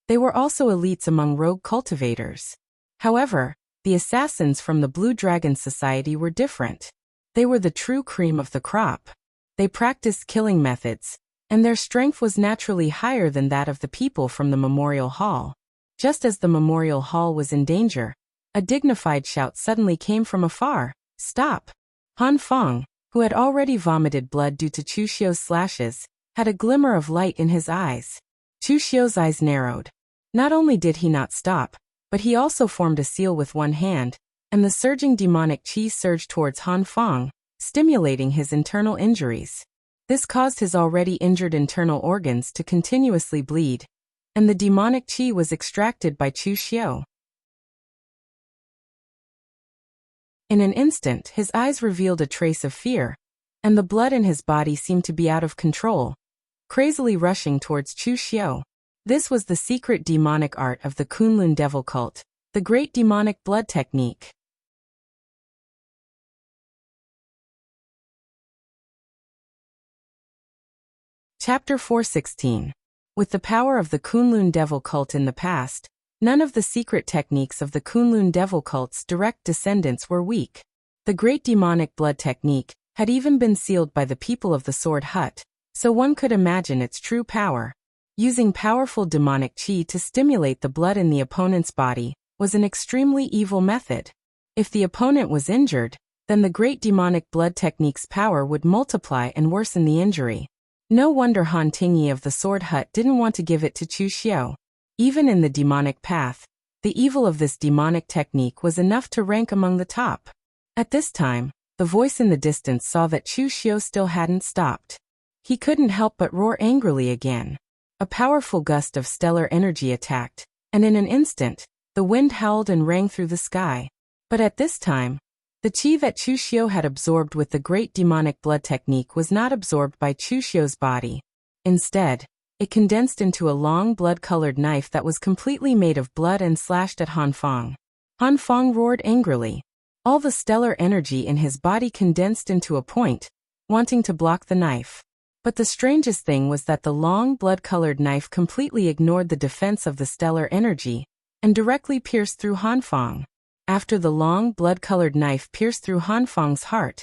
they were also elites among rogue cultivators. However, the assassins from the Blue Dragon Society were different. They were the true cream of the crop. They practiced killing methods, and their strength was naturally higher than that of the people from the memorial hall. Just as the memorial hall was in danger, a dignified shout suddenly came from afar. "Stop!" Han Feng, who had already vomited blood due to Chu Xiu's slashes, had a glimmer of light in his eyes. Chu Xiu's eyes narrowed. Not only did he not stop, but he also formed a seal with one hand, and the surging demonic chi surged towards Han Feng, stimulating his internal injuries. This caused his already injured internal organs to continuously bleed, and the demonic chi was extracted by Chu Xiu. In an instant, his eyes revealed a trace of fear, and the blood in his body seemed to be out of control, crazily rushing towards Chu Xiu. This was the secret demonic art of the Kunlun devil cult, the great demonic blood technique. Chapter 416. With the power of the Kunlun devil cult in the past, none of the secret techniques of the Kunlun devil cult's direct descendants were weak. The great demonic blood technique had even been sealed by the people of the Sword Hut, so one could imagine its true power. Using powerful demonic chi to stimulate the blood in the opponent's body was an extremely evil method. If the opponent was injured, then the great demonic blood technique's power would multiply and worsen the injury. No wonder Han Tingyi of the Sword Hut didn't want to give it to Chu Xiu. Even in the demonic path, the evil of this demonic technique was enough to rank among the top. At this time, the voice in the distance saw that Chu Xiu still hadn't stopped. He couldn't help but roar angrily again. A powerful gust of stellar energy attacked, and in an instant, the wind howled and rang through the sky. But at this time, the chi that Chu Xiu had absorbed with the great demonic blood technique was not absorbed by Chu Xiu's body. Instead, it condensed into a long blood-colored knife that was completely made of blood and slashed at Han Feng. Han Feng roared angrily. All the stellar energy in his body condensed into a point, wanting to block the knife. But the strangest thing was that the long blood-colored knife completely ignored the defense of the stellar energy, and directly pierced through Han Feng. After the long blood-colored knife pierced through Han Feng's heart,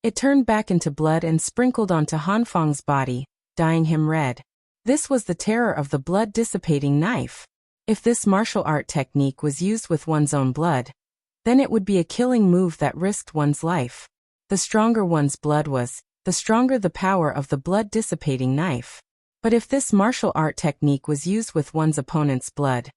it turned back into blood and sprinkled onto Han Feng's body, dyeing him red. This was the terror of the blood-dissipating knife. If this martial art technique was used with one's own blood, then it would be a killing move that risked one's life. The stronger one's blood was, the stronger the power of the blood-dissipating knife. But if this martial art technique was used with one's opponent's blood,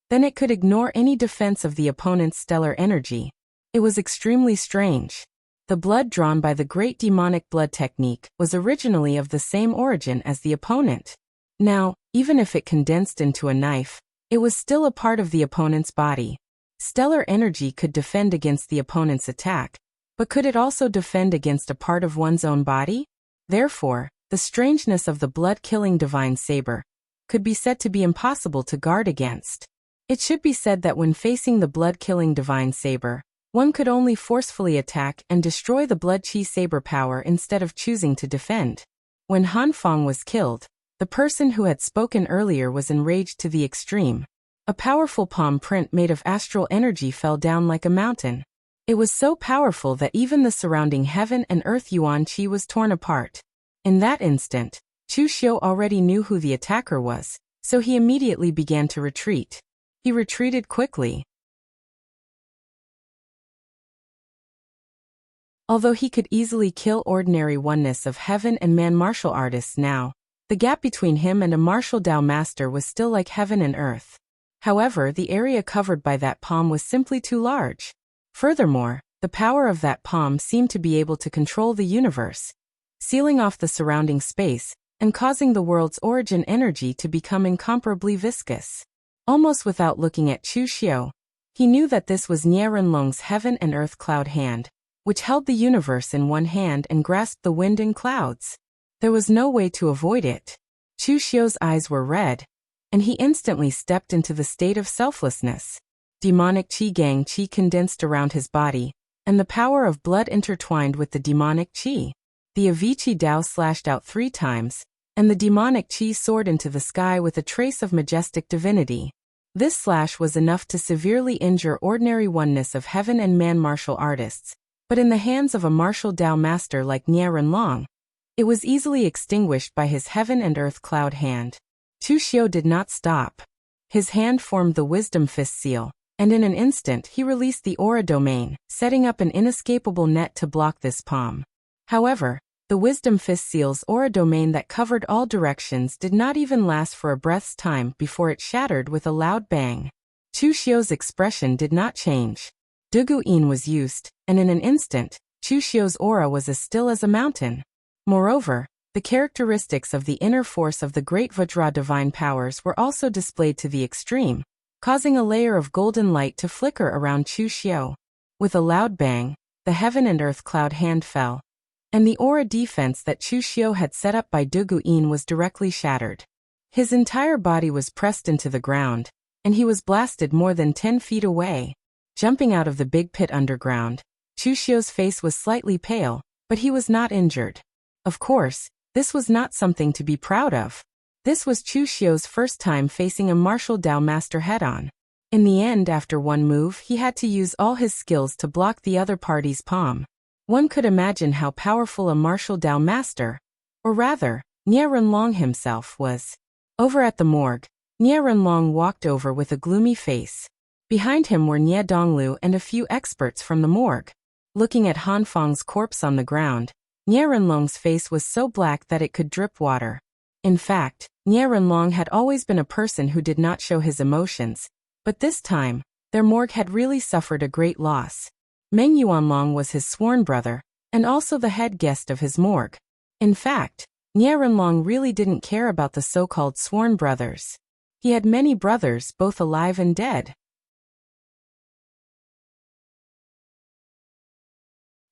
then it could ignore any defense of the opponent's stellar energy. It was extremely strange. The blood drawn by the great demonic blood technique was originally of the same origin as the opponent. Now, even if it condensed into a knife, it was still a part of the opponent's body. Stellar energy could defend against the opponent's attack, but could it also defend against a part of one's own body? Therefore, the strangeness of the blood-killing divine saber could be said to be impossible to guard against. It should be said that when facing the blood-killing divine saber, one could only forcefully attack and destroy the blood-chi saber power instead of choosing to defend. When Han Feng was killed, the person who had spoken earlier was enraged to the extreme. A powerful palm print made of astral energy fell down like a mountain. It was so powerful that even the surrounding heaven and earth yuan qi was torn apart. In that instant, Chu Xiu already knew who the attacker was, so he immediately began to retreat. He retreated quickly. Although he could easily kill ordinary oneness of heaven and man martial artists now, the gap between him and a martial Dao master was still like heaven and earth. However, the area covered by that palm was simply too large. Furthermore, the power of that palm seemed to be able to control the universe, sealing off the surrounding space and causing the world's origin energy to become incomparably viscous. Almost without looking at Chu Xiu, he knew that this was Nie Renlong's heaven and earth cloud hand, which held the universe in one hand and grasped the wind and clouds. There was no way to avoid it. Chu Xiu's eyes were red, and he instantly stepped into the state of selflessness. Demonic qi gang qi condensed around his body, and the power of blood intertwined with the demonic qi. The Avicii Dao slashed out 3 times, and the demonic qi soared into the sky with a trace of majestic divinity. This slash was enough to severely injure ordinary oneness of heaven and man martial artists, but in the hands of a martial Dao master like Nie Renlong, it was easily extinguished by his heaven and earth cloud hand. Chu Xiu did not stop. His hand formed the wisdom fist seal, and in an instant he released the aura domain, setting up an inescapable net to block this palm. However, the wisdom fist seal's aura domain that covered all directions did not even last for a breath's time before it shattered with a loud bang. Chu Xiu's expression did not change. Dugu Yin was used, and in an instant, Chu Xiu's aura was as still as a mountain. Moreover, the characteristics of the inner force of the great Vajra divine powers were also displayed to the extreme, causing a layer of golden light to flicker around Chu Xiu. With a loud bang, the heaven and earth cloud hand fell, and the aura defense that Chu Xiu had set up by Dugu Yin was directly shattered. His entire body was pressed into the ground, and he was blasted more than 10 feet away. Jumping out of the big pit underground, Chu Xiu's face was slightly pale, but he was not injured. Of course, this was not something to be proud of. This was Chu Xiu's first time facing a martial Dao master head-on. In the end, after one move, he had to use all his skills to block the other party's palm. One could imagine how powerful a martial Dao master, or rather, Nie Renlong himself, was. Over at the morgue, Nie Renlong walked over with a gloomy face. Behind him were Nie Donglu and a few experts from the morgue. Looking at Han Feng's corpse on the ground, Nie Renlong's face was so black that it could drip water. In fact, Nie Renlong had always been a person who did not show his emotions, but this time, their morgue had really suffered a great loss. Meng Yuanlong was his sworn brother, and also the head guest of his morgue. In fact, Nie Renlong really didn't care about the so-called sworn brothers. He had many brothers, both alive and dead.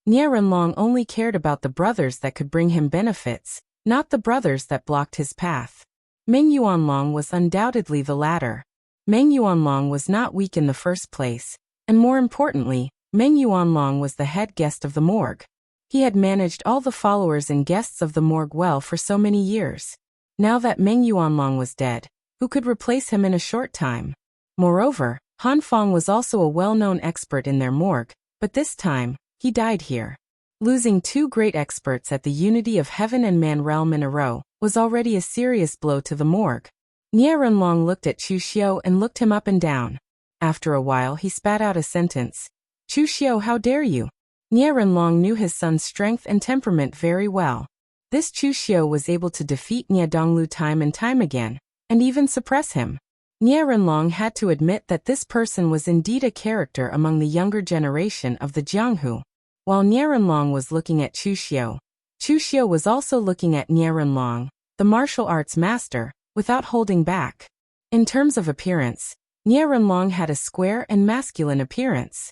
Nie Renlong only cared about the brothers that could bring him benefits, not the brothers that blocked his path. Meng Yuanlong was undoubtedly the latter. Meng Yuanlong was not weak in the first place, and more importantly, Meng Yuanlong was the head guest of the morgue. He had managed all the followers and guests of the morgue well for so many years. Now that Meng Yuanlong was dead, who could replace him in a short time? Moreover, Han Feng was also a well-known expert in their morgue, but this time, he died here. Losing 2 great experts at the unity of heaven and man realm in a row was already a serious blow to the morgue. Nie Renlong looked at Chu Xiu and looked him up and down. After a while he spat out a sentence. Chu Xiu, how dare you? Nie Renlong knew his son's strength and temperament very well. This Chu Xiu was able to defeat Nie Donglu time and time again, and even suppress him. Nie Renlong had to admit that this person was indeed a character among the younger generation of the Jianghu. While Nie Renlong was looking at Chu Xiu was also looking at Nie Renlong, the martial arts master, without holding back. In terms of appearance, Nie Renlong had a square and masculine appearance.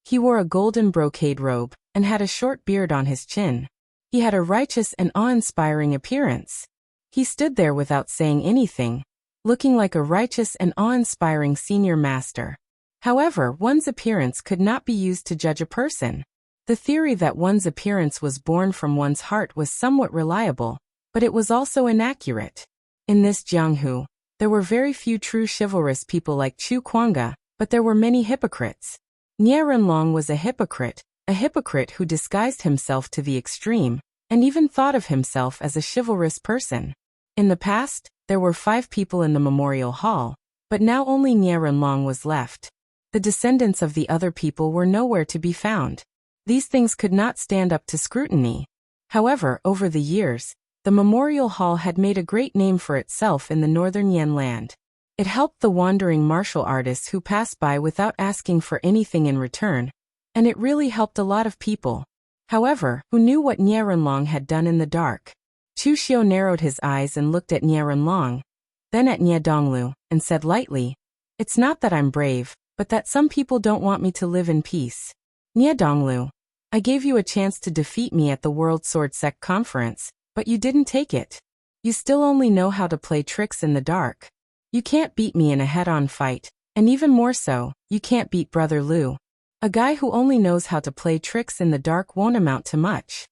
He wore a golden brocade robe, and had a short beard on his chin. He had a righteous and awe-inspiring appearance. He stood there without saying anything, looking like a righteous and awe-inspiring senior master. However, one's appearance could not be used to judge a person. The theory that one's appearance was born from one's heart was somewhat reliable, but it was also inaccurate. In this Jianghu, There were very few true chivalrous people like Chu Kuanga, but there were many hypocrites. Nie Renlong was a hypocrite who disguised himself to the extreme, and even thought of himself as a chivalrous person. In the past, there were 5 people in the memorial hall, but now only Nie Renlong was left. The descendants of the other people were nowhere to be found. These things could not stand up to scrutiny. However, over the years, the memorial hall had made a great name for itself in the northern Yan land. It helped the wandering martial artists who passed by without asking for anything in return, and it really helped a lot of people. However, who knew what Nie Renlong had done in the dark? Chu Xiu narrowed his eyes and looked at Nie Renlong, then at Nie Donglu, and said lightly, "It's not that I'm brave, but that some people don't want me to live in peace. Nie Donglu, I gave you a chance to defeat me at the World Sword Sect Conference, but you didn't take it. You still only know how to play tricks in the dark. You can't beat me in a head-on fight, and even more so, you can't beat Brother Lu. A guy who only knows how to play tricks in the dark won't amount to much."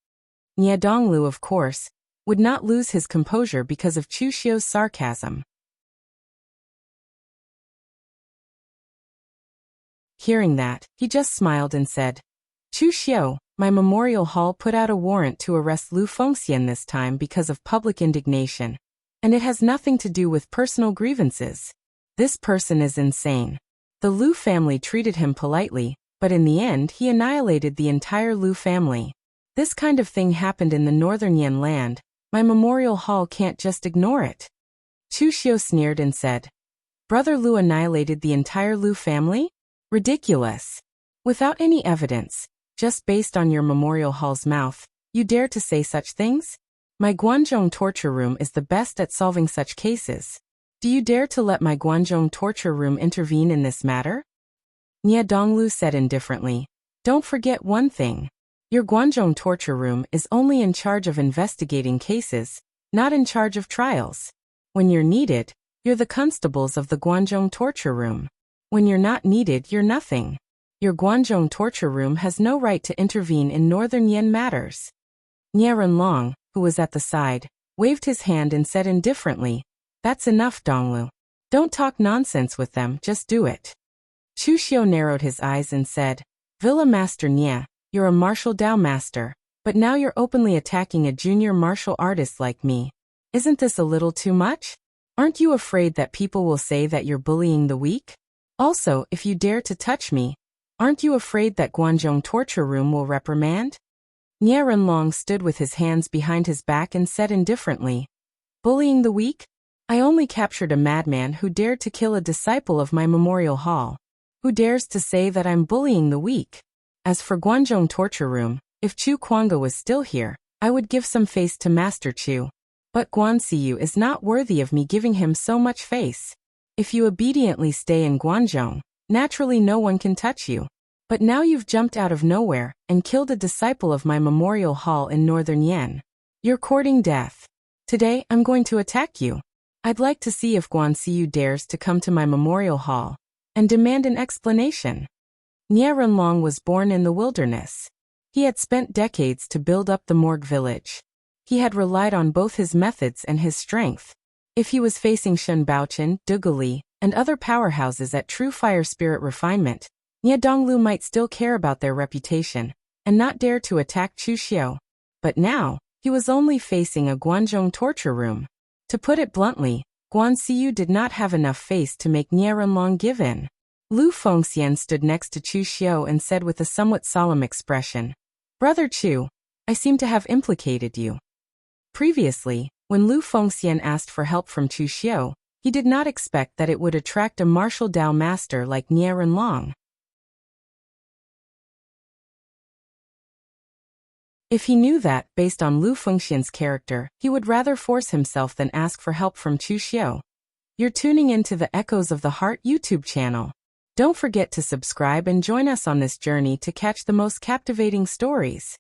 Nie Donglu, of course, would not lose his composure because of Chu Xiu's sarcasm. Hearing that, he just smiled and said, "Chu Xiu, my memorial hall put out a warrant to arrest Lu Fengxian this time because of public indignation, and it has nothing to do with personal grievances. This person is insane. The Lu family treated him politely, but in the end he annihilated the entire Lu family. This kind of thing happened in the northern Yan land. My memorial hall can't just ignore it." Chu Xiu sneered and said, "Brother Lu annihilated the entire Lu family? Ridiculous. Without any evidence, just based on your memorial hall's mouth, you dare to say such things? My Guanzhong torture room is the best at solving such cases. Do you dare to let my Guanzhong torture room intervene in this matter?" Nie Donglu said indifferently, "Don't forget one thing. Your Guanzhong torture room is only in charge of investigating cases, not in charge of trials. When you're needed, you're the constables of the Guanzhong torture room. When you're not needed, you're nothing. Your Guanzhong torture room has no right to intervene in northern Yan matters." Nie Renlong, who was at the side, waved his hand and said indifferently, "That's enough, Donglu. Don't talk nonsense with them, just do it." Chu Xiu narrowed his eyes and said, "Villa Master Nie, you're a martial Dao master, but now you're openly attacking a junior martial artist like me. Isn't this a little too much? Aren't you afraid that people will say that you're bullying the weak? Also, if you dare to touch me, aren't you afraid that Guanzhong torture room will reprimand?" Nie Renlong stood with his hands behind his back and said indifferently, "Bullying the weak? I only captured a madman who dared to kill a disciple of my memorial hall. Who dares to say that I'm bullying the weak? As for Guanzhong torture room, if Chu Kuanga was still here, I would give some face to Master Chu. But Guan Siyu is not worthy of me giving him so much face. If you obediently stay in Guanzhong, naturally no one can touch you. But now you've jumped out of nowhere and killed a disciple of my memorial hall in northern Yan. You're courting death. Today, I'm going to attack you. I'd like to see if Guan Siyu dares to come to my memorial hall and demand an explanation." Nie Renlong was born in the wilderness. He had spent decades to build up the Morgue village. He had relied on both his methods and his strength. If he was facing Shun Baochen, Dugali, and other powerhouses at true fire spirit refinement, Nie Donglu might still care about their reputation and not dare to attack Chu Xiu. But now, he was only facing a Guanzhong torture room. To put it bluntly, Guan Siyu did not have enough face to make Nie Renlong give in. Lu Fengxian stood next to Chu Xiu and said with a somewhat solemn expression, "Brother Chu, I seem to have implicated you." Previously, when Lu Fengxian asked for help from Chu Xiu, he did not expect that it would attract a martial Dao master like Nie Renlong. If he knew that, based on Lu Fengxian's character, he would rather force himself than ask for help from Chu Xiu. You're tuning into the Echoes of the Heart YouTube channel. Don't forget to subscribe and join us on this journey to catch the most captivating stories.